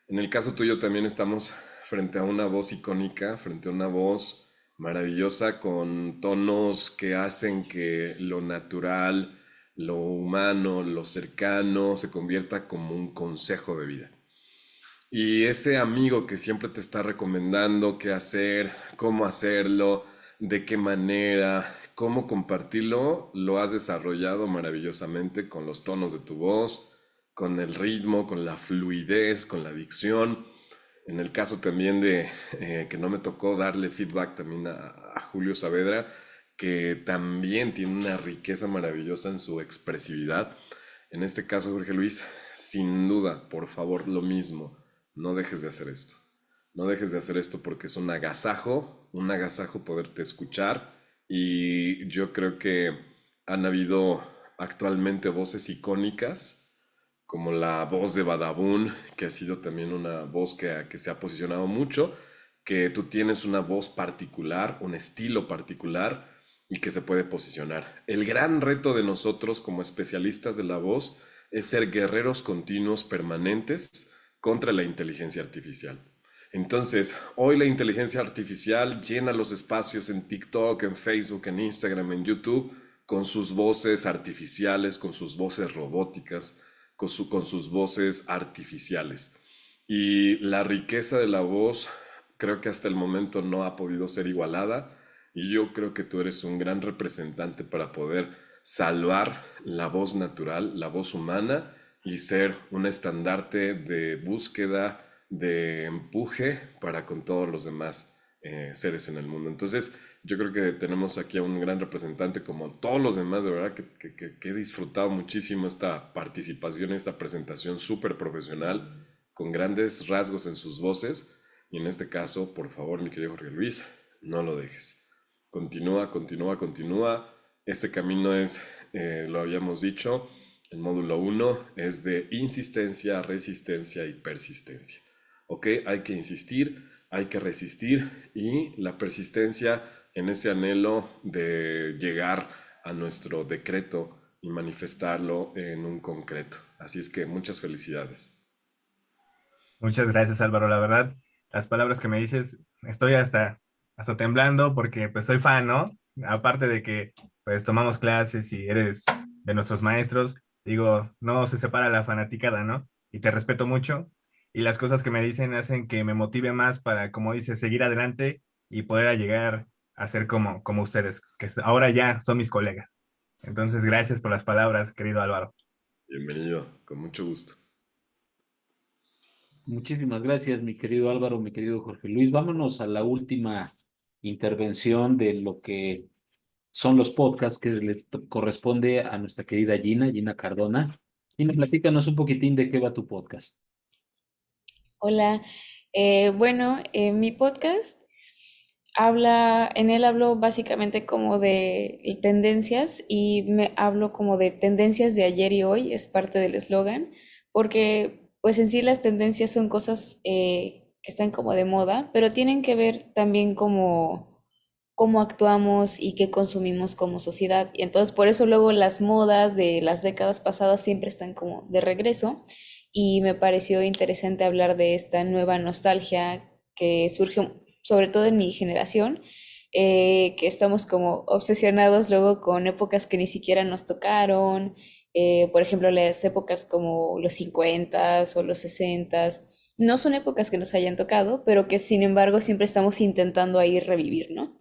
En el caso tuyo también estamos frente a una voz icónica, frente a una voz maravillosa con tonos que hacen que lo natural, lo humano, lo cercano se convierta como un consejo de vida. Y ese amigo que siempre te está recomendando qué hacer, cómo hacerlo, de qué manera, cómo compartirlo, lo has desarrollado maravillosamente con los tonos de tu voz, con el ritmo, con la fluidez, con la dicción. En el caso también de que no me tocó darle feedback también a Julio Saavedra, que también tiene una riqueza maravillosa en su expresividad. En este caso, Jorge Luis, sin duda, por favor, lo mismo, no dejes de hacer esto. No dejes de hacer esto porque es un agasajo poderte escuchar, y yo creo que han habido actualmente voces icónicas como la voz de Badabun, que ha sido también una voz que se ha posicionado mucho, que tú tienes una voz particular, un estilo particular y que se puede posicionar. El gran reto de nosotros como especialistas de la voz es ser guerreros continuos permanentes contra la inteligencia artificial. Entonces, hoy la inteligencia artificial llena los espacios en TikTok, en Facebook, en Instagram, en YouTube, con sus voces artificiales, con sus voces robóticas, con sus voces artificiales. Y la riqueza de la voz creo que hasta el momento no ha podido ser igualada, y yo creo que tú eres un gran representante para poder salvar la voz natural, la voz humana, y ser un estandarte de búsqueda, de empuje para con todos los demás seres en el mundo. Entonces, yo creo que tenemos aquí a un gran representante como todos los demás. De verdad que he disfrutado muchísimo esta participación, esta presentación súper profesional, con grandes rasgos en sus voces. Y en este caso, por favor, mi querido Jorge Luis, no lo dejes. Continúa, continúa, continúa. Este camino es, lo habíamos dicho, el módulo 1 es de insistencia, resistencia y persistencia. ¿Ok? Hay que insistir, hay que resistir, y la persistencia en ese anhelo de llegar a nuestro decreto y manifestarlo en un concreto. Así es que muchas felicidades. Muchas gracias, Álvaro. La verdad, las palabras que me dices, estoy hasta temblando porque pues soy fan, ¿no? Aparte de que pues tomamos clases y eres de nuestros maestros, digo, no se separa la fanaticada, ¿no? Y te respeto mucho, y las cosas que me dicen hacen que me motive más para, como dices, seguir adelante y poder llegar a ser como ustedes, que ahora ya son mis colegas. Entonces, gracias por las palabras, querido Álvaro. Bienvenido, con mucho gusto. Muchísimas gracias, mi querido Álvaro, mi querido Jorge Luis. Vámonos a la última intervención de lo que son los podcasts que le corresponde a nuestra querida Gina Cardona. Gina, platícanos un poquitín de qué va tu podcast. Hola, bueno, mi podcast en él hablo básicamente como de tendencias y me hablo como de tendencias de ayer y hoy, es parte del eslogan, porque pues en sí las tendencias son cosas que están como de moda, pero tienen que ver también como cómo actuamos y qué consumimos como sociedad. Y entonces por eso luego las modas de las décadas pasadas siempre están como de regreso y me pareció interesante hablar de esta nueva nostalgia que surge sobre todo en mi generación, que estamos como obsesionados luego con épocas que ni siquiera nos tocaron, por ejemplo, las épocas como los 50s o los 60s. No son épocas que nos hayan tocado, pero que sin embargo siempre estamos intentando ahí revivir, ¿no?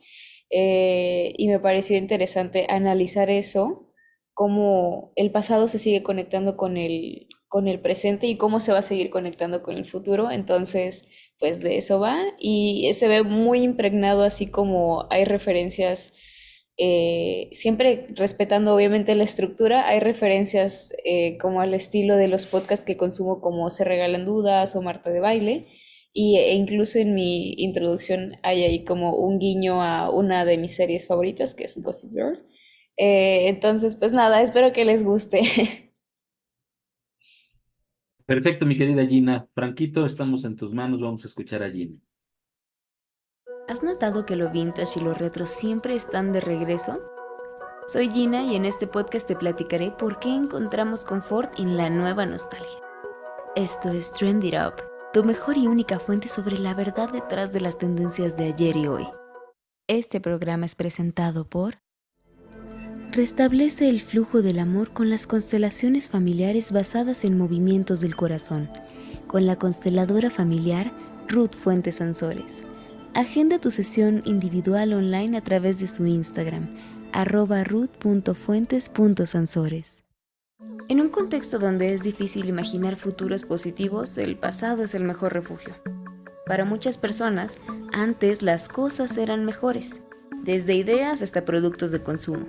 Y me pareció interesante analizar eso, cómo el pasado se sigue conectando con el presente y cómo se va a seguir conectando con el futuro. Entonces, pues de eso va y se ve muy impregnado, así como hay referencias, siempre respetando obviamente la estructura, hay referencias como al estilo de los podcasts que consumo como Se Regalan Dudas o Marta de Baile. E incluso en mi introducción hay ahí como un guiño a una de mis series favoritas, que es Gossip Girl. Entonces, pues nada, espero que les guste. Perfecto, mi querida Gina. Franquito, estamos en tus manos, vamos a escuchar a Gina. ¿Has notado que lo vintage y lo retro siempre están de regreso? Soy Gina y en este podcast te platicaré por qué encontramos confort en la nueva nostalgia. Esto es Trend It Up, tu mejor y única fuente sobre la verdad detrás de las tendencias de ayer y hoy. Este programa es presentado por... Restablece el flujo del amor con las constelaciones familiares basadas en movimientos del corazón, con la consteladora familiar Ruth Fuentes Sansores. Agenda tu sesión individual online a través de su Instagram, @ruth.fuentes.sansores. En un contexto donde es difícil imaginar futuros positivos, el pasado es el mejor refugio. Para muchas personas, antes las cosas eran mejores, desde ideas hasta productos de consumo.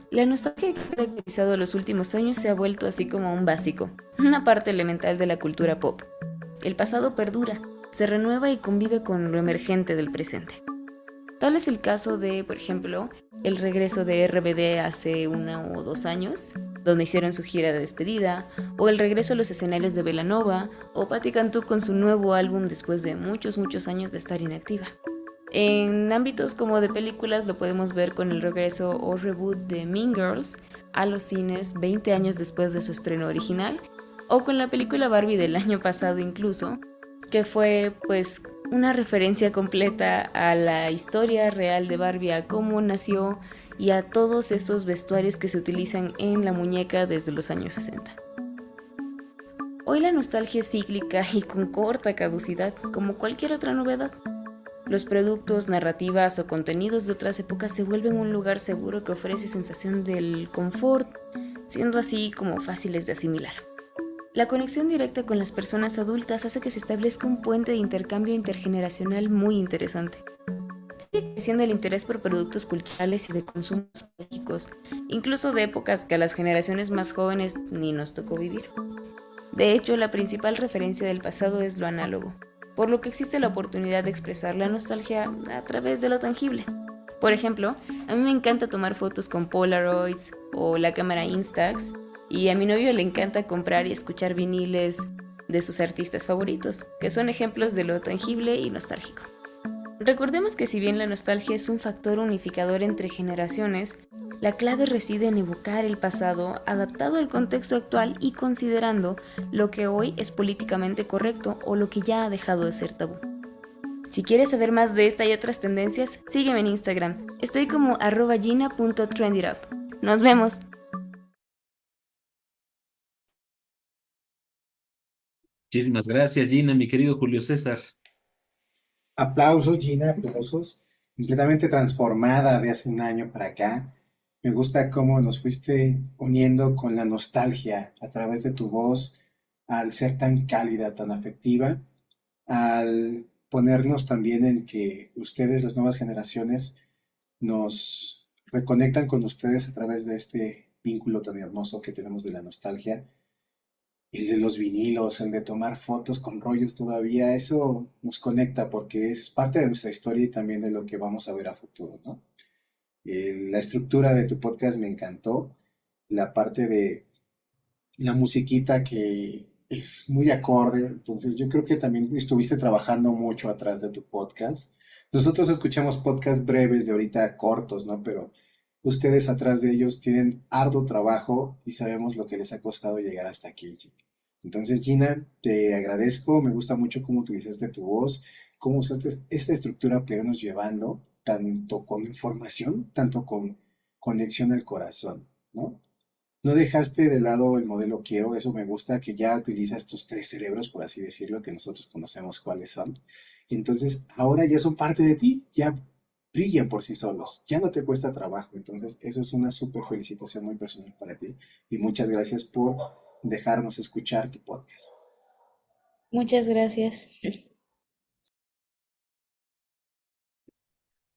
La nostalgia que ha caracterizado los últimos años se ha vuelto así como un básico, una parte elemental de la cultura pop. El pasado perdura, se renueva y convive con lo emergente del presente. Tal es el caso de, por ejemplo, el regreso de RBD hace 1 o 2 años, donde hicieron su gira de despedida, o el regreso a los escenarios de Belanova, o Patti Cantú con su nuevo álbum después de muchos años de estar inactiva. En ámbitos como de películas lo podemos ver con el regreso o reboot de Mean Girls a los cines 20 años después de su estreno original, o con la película Barbie del año pasado incluso, que fue pues una referencia completa a la historia real de Barbie, a cómo nació y a todos esos vestuarios que se utilizan en la muñeca desde los años 60. Hoy la nostalgia es cíclica y con corta caducidad, como cualquier otra novedad. Los productos, narrativas o contenidos de otras épocas se vuelven un lugar seguro que ofrece sensación del confort, siendo así como fáciles de asimilar. La conexión directa con las personas adultas hace que se establezca un puente de intercambio intergeneracional muy interesante. Sigue creciendo el interés por productos culturales y de consumo nostálgicos, incluso de épocas que a las generaciones más jóvenes ni nos tocó vivir. De hecho, la principal referencia del pasado es lo análogo, por lo que existe la oportunidad de expresar la nostalgia a través de lo tangible. Por ejemplo, a mí me encanta tomar fotos con Polaroids o la cámara Instax, y a mi novio le encanta comprar y escuchar viniles de sus artistas favoritos, que son ejemplos de lo tangible y nostálgico. Recordemos que si bien la nostalgia es un factor unificador entre generaciones, la clave reside en evocar el pasado adaptado al contexto actual y considerando lo que hoy es políticamente correcto o lo que ya ha dejado de ser tabú. Si quieres saber más de esta y otras tendencias, sígueme en Instagram. Estoy como @gina.trenditup. ¡Nos vemos! Muchísimas gracias, Gina, mi querido Julio César. Aplausos, Gina, aplausos. completamente transformada de hace un año para acá. Me gusta cómo nos fuiste uniendo con la nostalgia a través de tu voz, al ser tan cálida, tan afectiva, al ponernos también en que ustedes, las nuevas generaciones, nos reconectan con ustedes a través de este vínculo tan hermoso que tenemos de la nostalgia, el de los vinilos, el de tomar fotos con rollos todavía, eso nos conecta porque es parte de nuestra historia y también de lo que vamos a ver a futuro, ¿no? La estructura de tu podcast me encantó, la parte de la musiquita que es muy acorde, entonces yo creo que también estuviste trabajando mucho atrás de tu podcast. Nosotros escuchamos podcasts breves de ahorita cortos, ¿no? Pero ustedes atrás de ellos tienen arduo trabajo y sabemos lo que les ha costado llegar hasta aquí. Entonces, Gina, te agradezco, me gusta mucho cómo utilizaste tu voz, cómo usaste esta estructura para irnos llevando, tanto con información, tanto con conexión al corazón, ¿no? No dejaste de lado el modelo Quiero, eso me gusta, que ya utilizas tus tres cerebros, por así decirlo, que nosotros conocemos cuáles son. Entonces, ahora ya son parte de ti, ya brillan por sí solos, ya no te cuesta trabajo. Entonces, eso es una súper felicitación muy personal para ti. Y muchas gracias por dejarnos escuchar tu podcast. Muchas gracias.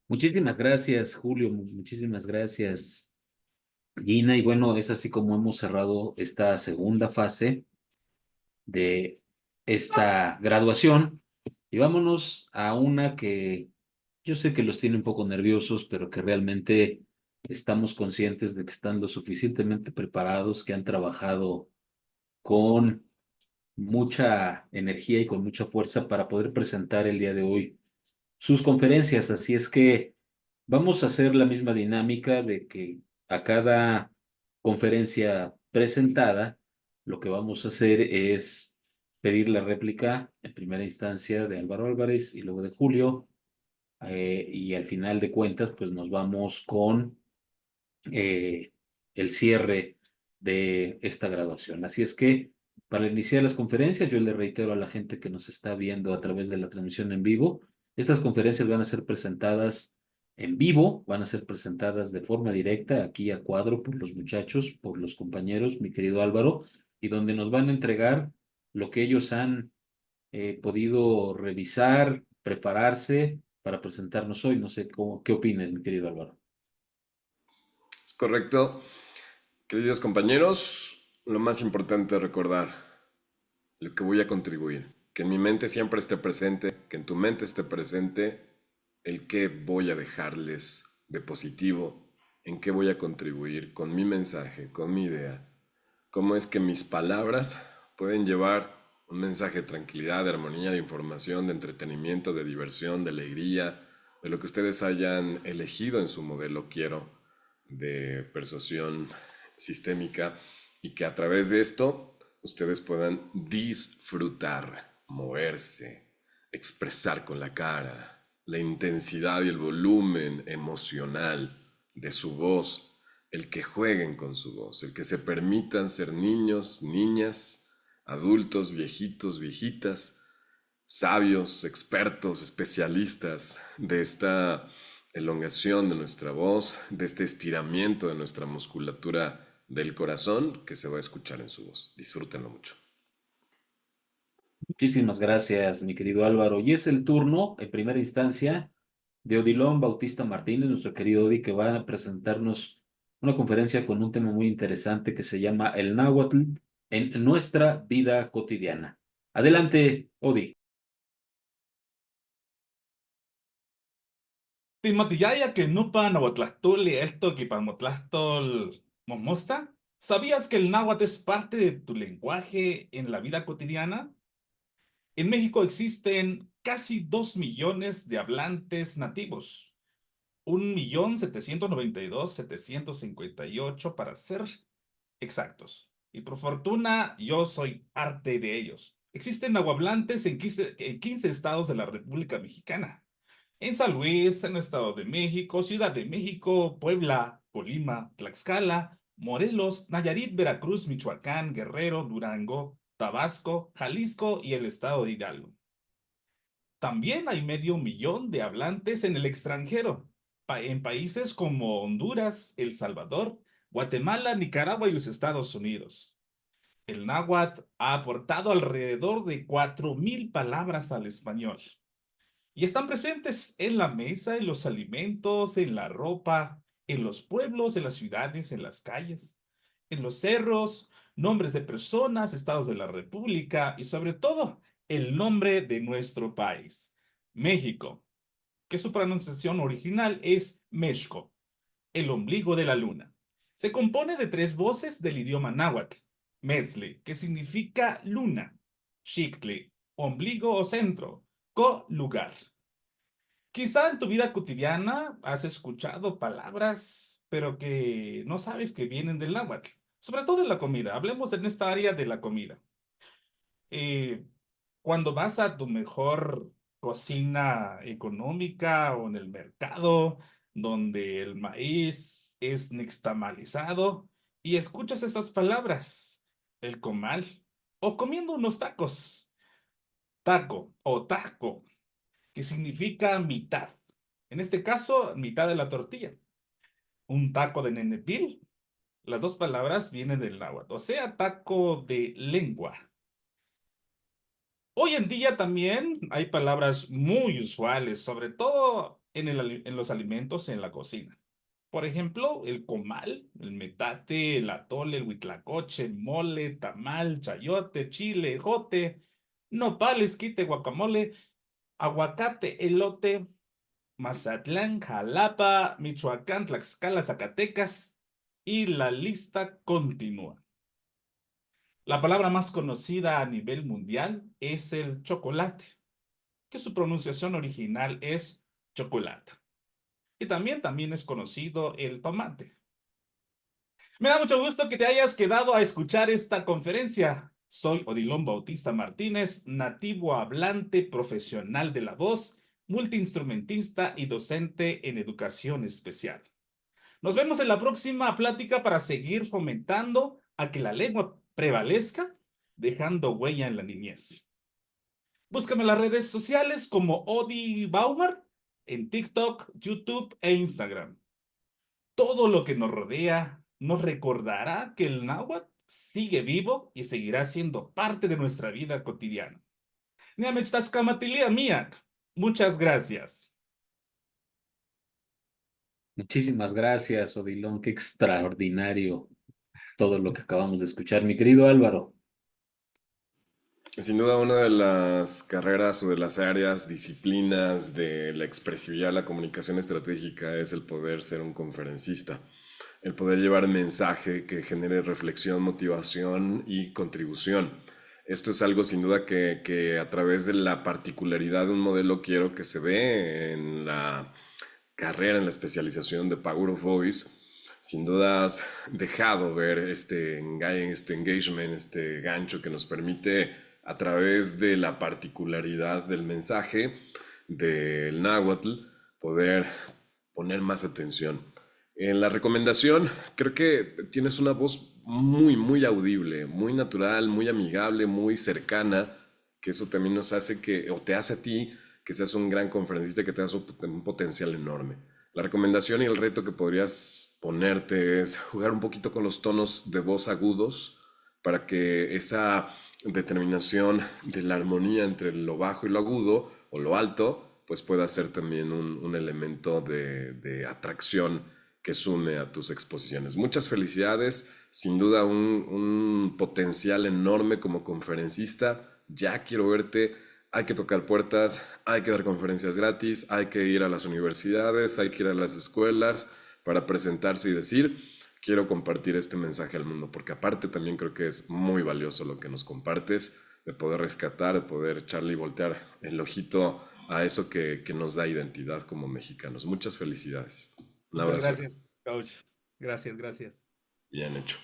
Muchísimas gracias, Julio. Muchísimas gracias, Gina. Y bueno, es así como hemos cerrado esta segunda fase de esta graduación. Y vámonos a una que yo sé que los tiene un poco nerviosos, pero que realmente estamos conscientes de que están lo suficientemente preparados, que han trabajado con mucha energía y con mucha fuerza para poder presentar el día de hoy sus conferencias. Así es que vamos a hacer la misma dinámica de que a cada conferencia presentada, lo que vamos a hacer es pedir la réplica en primera instancia de Álvaro Álvarez y luego de Julio, y al final de cuentas, pues nos vamos con el cierre de esta graduación. Así es que para iniciar las conferencias, yo le reitero a la gente que nos está viendo a través de la transmisión en vivo, estas conferencias van a ser presentadas en vivo, van a ser presentadas de forma directa aquí a cuadro por los muchachos, por los compañeros, mi querido Álvaro, y donde nos van a entregar lo que ellos han podido revisar, prepararse para presentarnos hoy. No sé qué opinas, mi querido Álvaro. Es correcto. Queridos compañeros, lo más importante es recordar lo que voy a contribuir. Que en mi mente siempre esté presente, que en tu mente esté presente el qué voy a dejarles de positivo, en qué voy a contribuir con mi mensaje, con mi idea. Cómo es que mis palabras pueden llevar un mensaje de tranquilidad, de armonía, de información, de entretenimiento, de diversión, de alegría, de lo que ustedes hayan elegido en su modelo Quiero de persuasión sistémica, y que a través de esto ustedes puedan disfrutar, moverse, expresar con la cara, la intensidad y el volumen emocional de su voz, el que jueguen con su voz, el que se permitan ser niños, niñas, adultos, viejitos, viejitas, sabios, expertos, especialistas de esta elongación de nuestra voz, de este estiramiento de nuestra musculatura del corazón que se va a escuchar en su voz. Disfrútenlo mucho. Muchísimas gracias, mi querido Álvaro. Y es el turno, en primera instancia, de Odilon Bautista Martínez, nuestro querido Odi, que va a presentarnos una conferencia con un tema muy interesante que se llama El Náhuatl en nuestra vida cotidiana. Adelante, Odi. Timotiyaya que nupa nahuatlastuli esto kipamotlastol momosta. ¿Sabías que el náhuatl es parte de tu lenguaje en la vida cotidiana? En México existen casi 2 millones de hablantes nativos. 1.792.758 para ser exactos. Y por fortuna, yo soy parte de ellos. Existen nahuablantes en 15 estados de la República Mexicana. En San Luis, en el Estado de México, Ciudad de México, Puebla, Colima, Tlaxcala, Morelos, Nayarit, Veracruz, Michoacán, Guerrero, Durango, Tabasco, Jalisco y el Estado de Hidalgo. También hay 500,000 de hablantes en el extranjero, en países como Honduras, El Salvador, Guatemala, Nicaragua y los Estados Unidos. El náhuatl ha aportado alrededor de 4,000 palabras al español y están presentes en la mesa, en los alimentos, en la ropa, en los pueblos, en las ciudades, en las calles, en los cerros, nombres de personas, estados de la República y sobre todo el nombre de nuestro país, México, que su pronunciación original es Mexco, el ombligo de la luna. Se compone de 3 voces del idioma náhuatl: Metzli, que significa luna; Xictli, ombligo o centro; Co, lugar. Quizá en tu vida cotidiana has escuchado palabras, pero que no sabes que vienen del náhuatl, sobre todo en la comida. Hablemos en esta área de la comida. Eh, Cuando vas a tu mejor cocina económica o en el mercado, donde el maíz es nixtamalizado, y escuchas estas palabras, el comal, o comiendo unos tacos, taco o taco, que significa mitad. En este caso, mitad de la tortilla. Un taco de nenepil. Las 2 palabras vienen del náhuatl, o sea, taco de lengua. Hoy en día también hay palabras muy usuales, sobre todo en los alimentos en la cocina. Por ejemplo, el comal, el metate, el atole, el huitlacoche, mole, tamal, chayote, chile, ejote, nopal, esquite, guacamole, aguacate, elote, Mazatlán, Jalapa, Michoacán, Tlaxcala, Zacatecas, y la lista continúa. La palabra más conocida a nivel mundial es el chocolate, que su pronunciación original es chocolate. Y también es conocido el tomate. Me da mucho gusto que te hayas quedado a escuchar esta conferencia. Soy Odilon Bautista Martínez, nativo hablante profesional de la voz, multiinstrumentista y docente en educación especial. Nos vemos en la próxima plática para seguir fomentando a que la lengua prevalezca, dejando huella en la niñez. Búscame en las redes sociales como Odi Baumar, en TikTok, YouTube e Instagram. Todo lo que nos rodea nos recordará que el náhuatl sigue vivo y seguirá siendo parte de nuestra vida cotidiana. Muchas gracias. Muchísimas gracias, Odilon. Qué extraordinario todo lo que acabamos de escuchar. Mi querido Álvaro. Sin duda, una de las carreras o de las áreas, disciplinas de la expresividad, la comunicación estratégica es el poder ser un conferencista, el poder llevar mensaje que genere reflexión, motivación y contribución. Esto es algo sin duda que a través de la particularidad de un modelo quiero que se ve en la carrera, en la especialización de Power of Voice. Sin duda has dejado ver este engagement, este gancho que nos permite a través de la particularidad del mensaje del náhuatl poder poner más atención. En la recomendación creo que tienes una voz muy audible, muy natural, muy amigable, muy cercana, que eso también nos hace que, o te hace a ti, que seas un gran conferencista, que tengas un potencial enorme. La recomendación y el reto que podrías ponerte es jugar un poquito con los tonos de voz agudos para que esa determinación de la armonía entre lo bajo y lo agudo o lo alto pues pueda ser también un elemento de atracción que sume a tus exposiciones. Muchas felicidades, sin duda un potencial enorme como conferencista. Ya quiero verte. Hay que tocar puertas, hay que dar conferencias gratis, hay que ir a las universidades, hay que ir a las escuelas para presentarse y decir, quiero compartir este mensaje al mundo, porque aparte también creo que es muy valioso lo que nos compartes, de poder rescatar, de poder echarle y voltear el ojito a eso que nos da identidad como mexicanos. Muchas felicidades. Un Muchas abrazo. gracias, coach. Gracias. Bien hecho.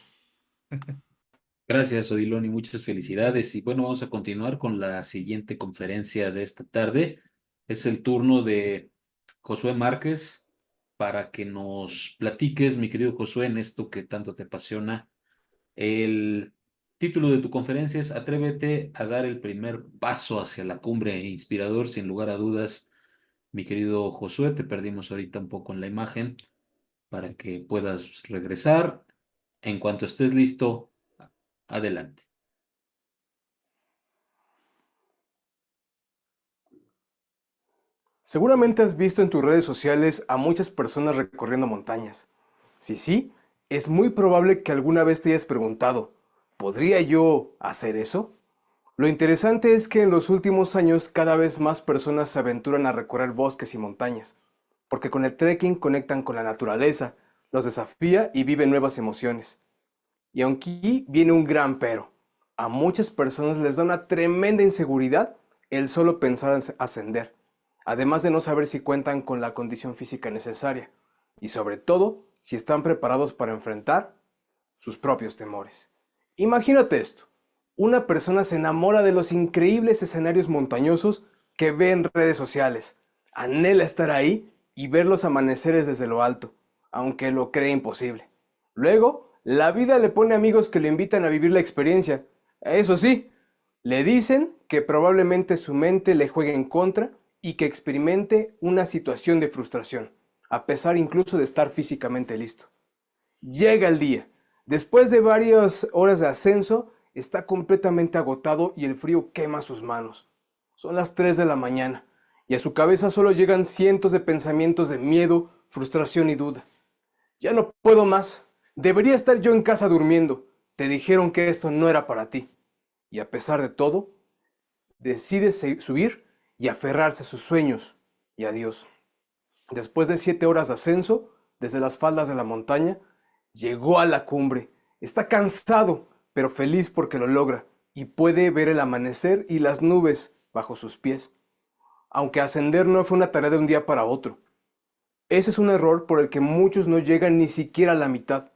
Gracias, Odilon, y muchas felicidades. Y bueno, vamos a continuar con la siguiente conferencia de esta tarde. Es el turno de Josué Márquez para que nos platiques, mi querido Josué, en esto que tanto te apasiona, el Título de tu conferencia es Atrévete a dar el primer paso hacia la cumbre inspirador, sin lugar a dudas. Mi querido Josué, te perdimos ahorita un poco en la imagen para que puedas regresar. En cuanto estés listo, adelante. Seguramente has visto en tus redes sociales a muchas personas recorriendo montañas. Si sí, es muy probable que alguna vez te hayas preguntado, ¿podría yo hacer eso? Lo interesante es que en los últimos años cada vez más personas se aventuran a recorrer bosques y montañas, porque con el trekking conectan con la naturaleza, los desafía y viven nuevas emociones. Y aunque viene un gran pero, a muchas personas les da una tremenda inseguridad el solo pensar en ascender, además de no saber si cuentan con la condición física necesaria, y sobre todo si están preparados para enfrentar sus propios temores. Imagínate esto. Una persona se enamora de los increíbles escenarios montañosos que ve en redes sociales. Anhela estar ahí y ver los amaneceres desde lo alto, aunque lo cree imposible. Luego, la vida le pone amigos que le invitan a vivir la experiencia. Eso sí, le dicen que probablemente su mente le juegue en contra y que experimente una situación de frustración, a pesar incluso de estar físicamente listo. Llega el día. Después de varias horas de ascenso, está completamente agotado y el frío quema sus manos. Son las 3 de la mañana y a su cabeza solo llegan cientos de pensamientos de miedo, frustración y duda. Ya no puedo más. Debería estar yo en casa durmiendo. Te dijeron que esto no era para ti. Y a pesar de todo, decide subir y aferrarse a sus sueños y a Dios. Después de 7 horas de ascenso, desde las faldas de la montaña, llegó a la cumbre. Está cansado, pero feliz porque lo logra y puede ver el amanecer y las nubes bajo sus pies. Aunque ascender no fue una tarea de un día para otro. Ese es un error por el que muchos no llegan ni siquiera a la mitad.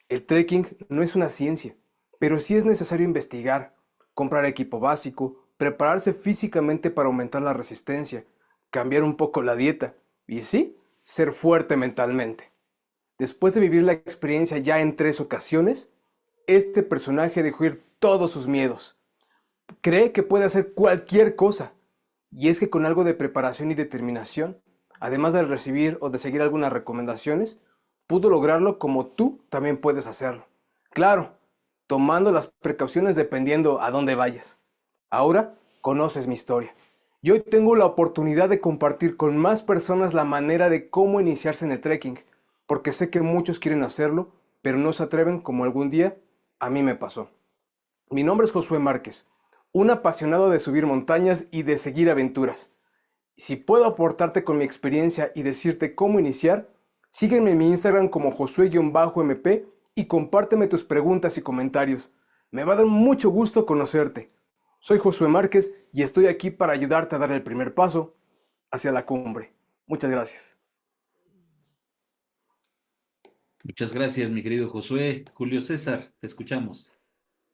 El trekking no es una ciencia, pero sí es necesario investigar, comprar equipo básico, prepararse físicamente para aumentar la resistencia, cambiar un poco la dieta y sí, ser fuerte mentalmente. Después de vivir la experiencia ya en 3 ocasiones, este personaje dejó ir todos sus miedos. Cree que puede hacer cualquier cosa, y es que con algo de preparación y determinación, además de recibir o de seguir algunas recomendaciones, pudo lograrlo como tú también puedes hacerlo. Claro, tomando las precauciones dependiendo a dónde vayas. Ahora conoces mi historia. Y hoy tengo la oportunidad de compartir con más personas la manera de cómo iniciarse en el trekking, porque sé que muchos quieren hacerlo, pero no se atreven como algún día a mí me pasó. Mi nombre es Josué Márquez, un apasionado de subir montañas y de seguir aventuras. Si puedo aportarte con mi experiencia y decirte cómo iniciar, sígueme en mi Instagram como Josué-MP y compárteme tus preguntas y comentarios. Me va a dar mucho gusto conocerte. Soy Josué Márquez y estoy aquí para ayudarte a dar el primer paso hacia la cumbre. Muchas gracias. Muchas gracias, mi querido Josué. Julio César, te escuchamos.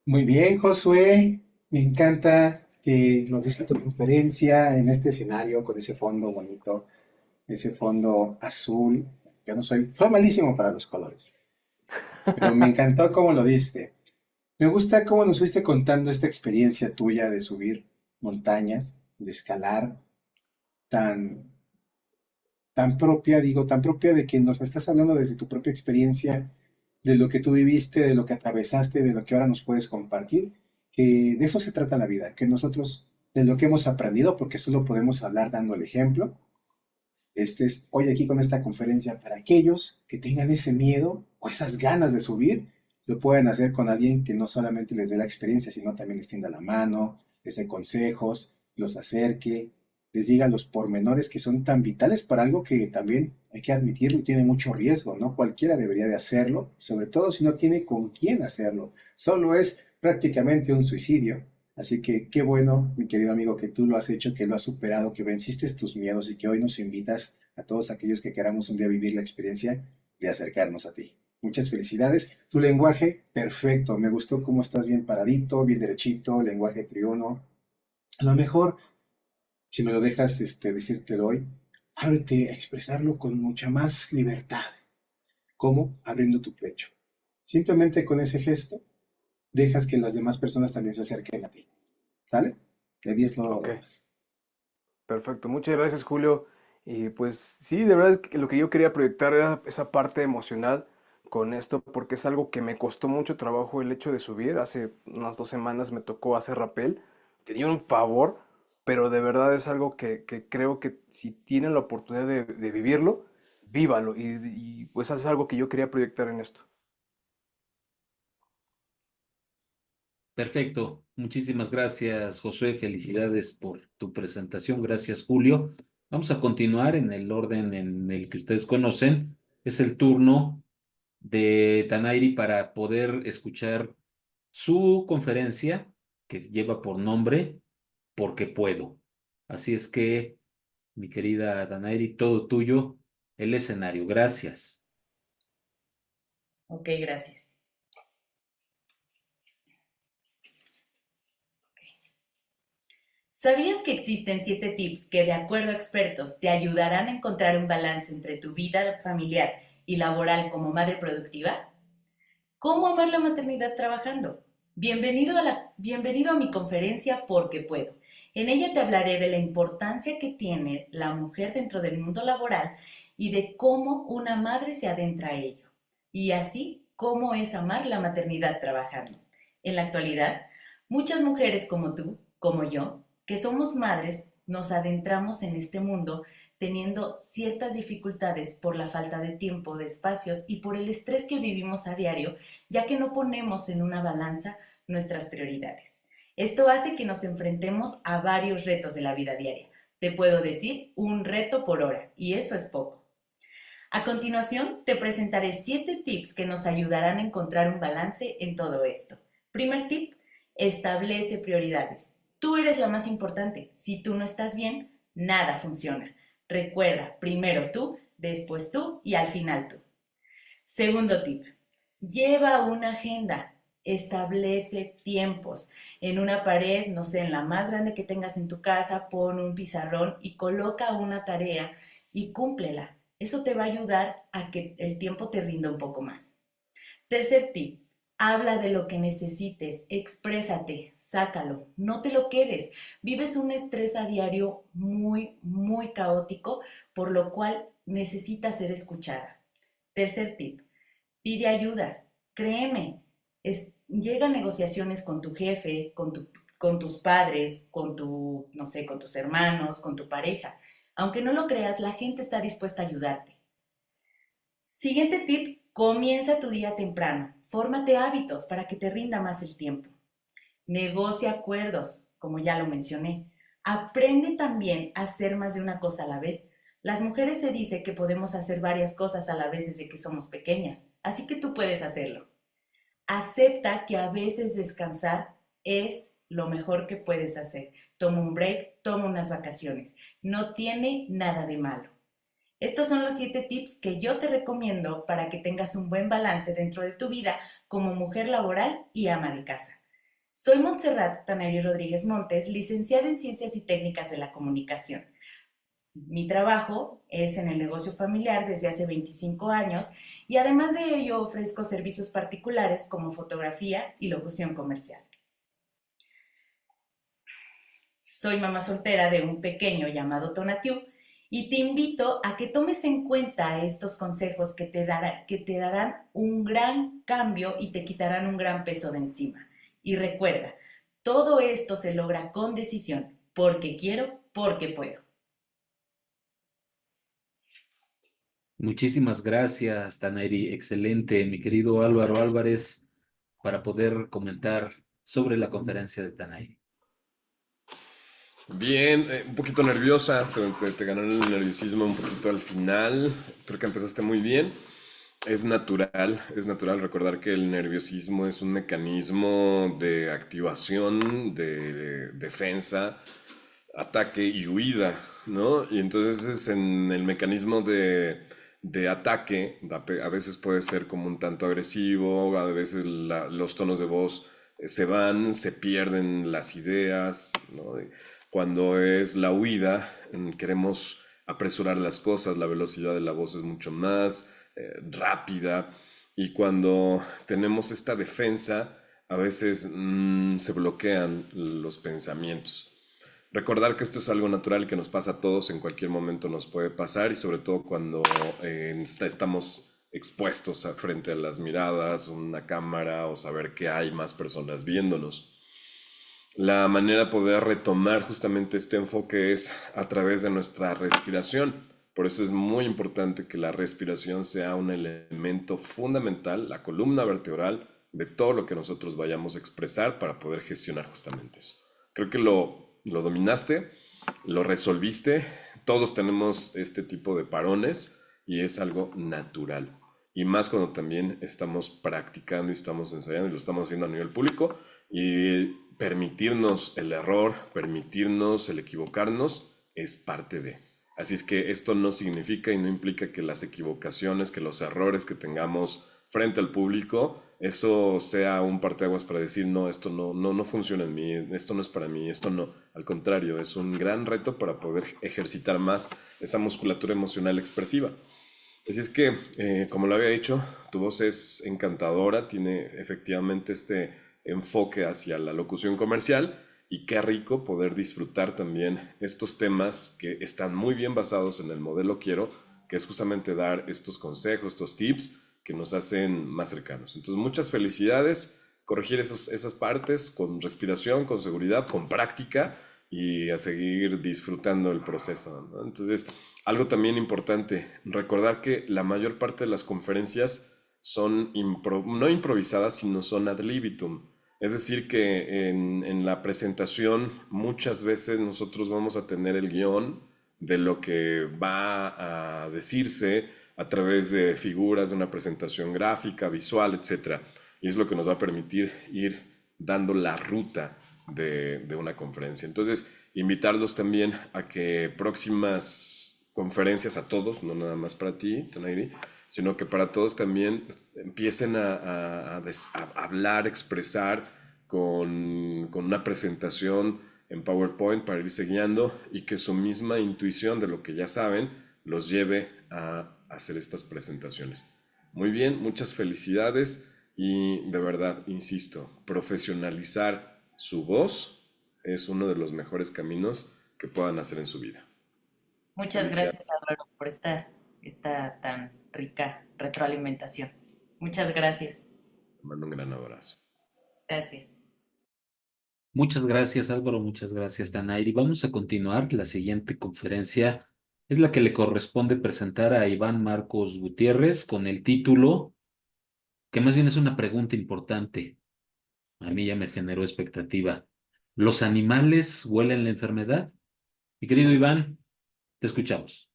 Muy bien, Josué. Me encanta que nos diste tu conferencia en este escenario con ese fondo bonito, ese fondo azul. Yo no soy malísimo para los colores, pero me encantó cómo lo diste. Me gusta cómo nos fuiste contando esta experiencia tuya de subir montañas, de escalar, tan propia, tan propia de que nos estás hablando desde tu propia experiencia, de lo que tú viviste, de lo que atravesaste, de lo que ahora nos puedes compartir, que de eso se trata la vida, que nosotros, de lo que hemos aprendido, porque solo podemos hablar dando el ejemplo, estés hoy aquí con esta conferencia para aquellos que tengan ese miedo o esas ganas de subir, lo pueden hacer con alguien que no solamente les dé la experiencia, sino también les tienda la mano, les dé consejos, los acerque, les diga los pormenores que son tan vitales para algo que también hay que admitirlo, tiene mucho riesgo, ¿no? Cualquiera debería de hacerlo, sobre todo si no tiene con quién hacerlo. Solo es prácticamente un suicidio. Así que qué bueno, mi querido amigo, que tú lo has hecho, que lo has superado, que venciste tus miedos y que hoy nos invitas a todos aquellos que queramos un día vivir la experiencia de acercarnos a ti. Muchas felicidades. Tu lenguaje, perfecto. Me gustó cómo estás bien paradito, bien derechito, lenguaje triuno. A lo mejor, si me lo dejas decírtelo hoy, ábrete a expresarlo con mucha más libertad. ¿Cómo? Abriendo tu pecho. Simplemente con ese gesto, dejas que las demás personas también se acerquen a ti. ¿Sale? De 10 no Ok. más. Perfecto, muchas gracias, Julio. Y pues sí, de verdad es que lo que yo quería proyectar era esa parte emocional con esto, porque es algo que me costó mucho trabajo el hecho de subir. Hace unas 2 semanas me tocó hacer rappel, tenía un pavor, pero de verdad es algo que creo que si tienen la oportunidad de vivirlo, vívalo. Y pues es algo que yo quería proyectar en esto. Perfecto. Muchísimas gracias, Josué. Felicidades por tu presentación. Gracias, Julio. Vamos a continuar en el orden en el que ustedes conocen. Es el turno de Tanairi para poder escuchar su conferencia que lleva por nombre Porque puedo. Así es que, mi querida Tanairi, todo tuyo, el escenario. Gracias. Ok, gracias. ¿Sabías que existen 7 tips que, de acuerdo a expertos, te ayudarán a encontrar un balance entre tu vida familiar y laboral como madre productiva? ¿Cómo amar la maternidad trabajando? Bienvenido a mi conferencia Porque Puedo. En ella te hablaré de la importancia que tiene la mujer dentro del mundo laboral y de cómo una madre se adentra a ello. Y así, cómo es amar la maternidad trabajando. En la actualidad, muchas mujeres como tú, como yo, que somos madres, nos adentramos en este mundo teniendo ciertas dificultades por la falta de tiempo, de espacios y por el estrés que vivimos a diario, ya que no ponemos en una balanza nuestras prioridades. Esto hace que nos enfrentemos a varios retos de la vida diaria. Te puedo decir un reto por hora, y eso es poco. A continuación, te presentaré 7 tips que nos ayudarán a encontrar un balance en todo esto. Primer tip, establece prioridades. Tú eres la más importante. Si tú no estás bien, nada funciona. Recuerda, primero tú, después tú y al final tú. Segundo tip, lleva una agenda. Establece tiempos. En una pared, no sé, en la más grande que tengas en tu casa, pon un pizarrón y coloca una tarea y cúmplela. Eso te va a ayudar a que el tiempo te rinda un poco más. Tercer tip, habla de lo que necesites, exprésate, sácalo, no te lo quedes. Vives un estrés a diario muy caótico, por lo cual necesitas ser escuchada. Tercer tip, pide ayuda, créeme, llega a negociaciones con tu jefe, con tus padres, no sé, con tus hermanos, con tu pareja. Aunque no lo creas, la gente está dispuesta a ayudarte. Siguiente tip, comienza tu día temprano. Fórmate hábitos para que te rinda más el tiempo. Negocia acuerdos, como ya lo mencioné. Aprende también a hacer más de una cosa a la vez. Las mujeres se dice que podemos hacer varias cosas a la vez desde que somos pequeñas, así que tú puedes hacerlo. Acepta que a veces descansar es lo mejor que puedes hacer. Toma un break, toma unas vacaciones. No tiene nada de malo. Estos son los 7 tips que yo te recomiendo para que tengas un buen balance dentro de tu vida como mujer laboral y ama de casa. Soy Montserrat Tanairi Rodríguez Montes, licenciada en Ciencias y Técnicas de la Comunicación. Mi trabajo es en el negocio familiar desde hace 25 años y además de ello ofrezco servicios particulares como fotografía y locución comercial. Soy mamá soltera de un pequeño llamado Tonatiu y te invito a que tomes en cuenta estos consejos que te darán un gran cambio y te quitarán un gran peso de encima. Y recuerda, todo esto se logra con decisión, porque quiero, porque puedo. Muchísimas gracias, Tanairi. Excelente, mi querido Álvaro Álvarez, para poder comentar sobre la conferencia de Tanairi. Bien, un poquito nerviosa, te ganó el nerviosismo un poquito al final. Creo que empezaste muy bien. Es natural recordar que el nerviosismo es un mecanismo de activación, de defensa, ataque y huida, ¿no? Y entonces en el mecanismo de ataque a veces puede ser como un tanto agresivo, a veces los tonos de voz se van, se pierden las ideas, ¿no? Cuando es la huida, queremos apresurar las cosas, la velocidad de la voz es mucho más rápida, y cuando tenemos esta defensa, a veces se bloquean los pensamientos. Recordar que esto es algo natural que nos pasa a todos, en cualquier momento nos puede pasar y sobre todo cuando estamos expuestos frente a las miradas, una cámara o saber que hay más personas viéndonos. La manera de poder retomar justamente este enfoque es a través de nuestra respiración. Por eso es muy importante que la respiración sea un elemento fundamental, la columna vertebral de todo lo que nosotros vayamos a expresar para poder gestionar justamente eso. Creo que lo dominaste, lo resolviste. Todos tenemos este tipo de parones y es algo natural. Y más cuando también estamos practicando y estamos ensayando y lo estamos haciendo a nivel público, y permitirnos el error, permitirnos el equivocarnos es parte de. Así es que esto no significa y no implica que las equivocaciones, que los errores que tengamos frente al público, eso sea un parteaguas para decir, no, esto no funciona en mí, esto no es para mí, esto no. Al contrario, es un gran reto para poder ejercitar más esa musculatura emocional expresiva. Así es que, como lo había dicho, tu voz es encantadora, tiene efectivamente este enfoque hacia la locución comercial y qué rico poder disfrutar también estos temas que están muy bien basados en el modelo Quiero, que es justamente dar estos consejos, estos tips que nos hacen más cercanos. Entonces, muchas felicidades, corregir esas partes con respiración, con seguridad, con práctica y a seguir disfrutando el proceso, ¿no? Entonces, algo también importante, recordar que la mayor parte de las conferencias son no improvisadas, sino son ad libitum. Es decir, que en la presentación muchas veces nosotros vamos a tener el guión de lo que va a decirse a través de figuras, de una presentación gráfica, visual, etc. Y es lo que nos va a permitir ir dando la ruta de una conferencia. Entonces, invitarlos también a que próximas conferencias a todos, no nada más para ti, Tanairi, sino que para todos también empiecen a hablar, expresar con una presentación en PowerPoint para irse guiando y que su misma intuición de lo que ya saben los lleve a hacer estas presentaciones. Muy bien, muchas felicidades y de verdad, insisto, profesionalizar su voz es uno de los mejores caminos que puedan hacer en su vida. Muchas gracias, Álvaro, por esta tan rica retroalimentación. Muchas gracias. Te mando un gran abrazo. Gracias. Muchas gracias, Álvaro. Muchas gracias, Tanairi. Vamos a continuar. La siguiente conferencia es la que le corresponde presentar a Iván Marcos Gutiérrez con el título, que más bien es una pregunta importante. A mí ya me generó expectativa. ¿Los animales huelen la enfermedad? Mi querido Iván, te escuchamos.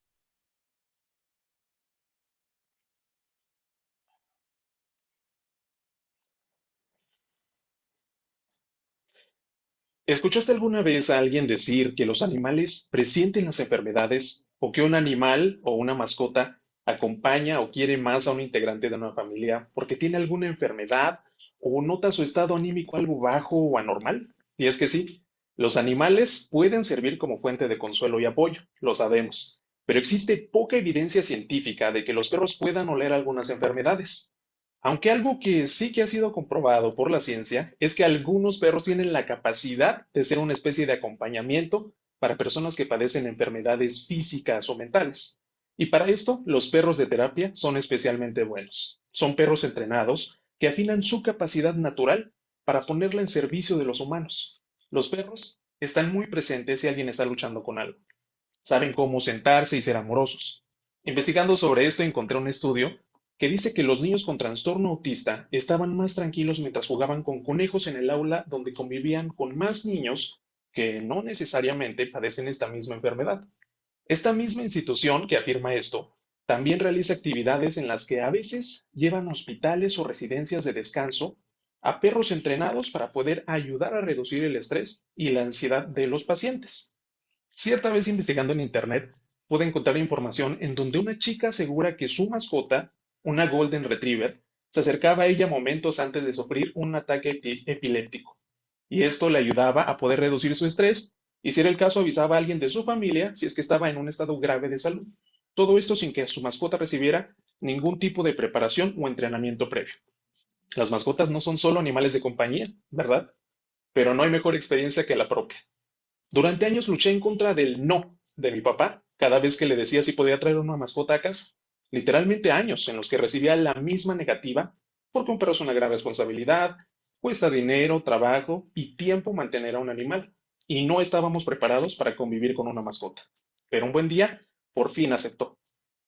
¿Escuchaste alguna vez a alguien decir que los animales presienten las enfermedades o que un animal o una mascota acompaña o quiere más a un integrante de una familia porque tiene alguna enfermedad o nota su estado anímico algo bajo o anormal? Y es que sí, los animales pueden servir como fuente de consuelo y apoyo, lo sabemos, pero existe poca evidencia científica de que los perros puedan oler algunas enfermedades. Aunque algo que sí que ha sido comprobado por la ciencia es que algunos perros tienen la capacidad de ser una especie de acompañamiento para personas que padecen enfermedades físicas o mentales. Y para esto, los perros de terapia son especialmente buenos. Son perros entrenados que afinan su capacidad natural para ponerla en servicio de los humanos. Los perros están muy presentes si alguien está luchando con algo. Saben cómo sentarse y ser amorosos. Investigando sobre esto encontré un estudio que dice que los niños con trastorno autista estaban más tranquilos mientras jugaban con conejos en el aula donde convivían con más niños que no necesariamente padecen esta misma enfermedad. Esta misma institución que afirma esto también realiza actividades en las que a veces llevan a hospitales o residencias de descanso a perros entrenados para poder ayudar a reducir el estrés y la ansiedad de los pacientes. Cierta vez investigando en internet pude encontrar información en donde una chica asegura que su mascota, una Golden Retriever, se acercaba a ella momentos antes de sufrir un ataque epiléptico. Y esto le ayudaba a poder reducir su estrés y si era el caso avisaba a alguien de su familia si es que estaba en un estado grave de salud. Todo esto sin que su mascota recibiera ningún tipo de preparación o entrenamiento previo. Las mascotas no son solo animales de compañía, ¿verdad? Pero no hay mejor experiencia que la propia. Durante años luché en contra del no de mi papá cada vez que le decía si podía traer una mascota a casa. Literalmente años en los que recibía la misma negativa porque un perro es una gran responsabilidad, cuesta dinero, trabajo y tiempo mantener a un animal. Y no estábamos preparados para convivir con una mascota. Pero un buen día, por fin aceptó.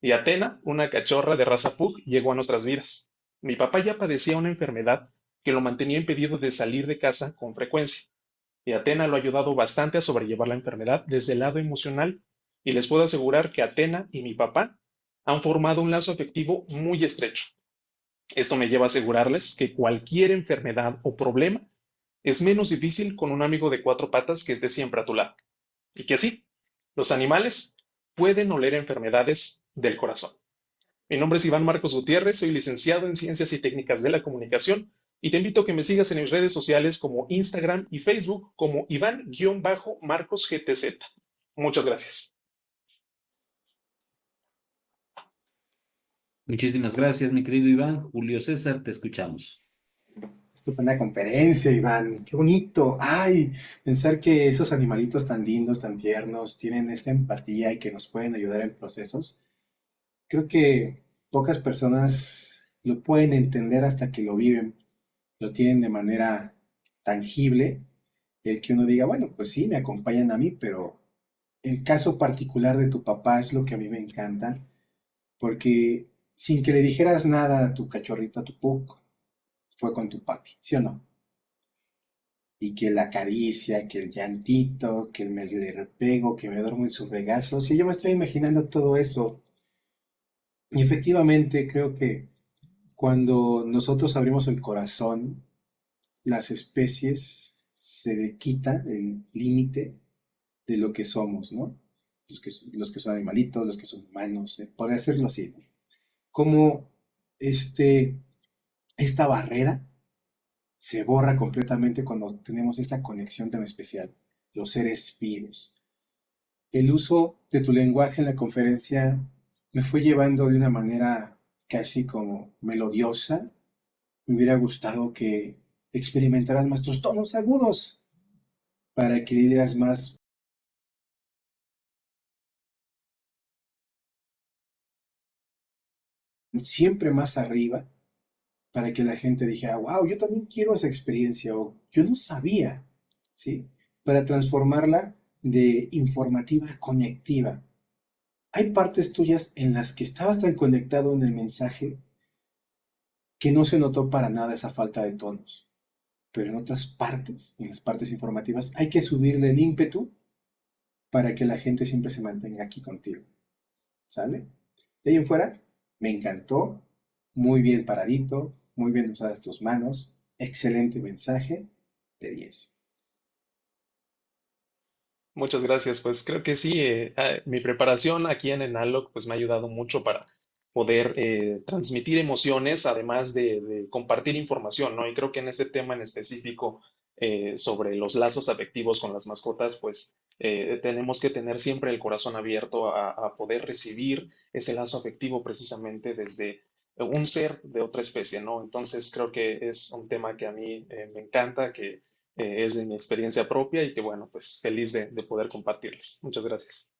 Y Atena, una cachorra de raza Pug, llegó a nuestras vidas. Mi papá ya padecía una enfermedad que lo mantenía impedido de salir de casa con frecuencia. Y Atena lo ha ayudado bastante a sobrellevar la enfermedad desde el lado emocional. Y les puedo asegurar que Atena y mi papá han formado un lazo afectivo muy estrecho. Esto me lleva a asegurarles que cualquier enfermedad o problema es menos difícil con un amigo de cuatro patas que esté siempre a tu lado. Y que sí, los animales pueden oler enfermedades del corazón. Mi nombre es Iván Marcos Gutiérrez, soy licenciado en Ciencias y Técnicas de la Comunicación y te invito a que me sigas en mis redes sociales como Instagram y Facebook como Iván-MarcosGTZ. Muchas gracias. Muchísimas gracias, mi querido Iván. Julio César, te escuchamos. Estupenda conferencia, Iván. Qué bonito. Ay, pensar que esos animalitos tan lindos, tan tiernos, tienen esta empatía y que nos pueden ayudar en procesos. Creo que pocas personas lo pueden entender hasta que lo viven, lo tienen de manera tangible. El que uno diga, bueno, pues sí, me acompañan a mí, pero el caso particular de tu papá es lo que a mí me encanta, porque sin que le dijeras nada a tu cachorrito, a tu Pug, fue con tu papi, ¿sí o no? Y que la caricia, que el llantito, que el medio de repego, que me duermo en sus regazos, y yo me estoy imaginando todo eso. Y efectivamente creo que cuando nosotros abrimos el corazón, las especies se quita el límite de lo que somos, ¿no? Los que son animalitos, los que son humanos, por decirlo así, ¿no? Como esta barrera se borra completamente cuando tenemos esta conexión tan especial, los seres vivos. El uso de tu lenguaje en la conferencia me fue llevando de una manera casi como melodiosa. Me hubiera gustado que experimentaras más tus tonos agudos para que le dieras más siempre más arriba para que la gente dijera, wow, yo también quiero esa experiencia o yo no sabía, ¿sí? Para transformarla de informativa a conectiva. Hay partes tuyas en las que estabas tan conectado en el mensaje que no se notó para nada esa falta de tonos. Pero en otras partes, en las partes informativas, hay que subirle el ímpetu para que la gente siempre se mantenga aquí contigo. ¿Sale? De ahí en fuera, me encantó, muy bien paradito, muy bien usadas tus manos, excelente mensaje, de 10. Muchas gracias. Pues creo que sí, mi preparación aquí en Enalog pues me ha ayudado mucho para poder transmitir emociones, además de compartir información, ¿no? Y creo que en este tema en específico sobre los lazos afectivos con las mascotas, pues tenemos que tener siempre el corazón abierto a poder recibir ese lazo afectivo precisamente desde un ser de otra especie, ¿no? Entonces creo que es un tema que a mí me encanta, que es de mi experiencia propia y que bueno, pues feliz de poder compartirles. Muchas gracias.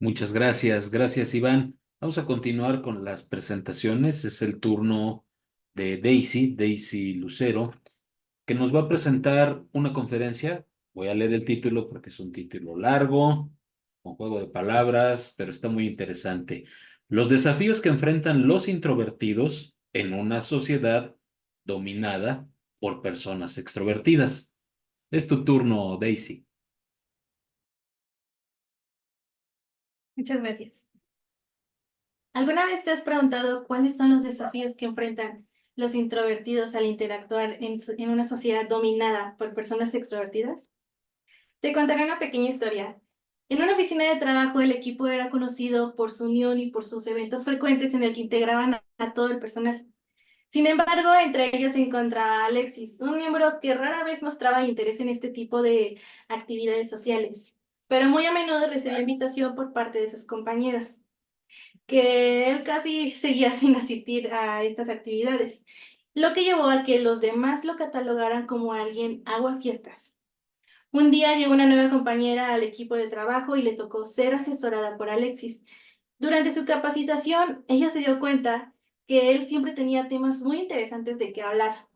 Muchas gracias, gracias Iván. Vamos a continuar con las presentaciones. Es el turno de Daisy Lucero, que nos va a presentar una conferencia. Voy a leer el título porque es un título largo, con juego de palabras, pero está muy interesante. Los desafíos que enfrentan los introvertidos en una sociedad dominada por personas extrovertidas. Es tu turno, Daisy. Muchas gracias. ¿Alguna vez te has preguntado cuáles son los desafíos que enfrentan los introvertidos al interactuar en una sociedad dominada por personas extrovertidas? Te contaré una pequeña historia. En una oficina de trabajo, el equipo era conocido por su unión y por sus eventos frecuentes en el que integraban a todo el personal. Sin embargo, entre ellos se encontraba Alexis, un miembro que rara vez mostraba interés en este tipo de actividades sociales, pero muy a menudo recibía invitación por parte de sus compañeros. que él casi seguía sin asistir a estas actividades, lo que llevó a que los demás lo catalogaran como alguien aguafiestas. Un día llegó una nueva compañera al equipo de trabajo y le tocó ser asesorada por Alexis. Durante su capacitación, ella se dio cuenta que él siempre tenía temas muy interesantes de qué hablar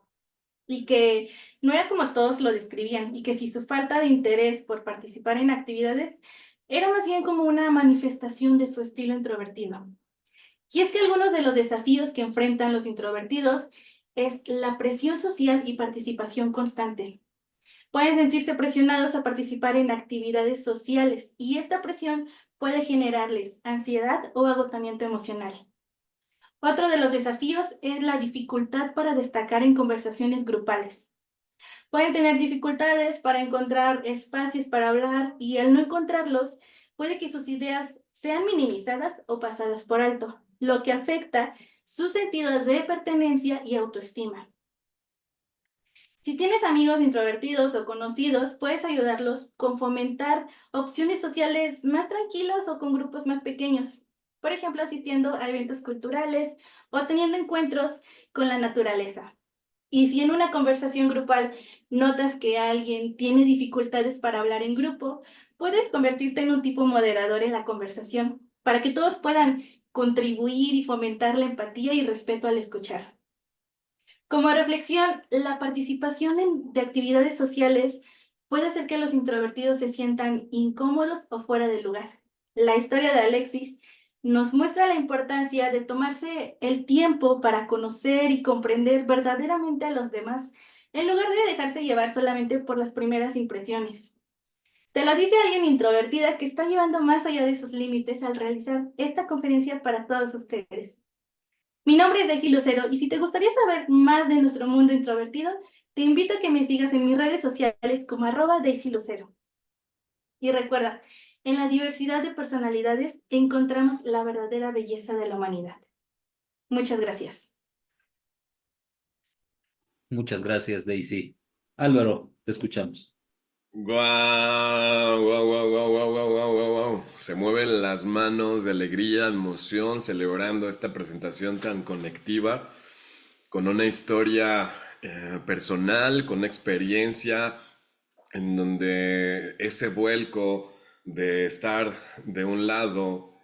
y que no era como todos lo describían y que si su falta de interés por participar en actividades era más bien como una manifestación de su estilo introvertido. Y es que algunos de los desafíos que enfrentan los introvertidos es la presión social y participación constante. Pueden sentirse presionados a participar en actividades sociales y esta presión puede generarles ansiedad o agotamiento emocional. Otro de los desafíos es la dificultad para destacar en conversaciones grupales. Pueden tener dificultades para encontrar espacios para hablar y al no encontrarlos, puede que sus ideas sean minimizadas o pasadas por alto, lo que afecta su sentido de pertenencia y autoestima. Si tienes amigos introvertidos o conocidos, puedes ayudarlos con fomentar opciones sociales más tranquilas o con grupos más pequeños. Por ejemplo, asistiendo a eventos culturales o teniendo encuentros con la naturaleza. Y si en una conversación grupal notas que alguien tiene dificultades para hablar en grupo, puedes convertirte en un tipo moderador en la conversación para que todos puedan contribuir y fomentar la empatía y respeto al escuchar. Como reflexión, la participación de actividades sociales puede hacer que los introvertidos se sientan incómodos o fuera de lugar. La historia de Alexis nos muestra la importancia de tomarse el tiempo para conocer y comprender verdaderamente a los demás, en lugar de dejarse llevar solamente por las primeras impresiones. Te lo dice alguien introvertida que está llevando más allá de sus límites al realizar esta conferencia para todos ustedes. Mi nombre es Daisy Lucero y si te gustaría saber más de nuestro mundo introvertido, te invito a que me sigas en mis redes sociales como @DaisyLucero. Y recuerda, en la diversidad de personalidades encontramos la verdadera belleza de la humanidad. Muchas gracias. Muchas gracias, Daisy. Álvaro, te escuchamos. Guau, guau, guau, guau, guau, guau, guau, guau, guau. Se mueven las manos de alegría, emoción, celebrando esta presentación tan conectiva, con una historia personal, con experiencia, en donde ese vuelco de estar de un lado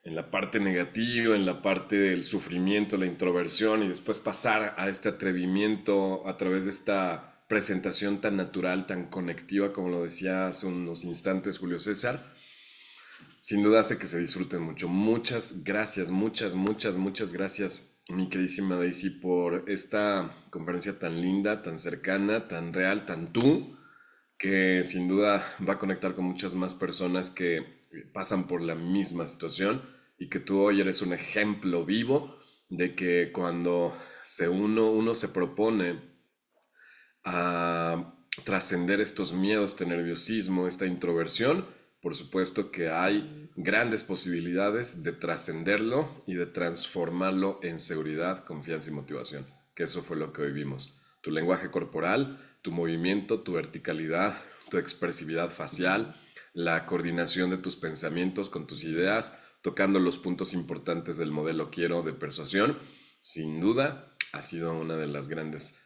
en la parte negativa, en la parte del sufrimiento, la introversión, y después pasar a este atrevimiento a través de esta presentación tan natural, tan conectiva, como lo decía hace unos instantes Julio César. Sin duda hace que se disfruten mucho. Muchas gracias, muchas gracias, mi queridísima Daisy, por esta conferencia tan linda, tan cercana, tan real, tan tú, que sin duda va a conectar con muchas más personas que pasan por la misma situación y que tú hoy eres un ejemplo vivo de que cuando uno se propone a trascender estos miedos, este nerviosismo, esta introversión, por supuesto que hay grandes posibilidades de trascenderlo y de transformarlo en seguridad, confianza y motivación, que eso fue lo que hoy vimos. Tu lenguaje corporal, tu movimiento, tu verticalidad, tu expresividad facial, la coordinación de tus pensamientos con tus ideas, tocando los puntos importantes del modelo Quiero de persuasión, sin duda ha sido una de las grandes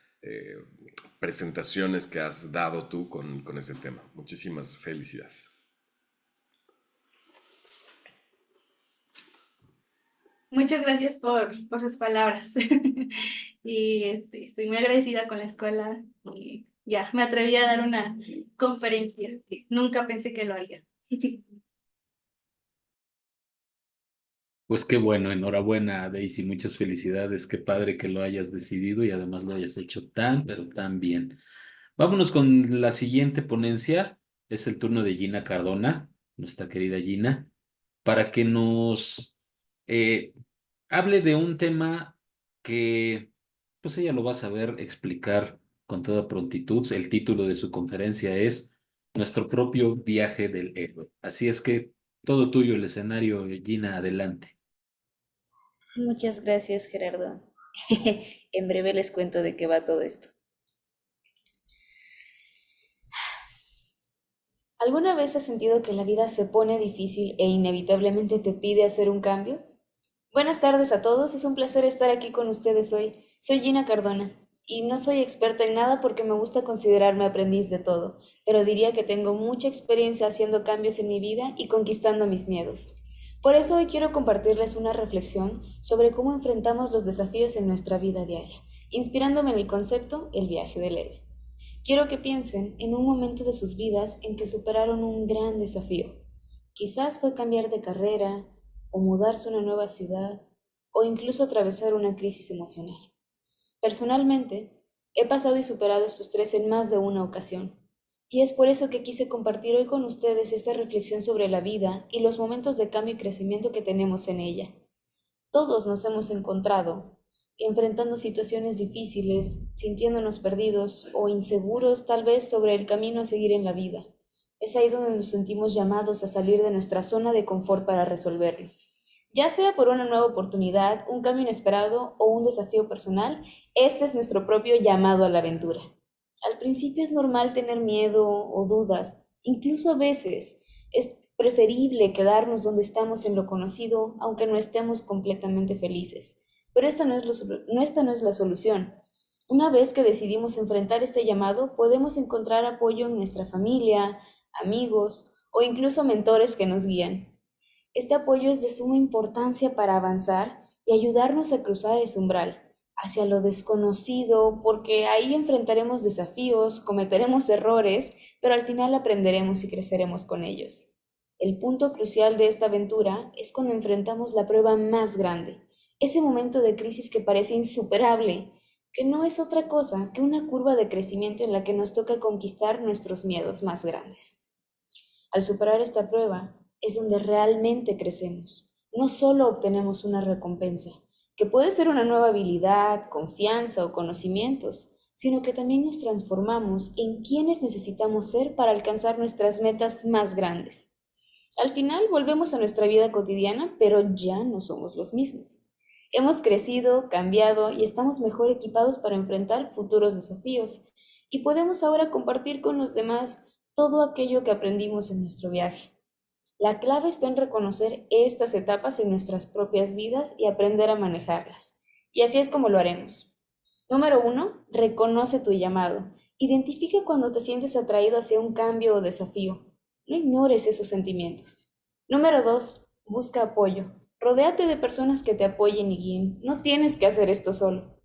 presentaciones que has dado tú con ese tema. Muchísimas felicidades. Muchas gracias por sus palabras. Y estoy muy agradecida con la escuela y ya, me atreví a dar una conferencia que nunca pensé que lo haría. Pues qué bueno, enhorabuena, Daisy, muchas felicidades, qué padre que lo hayas decidido y además lo hayas hecho tan, pero tan bien. Vámonos con la siguiente ponencia, es el turno de Gina Cardona, nuestra querida Gina, para que nos hable de un tema que pues ella lo va a saber explicar con toda prontitud. El título de su conferencia es Nuestro propio viaje del héroe. Así es que todo tuyo el escenario, Gina, adelante. Muchas gracias, Gerardo. En breve les cuento de qué va todo esto. ¿Alguna vez has sentido que la vida se pone difícil e inevitablemente te pide hacer un cambio? Buenas tardes a todos, es un placer estar aquí con ustedes hoy. Soy Gina Cardona y no soy experta en nada porque me gusta considerarme aprendiz de todo, pero diría que tengo mucha experiencia haciendo cambios en mi vida y conquistando mis miedos. Por eso hoy quiero compartirles una reflexión sobre cómo enfrentamos los desafíos en nuestra vida diaria, inspirándome en el concepto El viaje del héroe. Quiero que piensen en un momento de sus vidas en que superaron un gran desafío. Quizás fue cambiar de carrera, o mudarse a una nueva ciudad, o incluso atravesar una crisis emocional. Personalmente, he pasado y superado estos tres en más de una ocasión, y es por eso que quise compartir hoy con ustedes esta reflexión sobre la vida y los momentos de cambio y crecimiento que tenemos en ella. Todos nos hemos encontrado enfrentando situaciones difíciles, sintiéndonos perdidos o inseguros tal vez sobre el camino a seguir en la vida. Es ahí donde nos sentimos llamados a salir de nuestra zona de confort para resolverlo. Ya sea por una nueva oportunidad, un cambio inesperado o un desafío personal, este es nuestro propio llamado a la aventura. Al principio es normal tener miedo o dudas, incluso a veces es preferible quedarnos donde estamos en lo conocido, aunque no estemos completamente felices. Pero esta no es la solución. Una vez que decidimos enfrentar este llamado, podemos encontrar apoyo en nuestra familia, amigos o incluso mentores que nos guían. Este apoyo es de suma importancia para avanzar y ayudarnos a cruzar ese umbral hacia lo desconocido, porque ahí enfrentaremos desafíos, cometeremos errores, pero al final aprenderemos y creceremos con ellos. El punto crucial de esta aventura es cuando enfrentamos la prueba más grande, ese momento de crisis que parece insuperable, que no es otra cosa que una curva de crecimiento en la que nos toca conquistar nuestros miedos más grandes. Al superar esta prueba es donde realmente crecemos. No solo obtenemos una recompensa, que puede ser una nueva habilidad, confianza o conocimientos, sino que también nos transformamos en quienes necesitamos ser para alcanzar nuestras metas más grandes. Al final volvemos a nuestra vida cotidiana, pero ya no somos los mismos. Hemos crecido, cambiado y estamos mejor equipados para enfrentar futuros desafíos, y podemos ahora compartir con los demás todo aquello que aprendimos en nuestro viaje. La clave está en reconocer estas etapas en nuestras propias vidas y aprender a manejarlas. Y así es como lo haremos. Número 1, reconoce tu llamado. Identifica cuando te sientes atraído hacia un cambio o desafío. No ignores esos sentimientos. Número 2, busca apoyo. Rodéate de personas que te apoyen y guíen. No tienes que hacer esto solo.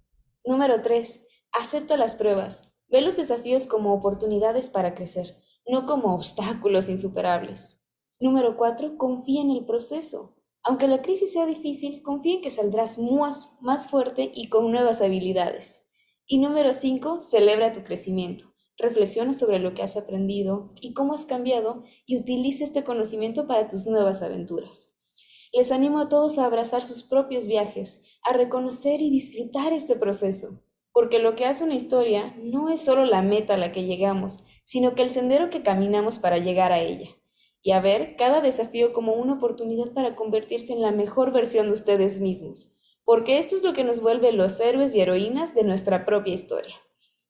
Número 3, acepta las pruebas. Ve los desafíos como oportunidades para crecer, no como obstáculos insuperables. Número 4, confía en el proceso. Aunque la crisis sea difícil, confía en que saldrás más fuerte y con nuevas habilidades. Y número 5, celebra tu crecimiento. Reflexiona sobre lo que has aprendido y cómo has cambiado y utiliza este conocimiento para tus nuevas aventuras. Les animo a todos a abrazar sus propios viajes, a reconocer y disfrutar este proceso, porque lo que hace una historia no es solo la meta a la que llegamos, sino que el sendero que caminamos para llegar a ella. Y a ver cada desafío como una oportunidad para convertirse en la mejor versión de ustedes mismos, porque esto es lo que nos vuelve los héroes y heroínas de nuestra propia historia.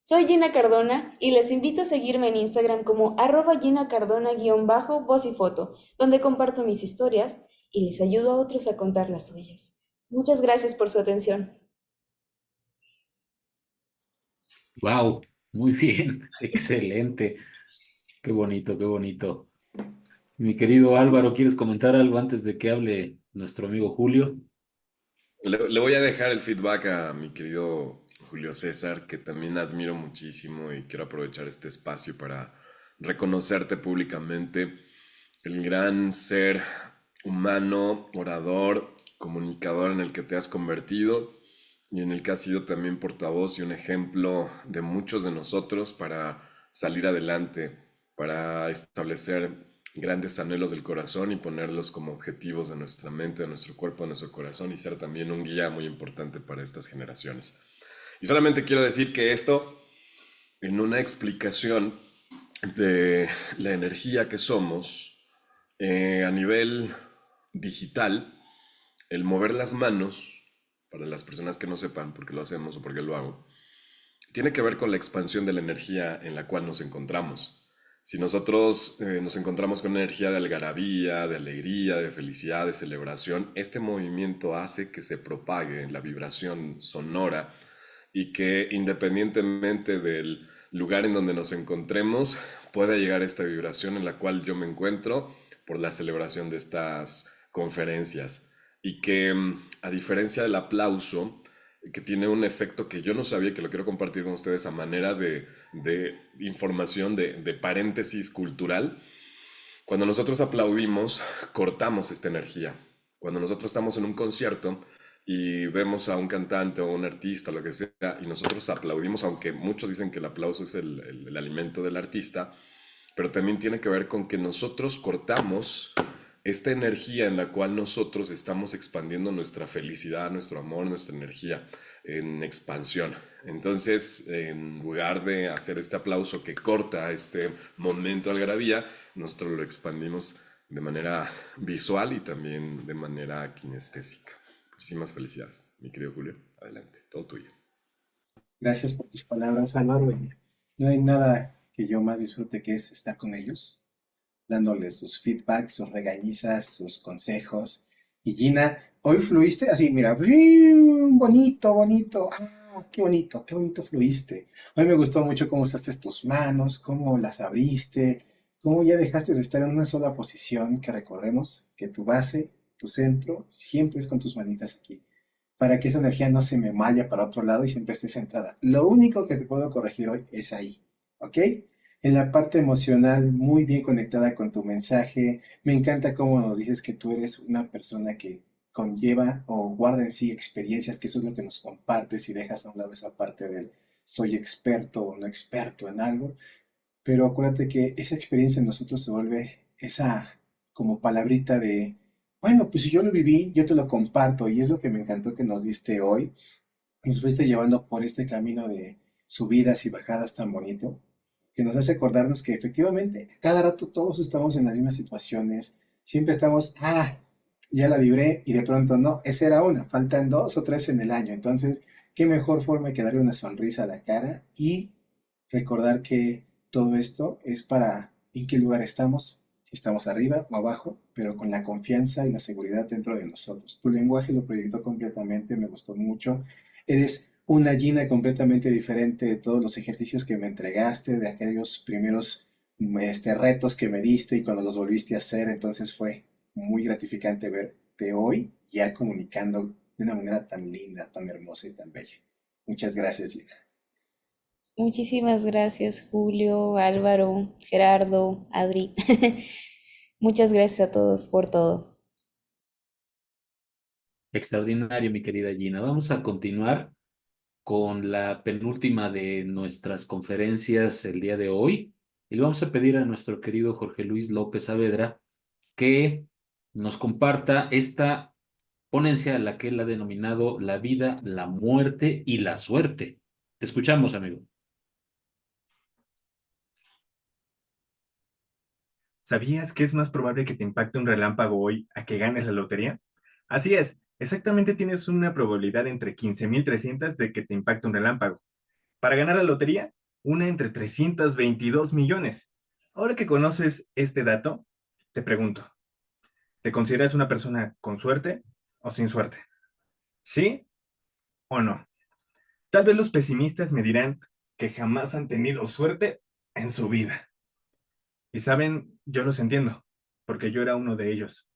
Soy Gina Cardona y les invito a seguirme en Instagram como @GinaCardona_voz y foto, donde comparto mis historias y les ayudo a otros a contar las suyas. Muchas gracias por su atención. Wow, muy bien, excelente. Qué bonito, qué bonito. Mi querido Álvaro, ¿quieres comentar algo antes de que hable nuestro amigo Julio? Le voy a dejar el feedback a mi querido Julio César, que también admiro muchísimo y quiero aprovechar este espacio para reconocerte públicamente. El gran ser humano, orador, comunicador en el que te has convertido y en el que has sido también portavoz y un ejemplo de muchos de nosotros para salir adelante, para establecer grandes anhelos del corazón y ponerlos como objetivos de nuestra mente, de nuestro cuerpo, de nuestro corazón y ser también un guía muy importante para estas generaciones. Y solamente quiero decir que esto, en una explicación de la energía que somos, a nivel digital, el mover las manos, para las personas que no sepan por qué lo hacemos o por qué lo hago, tiene que ver con la expansión de la energía en la cual nos encontramos. Si nosotros nos encontramos con una energía de algarabía, de alegría, de felicidad, de celebración, este movimiento hace que se propague la vibración sonora y que independientemente del lugar en donde nos encontremos, pueda llegar esta vibración en la cual yo me encuentro por la celebración de estas conferencias. Y que a diferencia del aplauso, que tiene un efecto que yo no sabía, que lo quiero compartir con ustedes a manera de información, de paréntesis cultural. Cuando nosotros aplaudimos, cortamos esta energía. Cuando nosotros estamos en un concierto y vemos a un cantante o un artista, lo que sea, y nosotros aplaudimos, aunque muchos dicen que el aplauso es el alimento del artista, pero también tiene que ver con que nosotros cortamos esta energía en la cual nosotros estamos expandiendo nuestra felicidad, nuestro amor, nuestra energía en expansión. Entonces, en lugar de hacer este aplauso que corta este momento de algarabía, nosotros lo expandimos de manera visual y también de manera kinestésica. Muchísimas felicidades, mi querido Julio. Adelante, todo tuyo. Gracias por tus palabras, Álvaro. No hay nada que yo más disfrute que es estar con ellos, dándoles sus feedbacks, sus regañizas, sus consejos. Y Gina, hoy fluiste así, mira, bonito, bonito, qué bonito fluiste. Hoy me gustó mucho cómo usaste tus manos, cómo las abriste, cómo ya dejaste de estar en una sola posición, que recordemos que tu base, tu centro, siempre es con tus manitas aquí, para que esa energía no se me vaya para otro lado y siempre esté centrada. Lo único que te puedo corregir hoy es ahí, ¿ok? En la parte emocional, muy bien conectada con tu mensaje. Me encanta cómo nos dices que tú eres una persona que conlleva o guarda en sí experiencias, que eso es lo que nos compartes y dejas a un lado esa parte del soy experto o no experto en algo. Pero acuérdate que esa experiencia en nosotros se vuelve esa como palabrita de, bueno, pues si yo lo viví, yo te lo comparto. Y es lo que me encantó que nos diste hoy. Nos fuiste llevando por este camino de subidas y bajadas tan bonito, que nos hace acordarnos que efectivamente cada rato todos estamos en las mismas situaciones, siempre estamos, ya la libré y de pronto no, esa era una, faltan 2 o 3 en el año, entonces qué mejor forma que darle una sonrisa a la cara y recordar que todo esto es para en qué lugar estamos, si estamos arriba o abajo, pero con la confianza y la seguridad dentro de nosotros. Tu lenguaje lo proyectó completamente, me gustó mucho, eres una Gina completamente diferente de todos los ejercicios que me entregaste, de aquellos primeros retos que me diste y cuando los volviste a hacer, entonces fue muy gratificante verte hoy ya comunicando de una manera tan linda, tan hermosa y tan bella. Muchas gracias, Gina. Muchísimas gracias, Julio, Álvaro, Gerardo, Adri. Muchas gracias a todos por todo. Extraordinario, mi querida Gina. Vamos a continuar con la penúltima de nuestras conferencias el día de hoy. Y le vamos a pedir a nuestro querido Jorge Luis López Saavedra que nos comparta esta ponencia a la que él ha denominado La vida, la muerte y la suerte. Te escuchamos, amigo. ¿Sabías que es más probable que te impacte un relámpago hoy a que ganes la lotería? Así es, exactamente tienes una probabilidad entre 15.300 de que te impacte un relámpago. Para ganar la lotería, una entre 322 millones. Ahora que conoces este dato, te pregunto, ¿te consideras una persona con suerte o sin suerte? ¿Sí o no? Tal vez los pesimistas me dirán que jamás han tenido suerte en su vida. Y saben, yo los entiendo, porque yo era uno de ellos.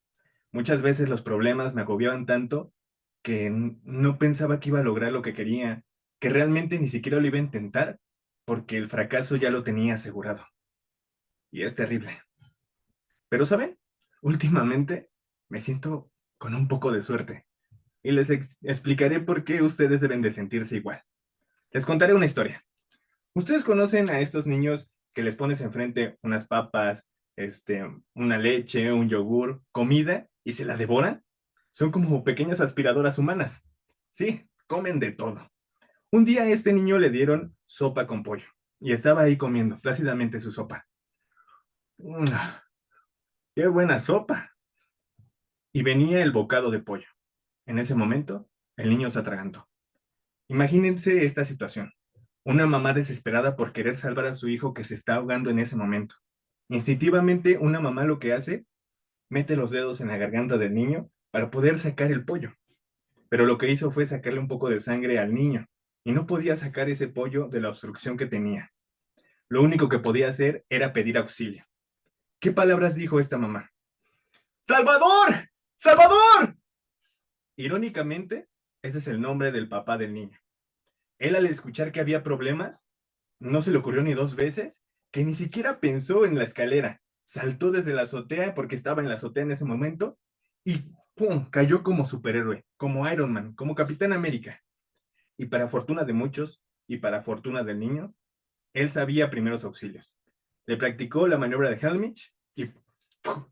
Muchas veces los problemas me agobiaban tanto que no pensaba que iba a lograr lo que quería, que realmente ni siquiera lo iba a intentar, porque el fracaso ya lo tenía asegurado. Y es terrible. Pero ¿saben? Últimamente me siento con un poco de suerte. Y les explicaré por qué ustedes deben de sentirse igual. Les contaré una historia. ¿Ustedes conocen a estos niños que les pones enfrente unas papas, una leche, un yogur, comida, y se la devoran? Son como pequeñas aspiradoras humanas. Sí, comen de todo. Un día a este niño le dieron sopa con pollo, y estaba ahí comiendo plácidamente su sopa. ¡Qué buena sopa! Y venía el bocado de pollo. En ese momento, el niño se atragantó. Imagínense esta situación. Una mamá desesperada por querer salvar a su hijo que se está ahogando en ese momento. Instintivamente, una mamá lo que hace, mete los dedos en la garganta del niño para poder sacar el pollo. Pero lo que hizo fue sacarle un poco de sangre al niño y no podía sacar ese pollo de la obstrucción que tenía. Lo único que podía hacer era pedir auxilio. ¿Qué palabras dijo esta mamá? ¡Salvador! ¡Salvador! Irónicamente, ese es el nombre del papá del niño. Él, al escuchar que había problemas, no se le ocurrió ni 2 veces, que ni siquiera pensó en la escalera. Saltó desde la azotea, porque estaba en la azotea en ese momento, y ¡pum! Cayó como superhéroe, como Iron Man, como Capitán América. Y para fortuna de muchos, y para fortuna del niño, él sabía primeros auxilios. Le practicó la maniobra de Helmich y ¡pum!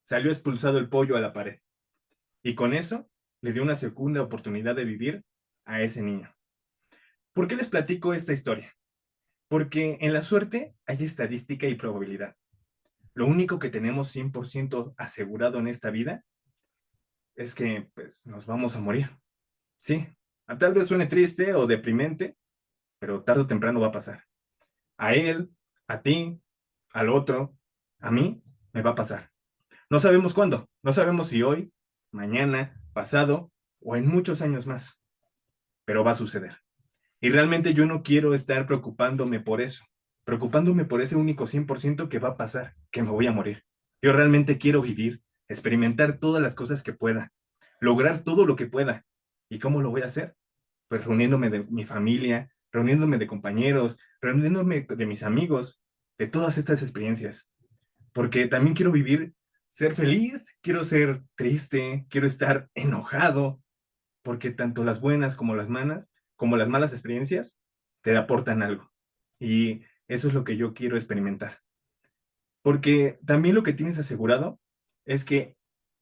Salió expulsado el pollo a la pared. Y con eso le dio una segunda oportunidad de vivir a ese niño. ¿Por qué les platico esta historia? Porque en la suerte hay estadística y probabilidad. Lo único que tenemos 100% asegurado en esta vida es que pues, nos vamos a morir. Sí, tal vez suene triste o deprimente, pero tarde o temprano va a pasar. A él, a ti, al otro, a mí, me va a pasar. No sabemos cuándo, no sabemos si hoy, mañana, pasado o en muchos años más, pero va a suceder. Y realmente yo no quiero estar preocupándome por eso, preocupándome por ese único 100% que va a pasar, que me voy a morir. Yo realmente quiero vivir, experimentar todas las cosas que pueda, lograr todo lo que pueda. ¿Y cómo lo voy a hacer? Pues reuniéndome de mi familia, reuniéndome de compañeros, reuniéndome de mis amigos, de todas estas experiencias. Porque también quiero vivir, ser feliz, quiero ser triste, quiero estar enojado, porque tanto las buenas como las malas experiencias te aportan algo. Y eso es lo que yo quiero experimentar. Porque también lo que tienes asegurado es que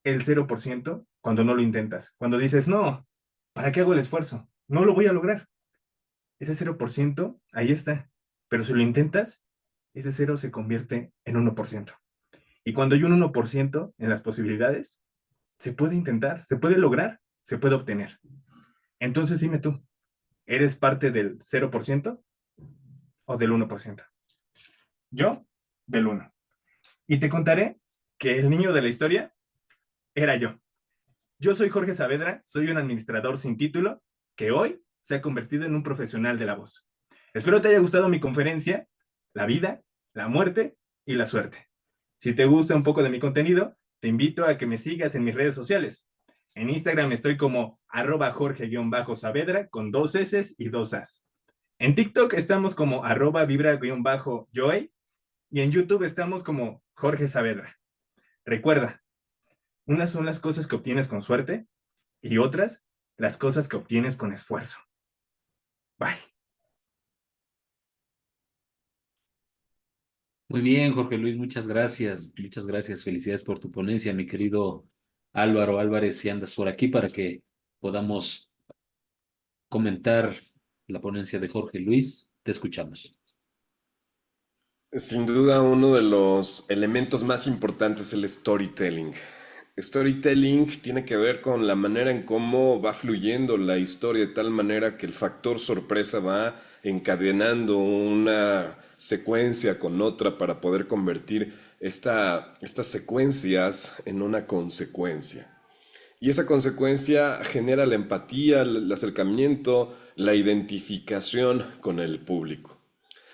el 0%, cuando no lo intentas, cuando dices, no, ¿para qué hago el esfuerzo? No lo voy a lograr. Ese 0%, ahí está. Pero si lo intentas, ese 0 se convierte en 1%. Y cuando hay un 1% en las posibilidades, se puede intentar, se puede lograr, se puede obtener. Entonces dime tú, ¿eres parte del 0% o del 1%? Yo, del 1. Y te contaré que el niño de la historia era yo. Yo soy Jorge Saavedra, soy un administrador sin título que hoy se ha convertido en un profesional de la voz. Espero te haya gustado mi conferencia, la vida, la muerte y la suerte. Si te gusta un poco de mi contenido, te invito a que me sigas en mis redes sociales. En Instagram estoy como @Jorge_Saavedra con 2 S y 2 As. En TikTok estamos como @Vibra_Joy y en YouTube estamos como Jorge Saavedra. Recuerda, unas son las cosas que obtienes con suerte y otras las cosas que obtienes con esfuerzo. Bye. Muy bien, Jorge Luis, muchas gracias. Muchas gracias. Felicidades por tu ponencia, mi querido Álvaro Álvarez, si andas por aquí para que podamos comentar la ponencia de Jorge Luis. Te escuchamos. Sin duda, uno de los elementos más importantes es el storytelling. Storytelling tiene que ver con la manera en cómo va fluyendo la historia de tal manera que el factor sorpresa va encadenando una secuencia con otra para poder convertir estas secuencias en una consecuencia. Y esa consecuencia genera la empatía, el acercamiento, la identificación con el público.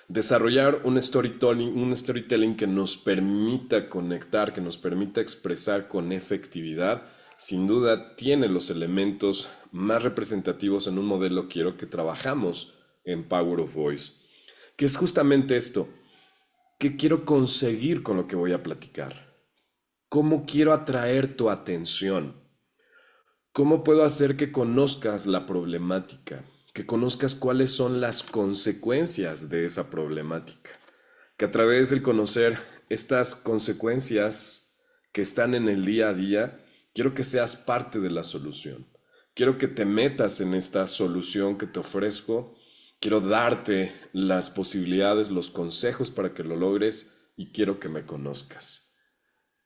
Desarrollar un storytelling que nos permita conectar, que nos permita expresar con efectividad, sin duda tiene los elementos más representativos en un modelo que trabajamos en Power of Voice, que es justamente esto. ¿Qué quiero conseguir con lo que voy a platicar? ¿Cómo quiero atraer tu atención? ¿Cómo puedo hacer que conozcas la problemática? Que conozcas cuáles son las consecuencias de esa problemática. Que a través del conocer estas consecuencias que están en el día a día, quiero que seas parte de la solución. Quiero que te metas en esta solución que te ofrezco. Quiero darte las posibilidades, los consejos para que lo logres y quiero que me conozcas.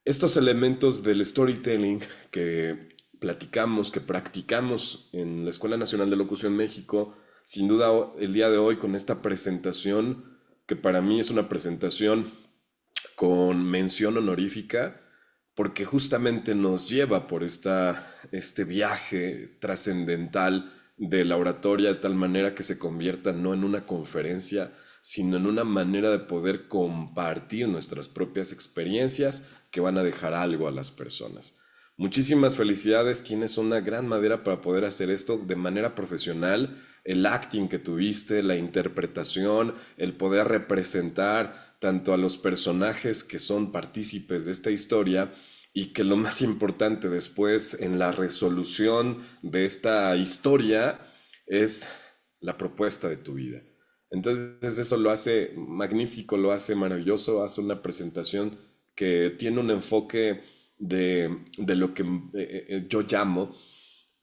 Estos elementos del storytelling que platicamos, que practicamos en la Escuela Nacional de Locución México, sin duda el día de hoy con esta presentación, que para mí es una presentación con mención honorífica, porque justamente nos lleva por este viaje trascendental de la oratoria de tal manera que se convierta no en una conferencia, sino en una manera de poder compartir nuestras propias experiencias que van a dejar algo a las personas. Muchísimas felicidades, tienes una gran madera para poder hacer esto de manera profesional. El acting que tuviste, la interpretación, el poder representar tanto a los personajes que son partícipes de esta historia y que lo más importante después en la resolución de esta historia es la propuesta de tu vida. Entonces eso lo hace magnífico, lo hace maravilloso, hace una presentación que tiene un enfoque de lo que yo llamo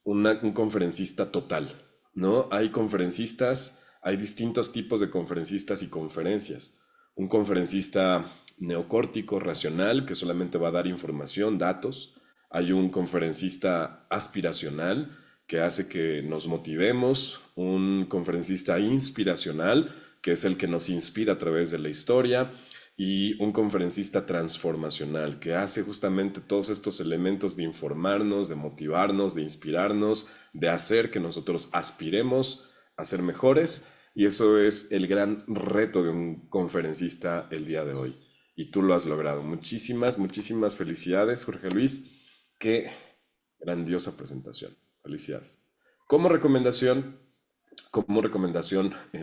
un conferencista total, ¿no? Hay conferencistas, hay distintos tipos de conferencistas y conferencias. Un conferencista neocórtico, racional, que solamente va a dar información, datos. Hay un conferencista aspiracional, que hace que nos motivemos. Un conferencista inspiracional, que es el que nos inspira a través de la historia. Y un conferencista transformacional, que hace justamente todos estos elementos de informarnos, de motivarnos, de inspirarnos, de hacer que nosotros aspiremos a ser mejores. Y eso es el gran reto de un conferencista el día de hoy. Y tú lo has logrado. Muchísimas, muchísimas felicidades, Jorge Luis. Qué grandiosa presentación. Felicidades. Como recomendación,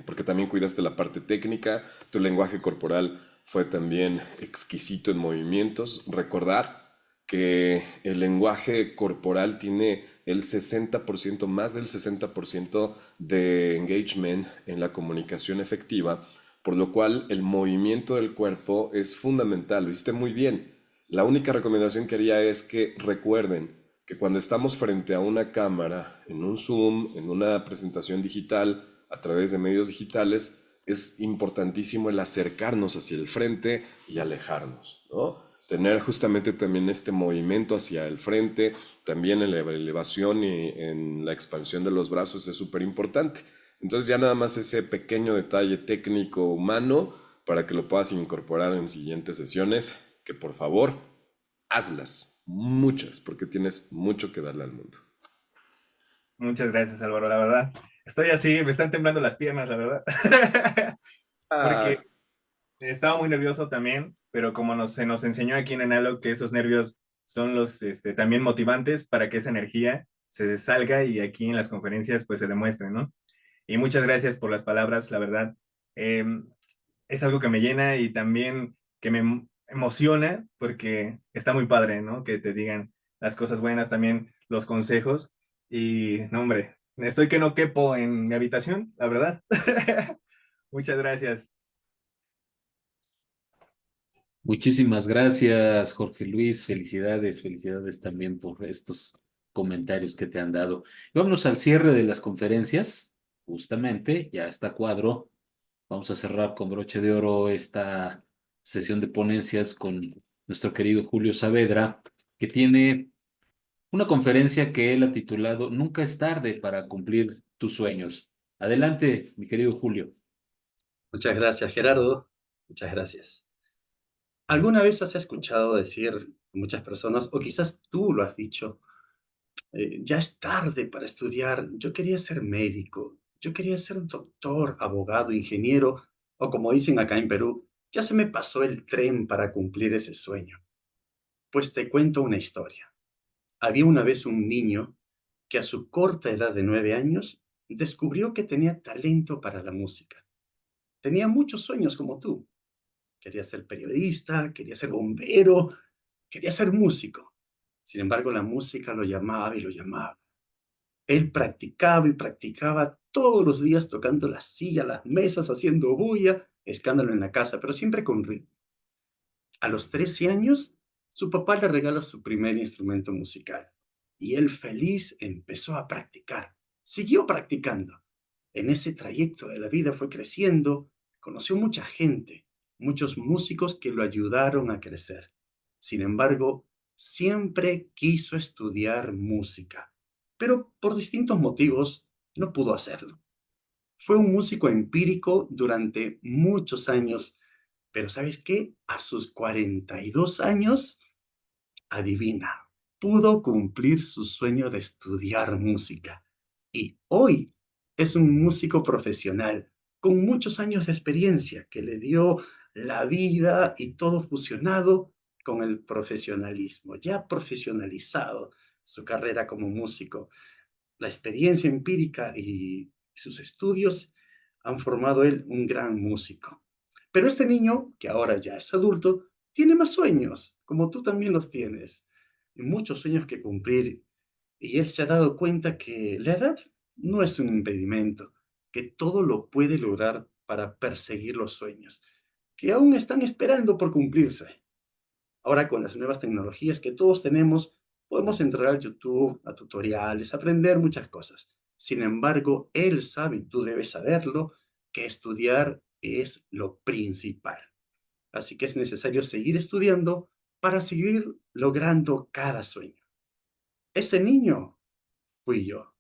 porque también cuidaste la parte técnica, tu lenguaje corporal fue también exquisito en movimientos. Recordar que el lenguaje corporal tiene el 60%, más del 60% de engagement en la comunicación efectiva, por lo cual el movimiento del cuerpo es fundamental. Lo hiciste muy bien. La única recomendación que haría es que recuerden que cuando estamos frente a una cámara, en un Zoom, en una presentación digital, a través de medios digitales, es importantísimo el acercarnos hacia el frente y alejarnos, ¿no? Tener justamente también este movimiento hacia el frente, también en la elevación y en la expansión de los brazos es súper importante. Entonces ya nada más ese pequeño detalle técnico humano para que lo puedas incorporar en siguientes sesiones, que por favor, hazlas, muchas, porque tienes mucho que darle al mundo. Muchas gracias, Álvaro, la verdad. Estoy así, me están temblando las piernas, la verdad. Porque estaba muy nervioso también, pero como se nos enseñó aquí en Analog que esos nervios son los también motivantes para que esa energía se salga y aquí en las conferencias pues se demuestre, ¿no? Y muchas gracias por las palabras, la verdad. Es algo que me llena y también que me emociona porque está muy padre, ¿no? Que te digan las cosas buenas, también los consejos. Y, no, hombre, estoy que no quepo en mi habitación, la verdad. Muchas gracias. Muchísimas gracias, Jorge Luis. Felicidades, felicidades también por estos comentarios que te han dado. Vámonos al cierre de las conferencias. Justamente, ya está a cuadro. Vamos a cerrar con broche de oro esta sesión de ponencias con nuestro querido Julio Saavedra, que tiene una conferencia que él ha titulado Nunca es tarde para cumplir tus sueños. Adelante, mi querido Julio. Muchas gracias, Gerardo. Muchas gracias. ¿Alguna vez has escuchado decir a muchas personas, o quizás tú lo has dicho, ya es tarde para estudiar, yo quería ser médico, yo quería ser doctor, abogado, ingeniero, o como dicen acá en Perú, ya se me pasó el tren para cumplir ese sueño? Pues te cuento una historia. Había una vez un niño que a su corta edad de 9 años descubrió que tenía talento para la música. Tenía muchos sueños como tú. Quería ser periodista, quería ser bombero, quería ser músico. Sin embargo, la música lo llamaba y lo llamaba. Él practicaba y practicaba todos los días tocando la silla, las mesas, haciendo bulla, escándalo en la casa, pero siempre con ritmo. A los 13 años, su papá le regala su primer instrumento musical y él feliz empezó a practicar. Siguió practicando. En ese trayecto de la vida fue creciendo, conoció mucha gente, muchos músicos que lo ayudaron a crecer. Sin embargo, siempre quiso estudiar música, pero por distintos motivos no pudo hacerlo. Fue un músico empírico durante muchos años Pero ¿sabes qué? A sus 42 años, adivina, pudo cumplir su sueño de estudiar música. Y hoy es un músico profesional con muchos años de experiencia que le dio la vida y todo fusionado con el profesionalismo, ya profesionalizado su carrera como músico. La experiencia empírica y sus estudios han formado él un gran músico. Pero este niño, que ahora ya es adulto, tiene más sueños, como tú también los tienes, y muchos sueños que cumplir. Y él se ha dado cuenta que la edad no es un impedimento, que todo lo puede lograr para perseguir los sueños, que aún están esperando por cumplirse. Ahora con las nuevas tecnologías que todos tenemos, podemos entrar al YouTube, a tutoriales, aprender muchas cosas. Sin embargo, él sabe, y tú debes saberlo, que estudiar es lo principal. Así que es necesario seguir estudiando para seguir logrando cada sueño. Ese niño fui yo.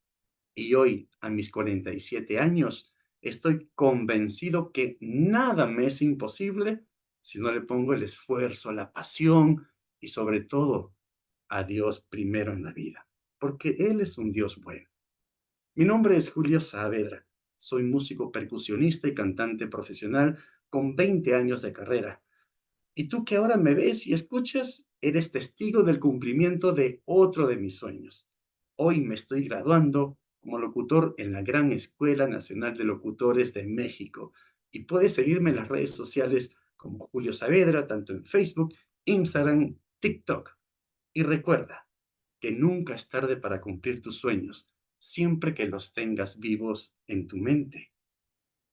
Y hoy, a mis 47 años, estoy convencido que nada me es imposible si no le pongo el esfuerzo, la pasión y sobre todo a Dios primero en la vida, porque Él es un Dios bueno. Mi nombre es Julio Saavedra. Soy músico percusionista y cantante profesional con 20 años de carrera. Y tú que ahora me ves y escuchas, eres testigo del cumplimiento de otro de mis sueños. Hoy me estoy graduando como locutor en la Gran Escuela Nacional de Locutores de México. Y puedes seguirme en las redes sociales como Julio Saavedra, tanto en Facebook, Instagram, TikTok. Y recuerda que nunca es tarde para cumplir tus sueños, siempre que los tengas vivos en tu mente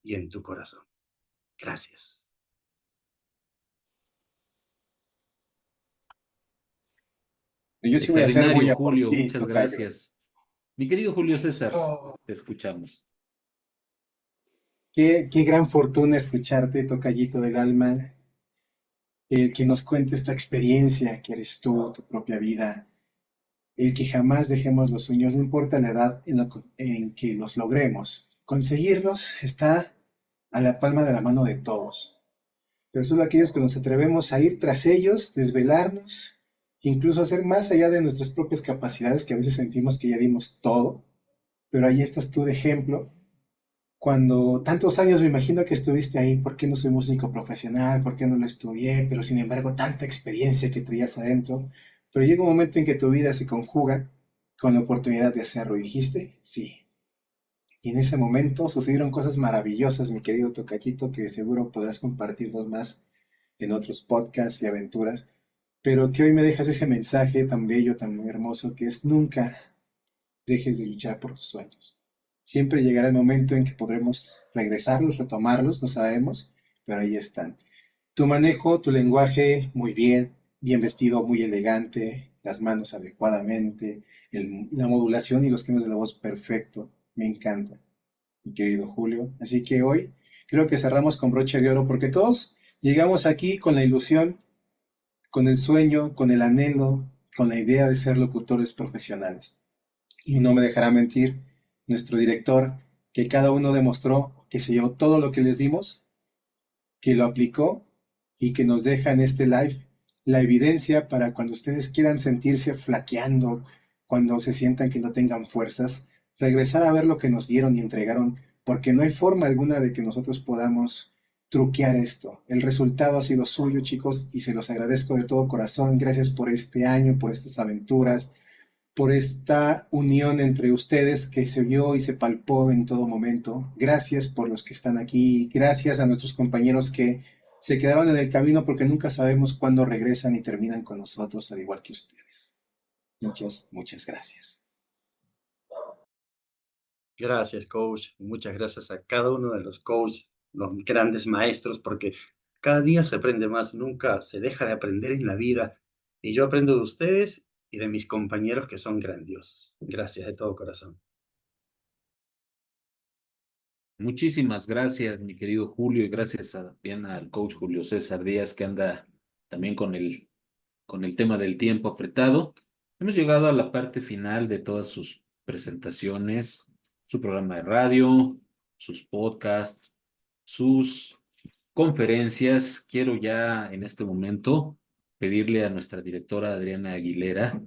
y en tu corazón. Gracias. Yo sí voy a ser muy Extraordinario, a por Julio, ti, muchas tocayo. gracias. Mi querido Julio César, Eso. te escuchamos. Qué gran fortuna escucharte, tocallito del alma, el que nos cuentes tu experiencia, que eres tú, tu propia vida, el que jamás dejemos los sueños, no importa la edad en que los logremos. Conseguirlos está a la palma de la mano de todos, pero solo aquellos que nos atrevemos a ir tras ellos, desvelarnos, incluso hacer más allá de nuestras propias capacidades, que a veces sentimos que ya dimos todo, pero ahí estás tú de ejemplo. Cuando tantos años me imagino que estuviste ahí, ¿por qué no soy músico profesional? ¿Por qué no lo estudié? Pero sin embargo, tanta experiencia que traías adentro. Pero llega un momento en que tu vida se conjuga con la oportunidad de hacerlo. ¿Y dijiste? Sí. Y en ese momento sucedieron cosas maravillosas, mi querido tocallito, que de seguro podrás compartirnos más en otros podcasts y aventuras. Pero que hoy me dejas ese mensaje tan bello, tan hermoso, que es nunca dejes de luchar por tus sueños. Siempre llegará el momento en que podremos regresarlos, retomarlos, no sabemos, pero ahí están. Tu manejo, tu lenguaje, muy bien, bien vestido, muy elegante, las manos adecuadamente, la modulación y los cambios de la voz perfecto, me encanta, mi querido Julio. Así que hoy creo que cerramos con broche de oro porque todos llegamos aquí con la ilusión, con el sueño, con el anhelo, con la idea de ser locutores profesionales. Y no me dejará mentir nuestro director, que cada uno demostró que se llevó todo lo que les dimos, que lo aplicó y que nos deja en este live la evidencia para cuando ustedes quieran sentirse flaqueando, cuando se sientan que no tengan fuerzas, regresar a ver lo que nos dieron y entregaron, porque no hay forma alguna de que nosotros podamos truquear esto. El resultado ha sido suyo, chicos, y se los agradezco de todo corazón. Gracias por este año, por estas aventuras, por esta unión entre ustedes que se vio y se palpó en todo momento. Gracias por los que están aquí. Gracias a nuestros compañeros que se quedaron en el camino porque nunca sabemos cuándo regresan y terminan con nosotros, al igual que ustedes. Muchas, muchas gracias. Gracias, coach. Muchas gracias a cada uno de los coaches, los grandes maestros, porque cada día se aprende más, nunca se deja de aprender en la vida. Y yo aprendo de ustedes y de mis compañeros que son grandiosos. Gracias de todo corazón. Muchísimas gracias, mi querido Julio, y gracias también al coach Julio César Díaz, que anda también con el tema del tiempo apretado. Hemos llegado a la parte final de todas sus presentaciones, su programa de radio, sus podcasts, sus conferencias. Quiero ya en este momento pedirle a nuestra directora Adriana Aguilera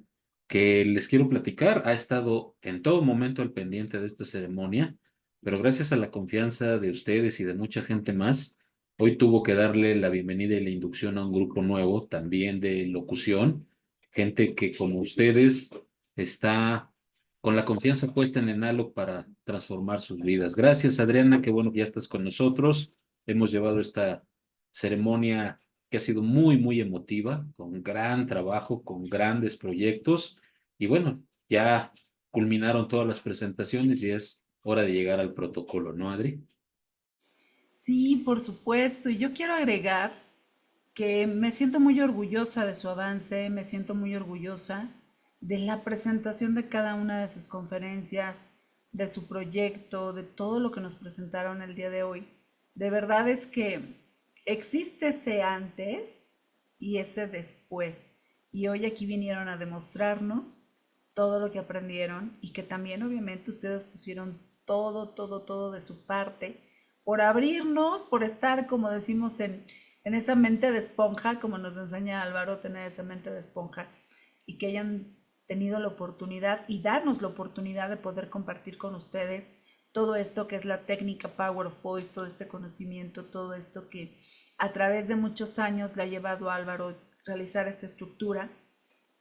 que les quiero platicar. Ha estado en todo momento al pendiente de esta ceremonia, pero gracias a la confianza de ustedes y de mucha gente más, hoy tuvo que darle la bienvenida y la inducción a un grupo nuevo, también de locución, gente que como ustedes está con la confianza puesta en Enalo para transformar sus vidas. Gracias, Adriana, qué bueno que ya estás con nosotros. Hemos llevado esta ceremonia que ha sido muy, muy emotiva, con gran trabajo, con grandes proyectos. Y bueno, ya culminaron todas las presentaciones y es hora de llegar al protocolo, ¿no, Adri? Sí, por supuesto. Y yo quiero agregar que me siento muy orgullosa de su avance, me siento muy orgullosa de la presentación de cada una de sus conferencias, de su proyecto, de todo lo que nos presentaron el día de hoy. De verdad es que existe ese antes y ese después. Y hoy aquí vinieron a demostrarnos todo lo que aprendieron y que también obviamente ustedes pusieron todo de su parte por abrirnos, por estar, como decimos, en esa mente de esponja, como nos enseña Álvaro, tener esa mente de esponja y que hayan tenido la oportunidad y darnos la oportunidad de poder compartir con ustedes todo esto que es la técnica Power of Voice, todo este conocimiento, todo esto que a través de muchos años le ha llevado a Álvaro realizar esta estructura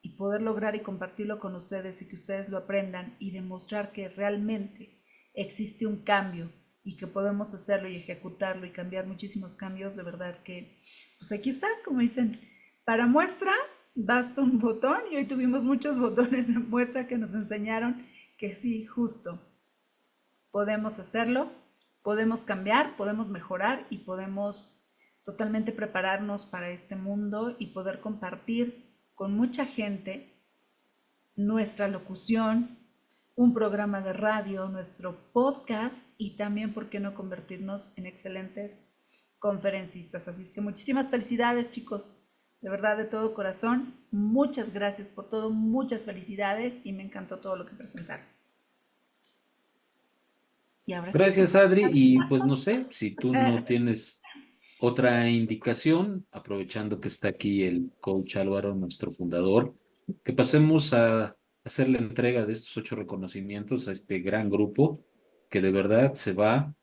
y poder lograr y compartirlo con ustedes y que ustedes lo aprendan y demostrar que realmente existe un cambio y que podemos hacerlo y ejecutarlo y cambiar muchísimos cambios. De verdad que, pues aquí está, como dicen, para muestra basta un botón y hoy tuvimos muchos botones de muestra que nos enseñaron que sí, justo, podemos hacerlo, podemos cambiar, podemos mejorar y podemos totalmente prepararnos para este mundo y poder compartir con mucha gente nuestra locución, un programa de radio, nuestro podcast y también, ¿por qué no convertirnos en excelentes conferencistas? Así es que muchísimas felicidades, chicos, de verdad, de todo corazón. Muchas gracias por todo, muchas felicidades y me encantó todo lo que presentaron. Y ahora Gracias, sí. Adri. Y pues no sé, si tú no tienes otra indicación, aprovechando que está aquí el coach Álvaro, nuestro fundador, que pasemos a hacer la entrega de estos 8 reconocimientos a este gran grupo que de verdad se va,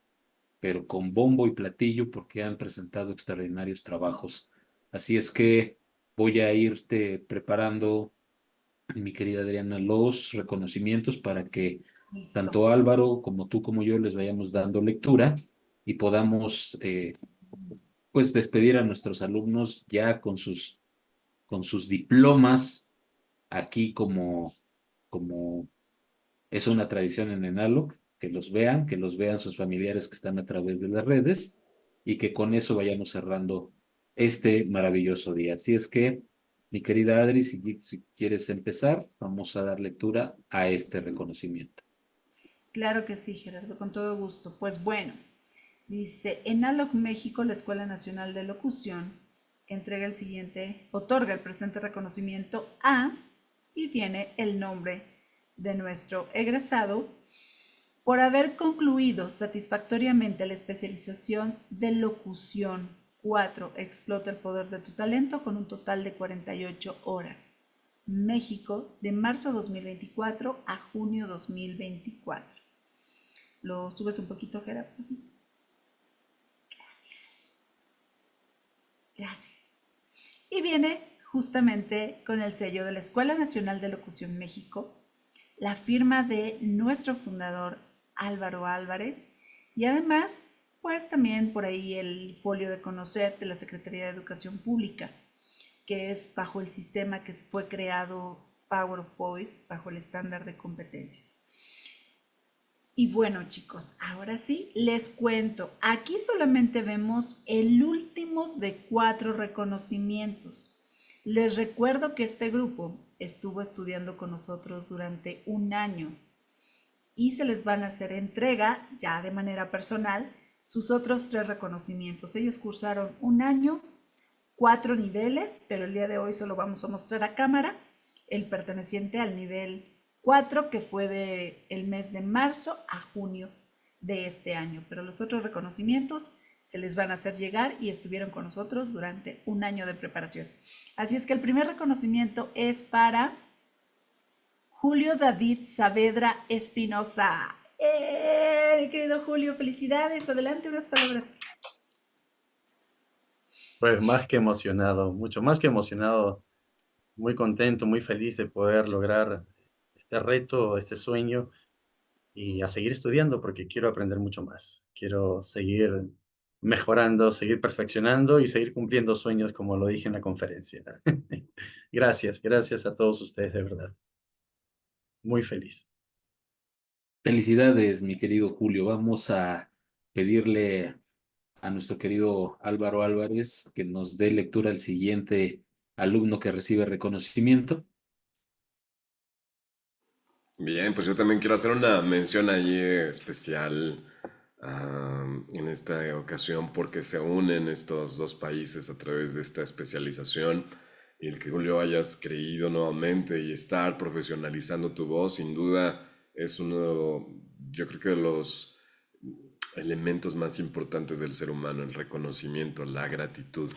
pero con bombo y platillo porque han presentado extraordinarios trabajos. Así es que voy a irte preparando, mi querida Adriana, los reconocimientos para que Listo. tanto Álvaro como tú como yo les vayamos dando lectura y podamos pues despedir a nuestros alumnos ya con sus diplomas aquí como es una tradición en Enalo, que los vean sus familiares que están a través de las redes y que con eso vayamos cerrando este maravilloso día. Así es que, mi querida Adri, si quieres empezar, vamos a dar lectura a este reconocimiento. Claro que sí, Gerardo, con todo gusto. Pues bueno, dice, Enalog México, la Escuela Nacional de Locución, otorga el presente reconocimiento a, y viene el nombre de nuestro egresado, por haber concluido satisfactoriamente la especialización de locución 4, explota el poder de tu talento con un total de 48 horas. México, de marzo 2024 a junio 2024. Lo subes un poquito, Gerardo. Gracias. Y viene justamente con el sello de la Escuela Nacional de Locución México, la firma de nuestro fundador Álvaro Álvarez y además, pues también por ahí el folio de conocer de la Secretaría de Educación Pública, que es bajo el sistema que fue creado Power of Voice, bajo el estándar de competencias. Y bueno, chicos, ahora sí les cuento. Aquí solamente vemos el último de 4 reconocimientos. Les recuerdo que este grupo estuvo estudiando con nosotros durante un año y se les van a hacer entrega ya de manera personal sus otros 3 reconocimientos. Ellos cursaron un año, 4 niveles, pero el día de hoy solo vamos a mostrar a cámara el perteneciente al nivel 4, que fue del mes de marzo a junio de este año. Pero los otros reconocimientos se les van a hacer llegar y estuvieron con nosotros durante un año de preparación. Así es que el primer reconocimiento es para Julio David Saavedra Espinosa. Querido Julio, felicidades. Adelante, unas palabras. Pues más que emocionado, mucho más que emocionado, muy contento, muy feliz de poder lograr este reto, este sueño y a seguir estudiando porque quiero aprender mucho más. Quiero seguir mejorando, seguir perfeccionando y seguir cumpliendo sueños como lo dije en la conferencia. Gracias a todos ustedes, de verdad. Muy feliz. Felicidades, mi querido Julio. Vamos a pedirle a nuestro querido Álvaro Álvarez que nos dé lectura al siguiente alumno que recibe reconocimiento. Bien, pues yo también quiero hacer una mención allí especial en esta ocasión porque se unen estos dos países a través de esta especialización y el que Julio hayas creído nuevamente y estar profesionalizando tu voz sin duda es uno, yo creo que de los elementos más importantes del ser humano, el reconocimiento, la gratitud.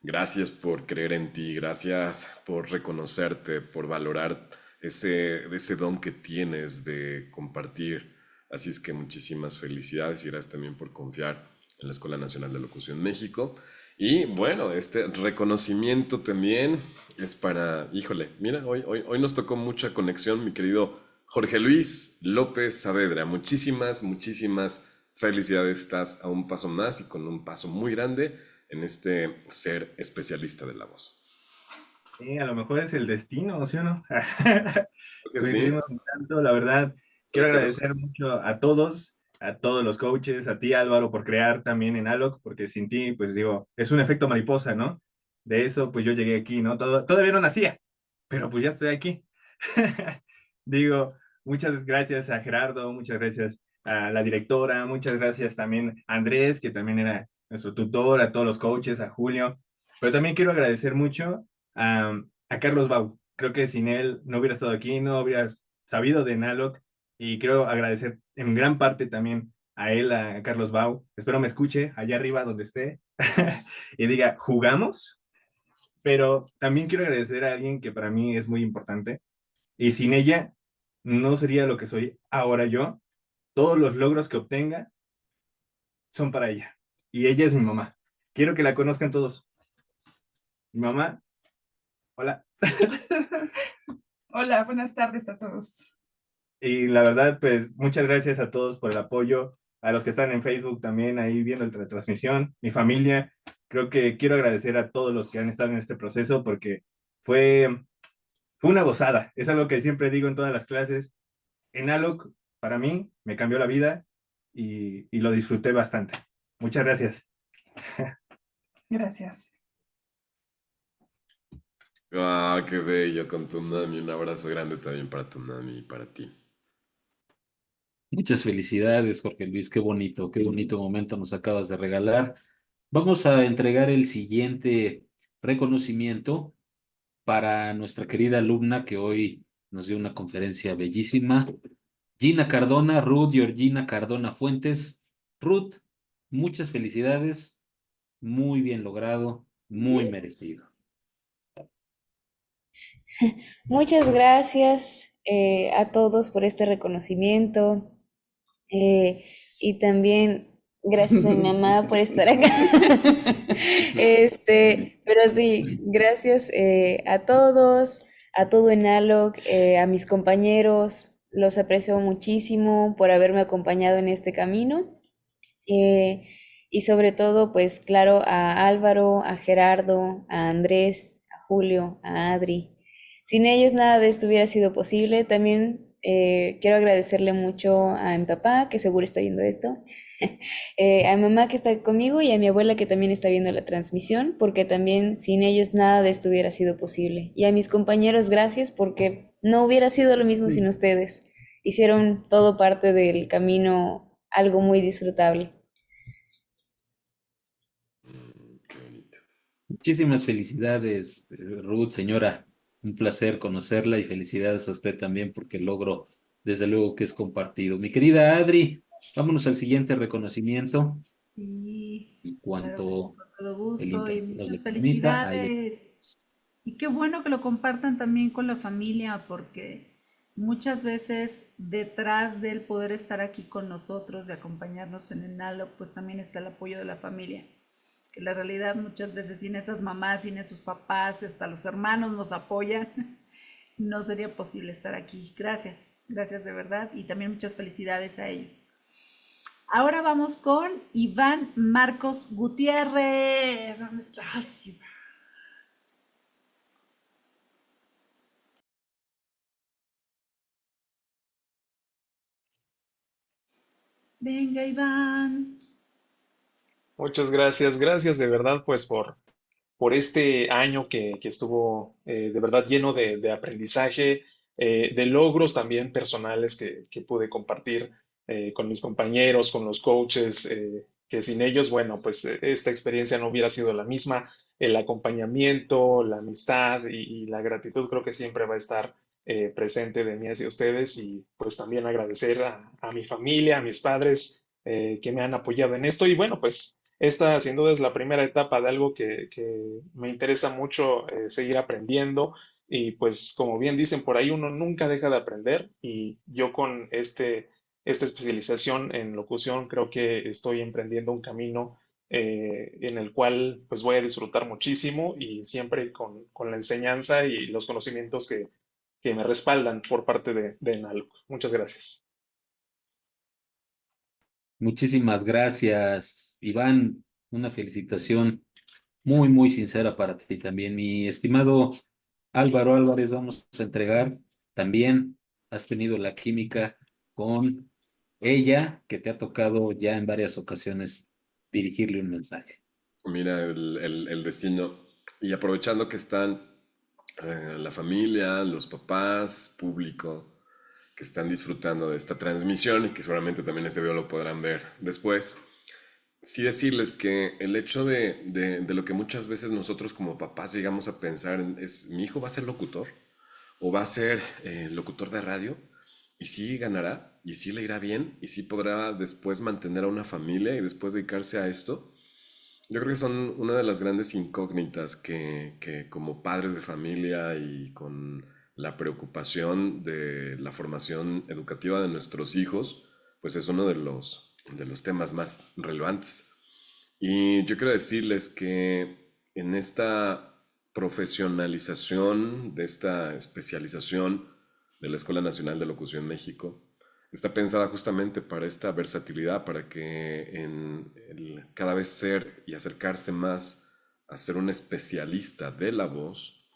Gracias por creer en ti, gracias por reconocerte, por valorar ese don que tienes de compartir. Así es que muchísimas felicidades y gracias también por confiar en la Escuela Nacional de Locución México. Y bueno, este reconocimiento también es para, híjole, mira, hoy nos tocó mucha conexión, mi querido Jorge Luis López Saavedra. Muchísimas felicidades, estás a un paso más y con un paso muy grande en este ser especialista de la voz. Sí, a lo mejor es el destino, ¿sí o no? Creo que sí. Coincidimos tanto, la verdad. Quiero Creo que agradecer mucho a todos los coaches, a ti Álvaro por crear también en Alok, porque sin ti, pues digo, es un efecto mariposa, ¿no? De eso, pues yo llegué aquí, ¿no? Todavía no nacía, pero pues ya estoy aquí. Digo, muchas gracias a Gerardo, muchas gracias a la directora, muchas gracias también a Andrés, que también era nuestro tutor, a todos los coaches, a Julio, pero también quiero agradecer mucho a Carlos Bau. Creo que sin él no hubiera estado aquí, no hubiera sabido de Naloc y quiero agradecer en gran parte también a él, a Carlos Bau. Espero me escuche allá arriba donde esté y diga, ¿jugamos? Pero también quiero agradecer a alguien que para mí es muy importante y sin ella no sería lo que soy ahora yo. Todos los logros que obtenga son para ella y ella es mi mamá. Quiero que la conozcan todos. Mi mamá. Hola. Hola, buenas tardes a todos. Y la verdad, pues muchas gracias a todos por el apoyo, a los que están en Facebook también ahí viendo la transmisión, mi familia. Creo que quiero agradecer a todos los que han estado en este proceso porque fue una gozada. Es algo que siempre digo en todas las clases. En Alok, para mí, me cambió la vida y lo disfruté bastante. Muchas gracias. Gracias. Ah, qué bello con tu mami. Un abrazo grande también para tu mami y para ti. Muchas felicidades, Jorge Luis. Qué bonito momento nos acabas de regalar. Vamos a entregar el siguiente reconocimiento para nuestra querida alumna que hoy nos dio una conferencia bellísima. Gina Cardona, Ruth Georgina Cardona Fuentes. Ruth, muchas felicidades. Muy bien logrado, muy merecido. Muchas gracias a todos por este reconocimiento y también gracias a mi mamá por estar acá. Pero sí, gracias a todos, a todo en Alok, a mis compañeros, los aprecio muchísimo por haberme acompañado en este camino. Y sobre todo, pues claro, a Álvaro, a Gerardo, a Andrés, a Julio, a Adri. Sin ellos nada de esto hubiera sido posible. También quiero agradecerle mucho a mi papá, que seguro está viendo esto, a mi mamá que está conmigo y a mi abuela que también está viendo la transmisión, porque también sin ellos nada de esto hubiera sido posible. Y a mis compañeros, gracias, porque no hubiera sido lo mismo sin ustedes. Hicieron todo parte del camino, algo muy disfrutable. Muchísimas felicidades, Ruth, señora. Un placer conocerla y felicidades a usted también porque el logro, desde luego, que es compartido. Mi querida Adri, vámonos al siguiente reconocimiento. Sí. Y Claro que sí, cuanto con todo el gusto y internet nos muchas lo permita, ahí felicidades. Y qué bueno que lo compartan también con la familia, porque muchas veces detrás del poder estar aquí con nosotros, de acompañarnos en Enalo, pues también está el apoyo de la familia. Que la realidad muchas veces sin esas mamás, sin esos papás, hasta los hermanos nos apoyan, no sería posible estar aquí. Gracias, gracias de verdad y también muchas felicidades a ellos. Ahora vamos con Iván Marcos Gutiérrez. ¿Dónde estás, Iván? Venga, Iván. Muchas gracias, gracias de verdad pues por este año que estuvo de verdad lleno de aprendizaje, de logros también personales que pude compartir con mis compañeros, con los coaches, que sin ellos, bueno, pues esta experiencia no hubiera sido la misma. El acompañamiento, la amistad y la gratitud creo que siempre va a estar presente de mí hacia ustedes y pues también agradecer a mi familia, a mis padres que me han apoyado en esto y bueno, pues esta sin duda es la primera etapa de algo que me interesa mucho seguir aprendiendo y pues como bien dicen por ahí uno nunca deja de aprender y yo con esta especialización en locución creo que estoy emprendiendo un camino en el cual pues voy a disfrutar muchísimo y siempre con la enseñanza y los conocimientos que me respaldan por parte de Enalco. Muchas gracias. muchísimas gracias, Iván. Una felicitación muy, muy sincera para ti también. Mi estimado Álvaro Álvarez, vamos a entregar también. Has tenido la química con ella, que te ha tocado ya en varias ocasiones dirigirle un mensaje. Mira el destino. Y aprovechando que están la familia, los papás, público, que están disfrutando de esta transmisión y que seguramente también este video lo podrán ver después. Sí decirles que el hecho de lo que muchas veces nosotros como papás llegamos a pensar es, ¿mi hijo va a ser locutor? ¿O va a ser locutor de radio? Y sí ganará, y sí le irá bien, y sí podrá después mantener a una familia y después dedicarse a esto. Yo creo que son una de las grandes incógnitas que como padres de familia y con la preocupación de la formación educativa de nuestros hijos, pues es uno de los temas más relevantes. Y yo quiero decirles que en esta profesionalización, de esta especialización de la Escuela Nacional de Locución México, está pensada justamente para esta versatilidad, para que en cada vez ser y acercarse más a ser un especialista de la voz,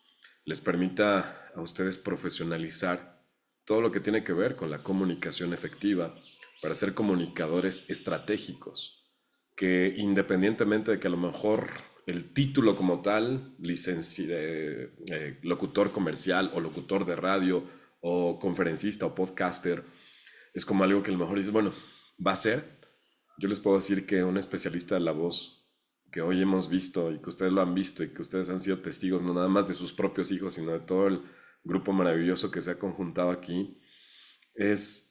les permita a ustedes profesionalizar todo lo que tiene que ver con la comunicación efectiva, para ser comunicadores estratégicos, que independientemente de que a lo mejor el título como tal, locutor comercial o locutor de radio o conferencista o podcaster, es como algo que a lo mejor dices, bueno, va a ser. Yo les puedo decir que un especialista de la voz que hoy hemos visto y que ustedes lo han visto y que ustedes han sido testigos no nada más de sus propios hijos, sino de todo el grupo maravilloso que se ha conjuntado aquí,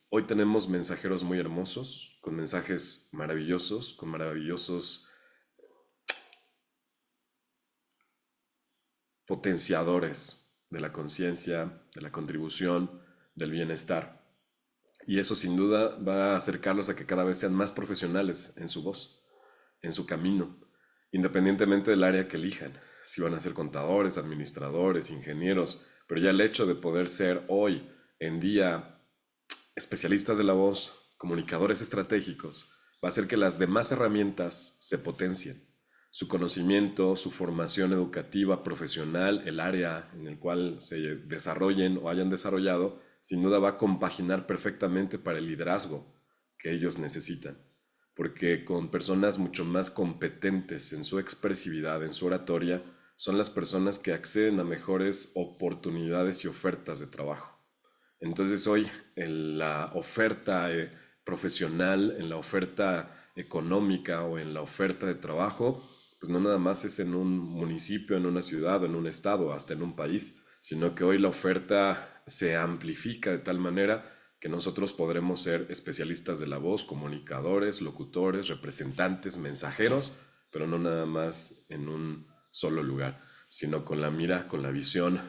hoy tenemos mensajeros muy hermosos, con mensajes maravillosos, con maravillosos potenciadores de la conciencia, de la contribución, del bienestar. Y eso sin duda va a acercarlos a que cada vez sean más profesionales en su voz, en su camino, independientemente del área que elijan. Si van a ser contadores, administradores, ingenieros, pero ya el hecho de poder ser hoy en día especialistas de la voz, comunicadores estratégicos, va a hacer que las demás herramientas se potencien. Su conocimiento, su formación educativa, profesional, el área en el cual se desarrollen o hayan desarrollado, sin duda va a compaginar perfectamente para el liderazgo que ellos necesitan. Porque con personas mucho más competentes en su expresividad, en su oratoria, son las personas que acceden a mejores oportunidades y ofertas de trabajo. Entonces hoy en la oferta profesional, en la oferta económica o en la oferta de trabajo, pues no nada más es en un municipio, en una ciudad o en un estado, hasta en un país, sino que hoy la oferta se amplifica de tal manera que nosotros podremos ser especialistas de la voz, comunicadores, locutores, representantes, mensajeros, pero no nada más en un solo lugar, sino con la mira, con la visión,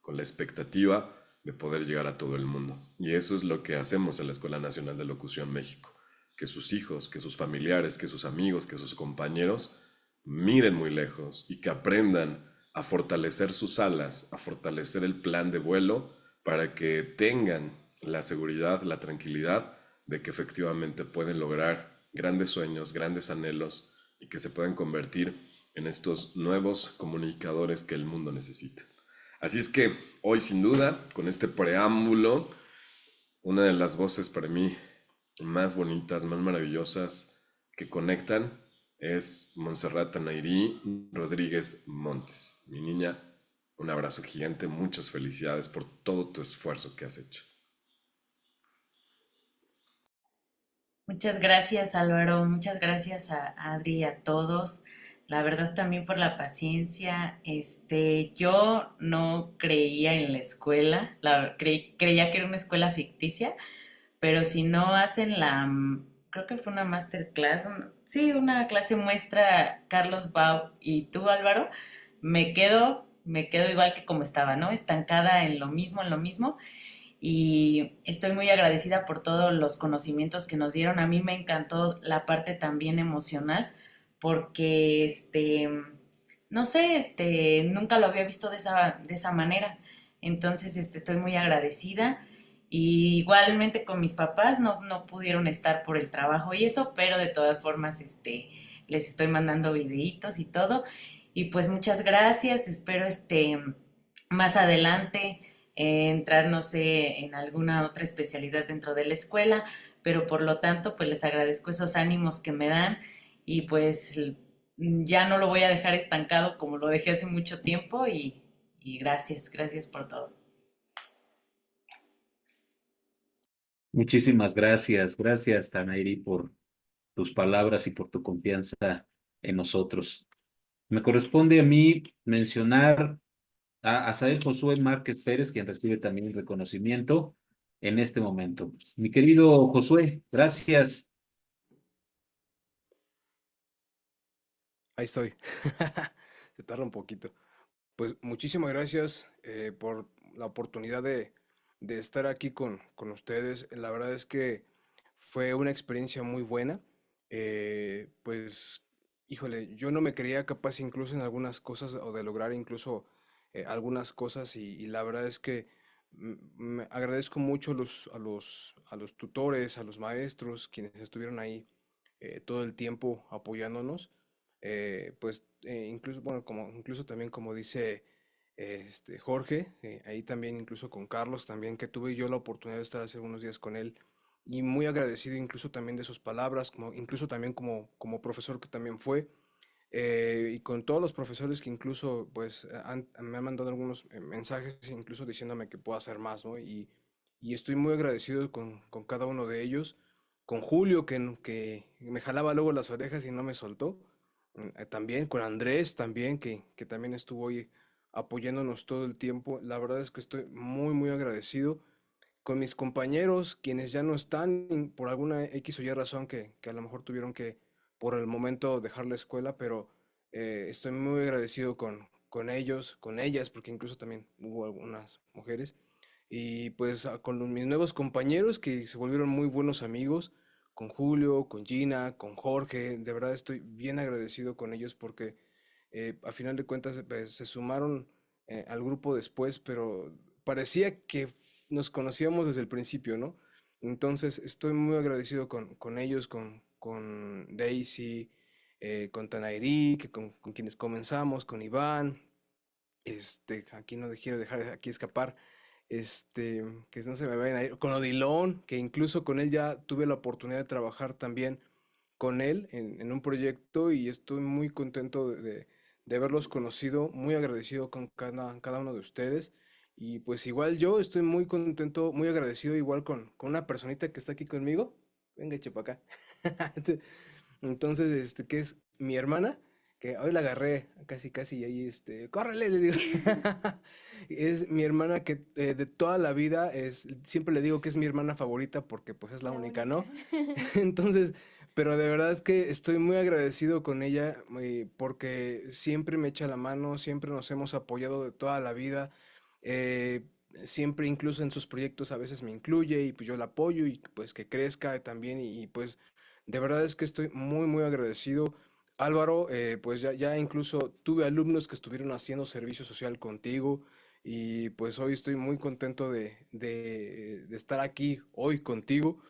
con la expectativa de poder llegar a todo el mundo. Y eso es lo que hacemos en la Escuela Nacional de Locución México, que sus hijos, que sus familiares, que sus amigos, que sus compañeros miren muy lejos y que aprendan a fortalecer sus alas, a fortalecer el plan de vuelo para que tengan la seguridad, la tranquilidad de que efectivamente pueden lograr grandes sueños, grandes anhelos y que se pueden convertir en estos nuevos comunicadores que el mundo necesita. Así es que hoy, sin duda, con este preámbulo, una de las voces para mí más bonitas, más maravillosas que conectan es Montserrat Anairí Rodríguez Montes. Mi niña, un abrazo gigante, muchas felicidades por todo tu esfuerzo que has hecho. Muchas gracias, Álvaro. Muchas gracias a Adri y a todos. La verdad también por la paciencia. Yo no creía en la escuela, creía que era una escuela ficticia, pero si no hacen creo que fue una masterclass, sí, una clase muestra, Carlos Bau y tú, Álvaro, me quedo igual que como estaba, ¿no? Estancada en lo mismo, y estoy muy agradecida por todos los conocimientos que nos dieron. A mí me encantó la parte también emocional, porque, no sé, nunca lo había visto de esa manera. Entonces, estoy muy agradecida. Y igualmente con mis papás no pudieron estar por el trabajo y eso, pero de todas formas, les estoy mandando videitos y todo. Y pues muchas gracias. Espero, más adelante entrar, no sé, en alguna otra especialidad dentro de la escuela, pero por lo tanto, pues les agradezco esos ánimos que me dan y pues ya no lo voy a dejar estancado como lo dejé hace mucho tiempo y gracias por todo. Muchísimas gracias. Gracias, Tanairi, por tus palabras y por tu confianza en nosotros. Me corresponde a mí mencionar a Asael Josué Márquez Pérez, quien recibe también el reconocimiento en este momento. Mi querido Josué, gracias. Ahí estoy. Se tarda un poquito. Pues muchísimas gracias por la oportunidad de estar aquí con ustedes. La verdad es que fue una experiencia muy buena. Pues, híjole, yo no me creía capaz incluso en algunas cosas o de lograr incluso algunas cosas y la verdad es que me agradezco mucho a los tutores, a los maestros, quienes estuvieron ahí todo el tiempo apoyándonos. Incluso, bueno, incluso también como dice Jorge, ahí también incluso con Carlos también, que tuve yo la oportunidad de estar hace unos días con él y muy agradecido incluso también de sus palabras, incluso también como profesor que también fue, y con todos los profesores que incluso pues me han mandado algunos mensajes incluso diciéndome que puedo hacer más, ¿no? Y estoy muy agradecido con cada uno de ellos, con Julio que me jalaba luego las orejas y no me soltó, también con Andrés también que también estuvo ahí apoyándonos todo el tiempo. La verdad es que estoy muy agradecido con mis compañeros, quienes ya no están por alguna X o Y razón que a lo mejor tuvieron que por el momento dejar la escuela, pero estoy muy agradecido con ellos, con ellas, porque incluso también hubo algunas mujeres. Y pues con mis nuevos compañeros que se volvieron muy buenos amigos, con Julio, con Gina, con Jorge, de verdad estoy bien agradecido con ellos porque a final de cuentas pues, se sumaron al grupo después, pero parecía que nos conocíamos desde el principio, ¿no? Entonces estoy muy agradecido con ellos, con Daisy, con Tanairi, con quienes comenzamos, con Iván, aquí no quiero dejar aquí escapar, que no se me vayan a ir, con Odilon, que incluso con él ya tuve la oportunidad de trabajar también con él en un proyecto y estoy muy contento de haberlos conocido, muy agradecido con cada uno de ustedes. Y pues igual yo estoy muy contento, muy agradecido igual con una personita que está aquí conmigo. Venga, eche para acá. Entonces, que es mi hermana, que hoy la agarré casi y ahí, córrele, le digo. Es mi hermana que de toda la vida siempre le digo que es mi hermana favorita porque pues es la única, ¿no? Entonces, pero de verdad que estoy muy agradecido con ella porque siempre me echa la mano, siempre nos hemos apoyado de toda la vida, eh, siempre incluso en sus proyectos a veces me incluye y pues yo la apoyo y pues que crezca también y, pues de verdad es que estoy muy muy agradecido. Álvaro, pues ya incluso tuve alumnos que estuvieron haciendo servicio social contigo y pues hoy estoy muy contento de estar aquí hoy contigo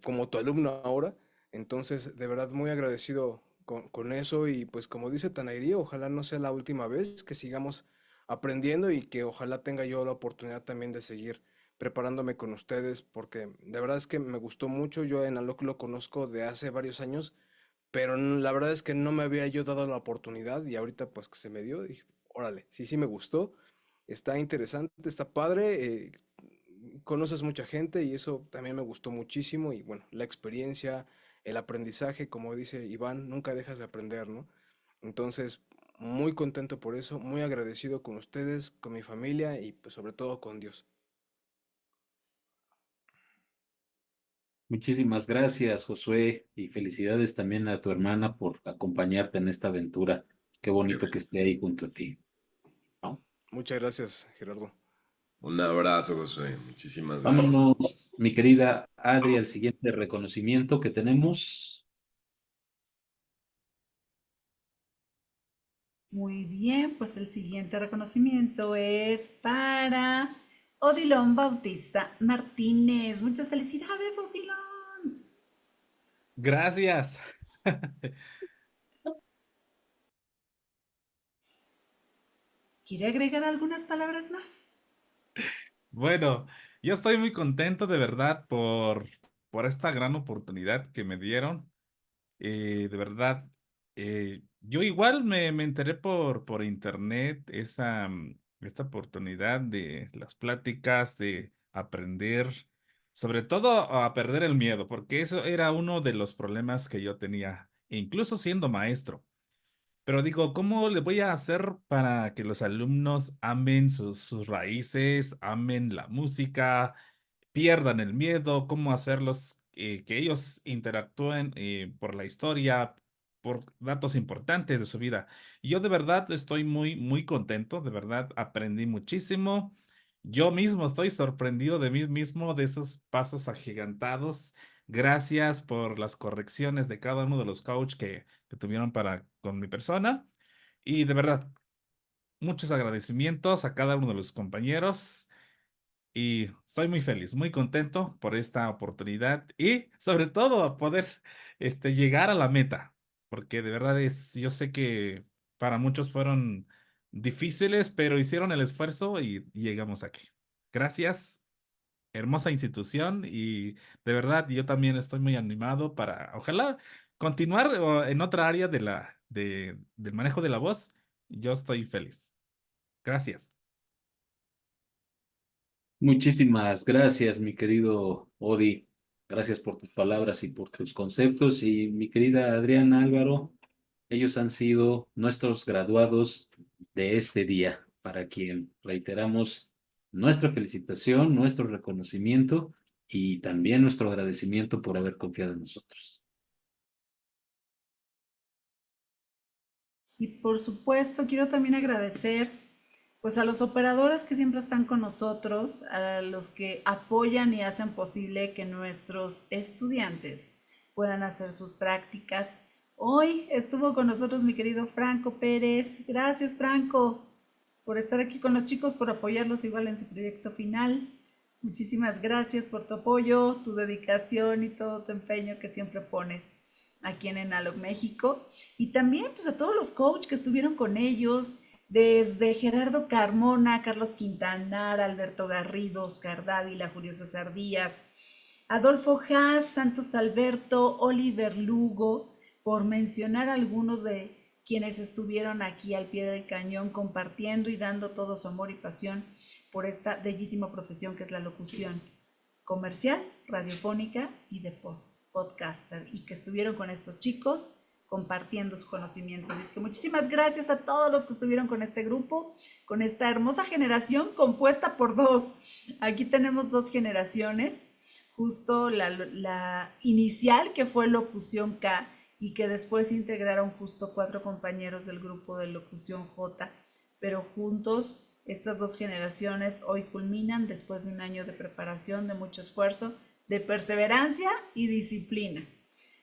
como tu alumno ahora. Entonces, de verdad, muy agradecido con eso y pues como dice Tanairí, ojalá no sea la última vez que sigamos aprendiendo y que ojalá tenga yo la oportunidad también de seguir preparándome con ustedes porque de verdad es que me gustó mucho. Yo en Alok lo conozco de hace varios años, pero la verdad es que no me había yo dado la oportunidad y ahorita pues que se me dio, dije, órale, sí me gustó, está interesante, está padre, conoces mucha gente y eso también me gustó muchísimo y bueno, la experiencia, el aprendizaje, como dice Iván, nunca dejas de aprender, ¿no? Entonces, muy contento por eso, muy agradecido con ustedes, con mi familia y pues sobre todo con Dios. Muchísimas gracias, Josué, y felicidades también a tu hermana por acompañarte en esta aventura. Qué bonito que esté ahí junto a ti. ¿No? Muchas gracias, Gerardo. Un abrazo, Josué. Muchísimas gracias. Vámonos, mi querida Adri, al siguiente reconocimiento que tenemos. Muy bien, pues el siguiente reconocimiento es para Odilon Bautista Martínez. Muchas felicidades, Odilon. Gracias. ¿Quiere agregar algunas palabras más? Bueno, yo estoy muy contento de verdad por esta gran oportunidad que me dieron. De verdad, yo igual me enteré por internet esta oportunidad de las pláticas, de aprender, sobre todo a perder el miedo, porque eso era uno de los problemas que yo tenía, incluso siendo maestro. Pero digo, ¿cómo le voy a hacer para que los alumnos amen sus raíces, amen la música, pierdan el miedo? ¿Cómo hacerlos que ellos interactúen por la historia, por datos importantes de su vida? Y yo de verdad estoy muy, muy contento, de verdad aprendí muchísimo. Yo mismo estoy sorprendido de mí mismo, de esos pasos agigantados. Gracias por las correcciones de cada uno de los coaches que tuvieron para con mi persona. Y de verdad, muchos agradecimientos a cada uno de los compañeros. Y soy muy feliz, muy contento por esta oportunidad y sobre todo a poder llegar a la meta, porque de verdad yo sé que para muchos fueron difíciles, pero hicieron el esfuerzo y llegamos aquí. Gracias, hermosa institución y de verdad yo también estoy muy animado para, ojalá, continuar en otra área del manejo de la voz. Yo estoy feliz. Gracias. Muchísimas gracias, mi querido Odi. Gracias por tus palabras y por tus conceptos. Y mi querida Adriana Álvaro, ellos han sido nuestros graduados de este día, para quien reiteramos nuestra felicitación, nuestro reconocimiento y también nuestro agradecimiento por haber confiado en nosotros. Y por supuesto, quiero también agradecer pues a los operadores que siempre están con nosotros, a los que apoyan y hacen posible que nuestros estudiantes puedan hacer sus prácticas. Hoy estuvo con nosotros mi querido Franco Pérez. Gracias, Franco, por estar aquí con los chicos, por apoyarlos igual en su proyecto final. Muchísimas gracias por tu apoyo, tu dedicación y todo tu empeño que siempre pones aquí en Enalog México. Y también pues a todos los coaches que estuvieron con ellos, desde Gerardo Carmona, Carlos Quintanar, Alberto Garrido, Oscar Dávila, Julio César Díaz, Adolfo Haas, Santos Alberto, Oliver Lugo, por mencionar algunos de quienes estuvieron aquí al pie del cañón compartiendo y dando todo su amor y pasión por esta bellísima profesión que es la locución comercial, radiofónica y de podcaster, y que estuvieron con estos chicos compartiendo su conocimiento. Así que muchísimas gracias a todos los que estuvieron con este grupo, con esta hermosa generación compuesta por dos. Aquí tenemos dos generaciones, justo la inicial, que fue Locución K, y que después integraron justo 4 compañeros del grupo de Locución J, pero juntos estas 2 generaciones hoy culminan después de un año de preparación, de mucho esfuerzo, de perseverancia y disciplina.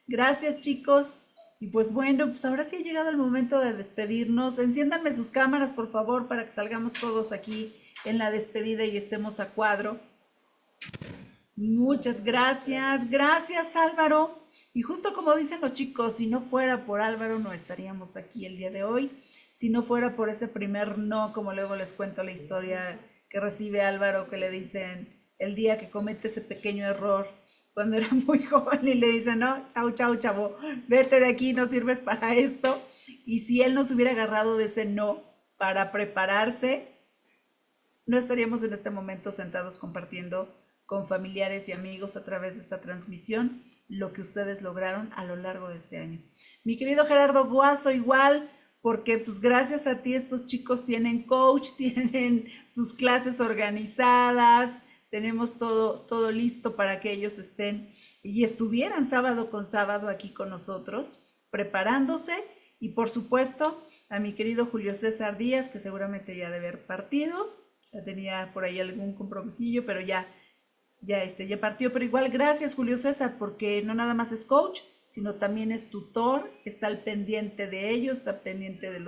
Gracias, chicos. Y pues bueno, pues ahora sí ha llegado el momento de despedirnos. Enciéndanme sus cámaras, por favor, para que salgamos todos aquí en la despedida y estemos a cuadro. Muchas gracias. Gracias, Álvaro. Y justo como dicen los chicos, si no fuera por Álvaro, no estaríamos aquí el día de hoy. Si no fuera por ese primer no, como luego les cuento la historia que recibe Álvaro, que le dicen el día que comete ese pequeño error, cuando era muy joven, y le dicen, no, chau, chau, chavo, vete de aquí, no sirves para esto. Y si él nos hubiera agarrado de ese no para prepararse, no estaríamos en este momento sentados compartiendo con familiares y amigos a través de esta transmisión lo que ustedes lograron a lo largo de este año. Mi querido Gerardo Guaso, igual, porque pues gracias a ti estos chicos tienen coach, tienen sus clases organizadas, tenemos todo listo para que ellos estén y estuvieran sábado con sábado aquí con nosotros, preparándose. Y por supuesto a mi querido Julio César Díaz, que seguramente ya debe haber partido, ya tenía por ahí algún compromisillo, pero ya partió. Pero igual gracias, Julio César, porque no nada más es coach, sino también es tutor, está al pendiente de ellos, está pendiente de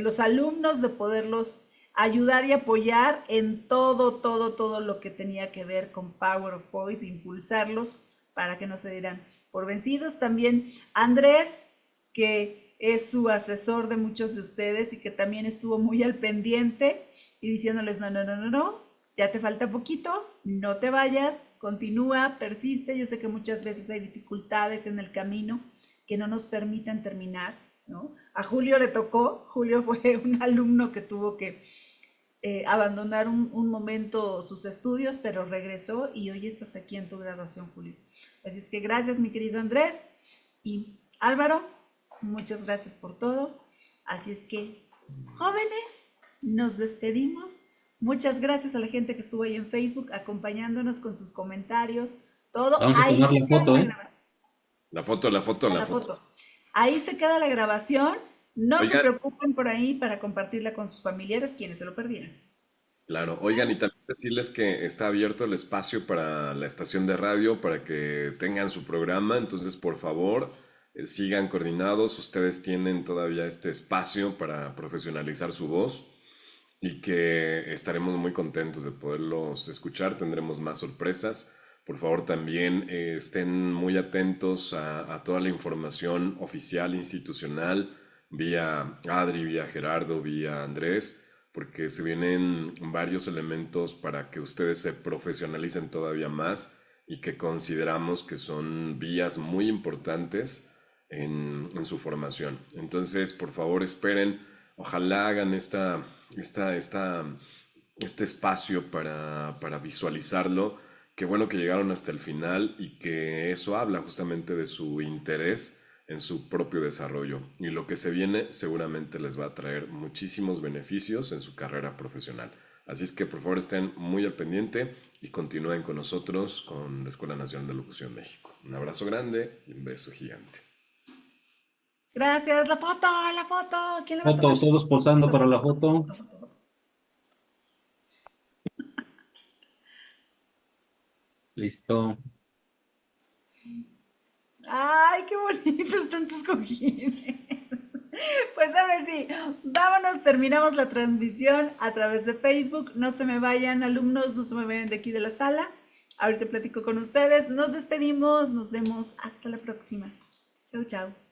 los alumnos, de poderlos ayudar y apoyar en todo lo que tenía que ver con Power of Voice, impulsarlos para que no se dieran por vencidos. También Andrés, que es su asesor de muchos de ustedes y que también estuvo muy al pendiente y diciéndoles no, ya te falta poquito, no te vayas, continúa, persiste. Yo sé que muchas veces hay dificultades en el camino que no nos permiten terminar, ¿no? A Julio le tocó, Julio fue un alumno que tuvo que abandonar un momento sus estudios, pero regresó y hoy estás aquí en tu graduación, Julio. Así es que gracias, mi querido Andrés. Y Álvaro, muchas gracias por todo. Así es que, jóvenes, nos despedimos. Muchas gracias a la gente que estuvo ahí en Facebook acompañándonos con sus comentarios, todo. Vamos a tomar la foto, ¿eh? La foto. Ahí se queda la grabación. No Oigan, se preocupen por ahí para compartirla con sus familiares, quienes se lo perdieron. claro, oigan, y también decirles que está abierto el espacio para la estación de radio para que tengan su programa, entonces por favor sigan coordinados, ustedes tienen todavía este espacio para profesionalizar su voz y que estaremos muy contentos de poderlos escuchar, tendremos más sorpresas. Por favor también estén muy atentos a toda la información oficial, institucional, vía Adri, vía Gerardo, vía Andrés, porque se vienen varios elementos para que ustedes se profesionalicen todavía más y que consideramos que son vías muy importantes en su formación. Entonces, por favor, esperen, ojalá hagan este espacio para visualizarlo. Qué bueno que llegaron hasta el final y que eso habla justamente de su interés en su propio desarrollo. Y lo que se viene seguramente les va a traer muchísimos beneficios en su carrera profesional. Así es que por favor estén muy al pendiente y continúen con nosotros con la Escuela Nacional de Locución México. Un abrazo grande y un beso gigante. Gracias. La foto. ¿Quién la va a Fotos, tomar? todos posando para la foto. Listo. Ay, qué bonitos están tus cojines. Pues ahora sí, vámonos, terminamos la transmisión a través de Facebook. No se me vayan, alumnos, no se me vayan de aquí de la sala. Ahorita platico con ustedes. Nos despedimos, nos vemos hasta la próxima. Chau, chau.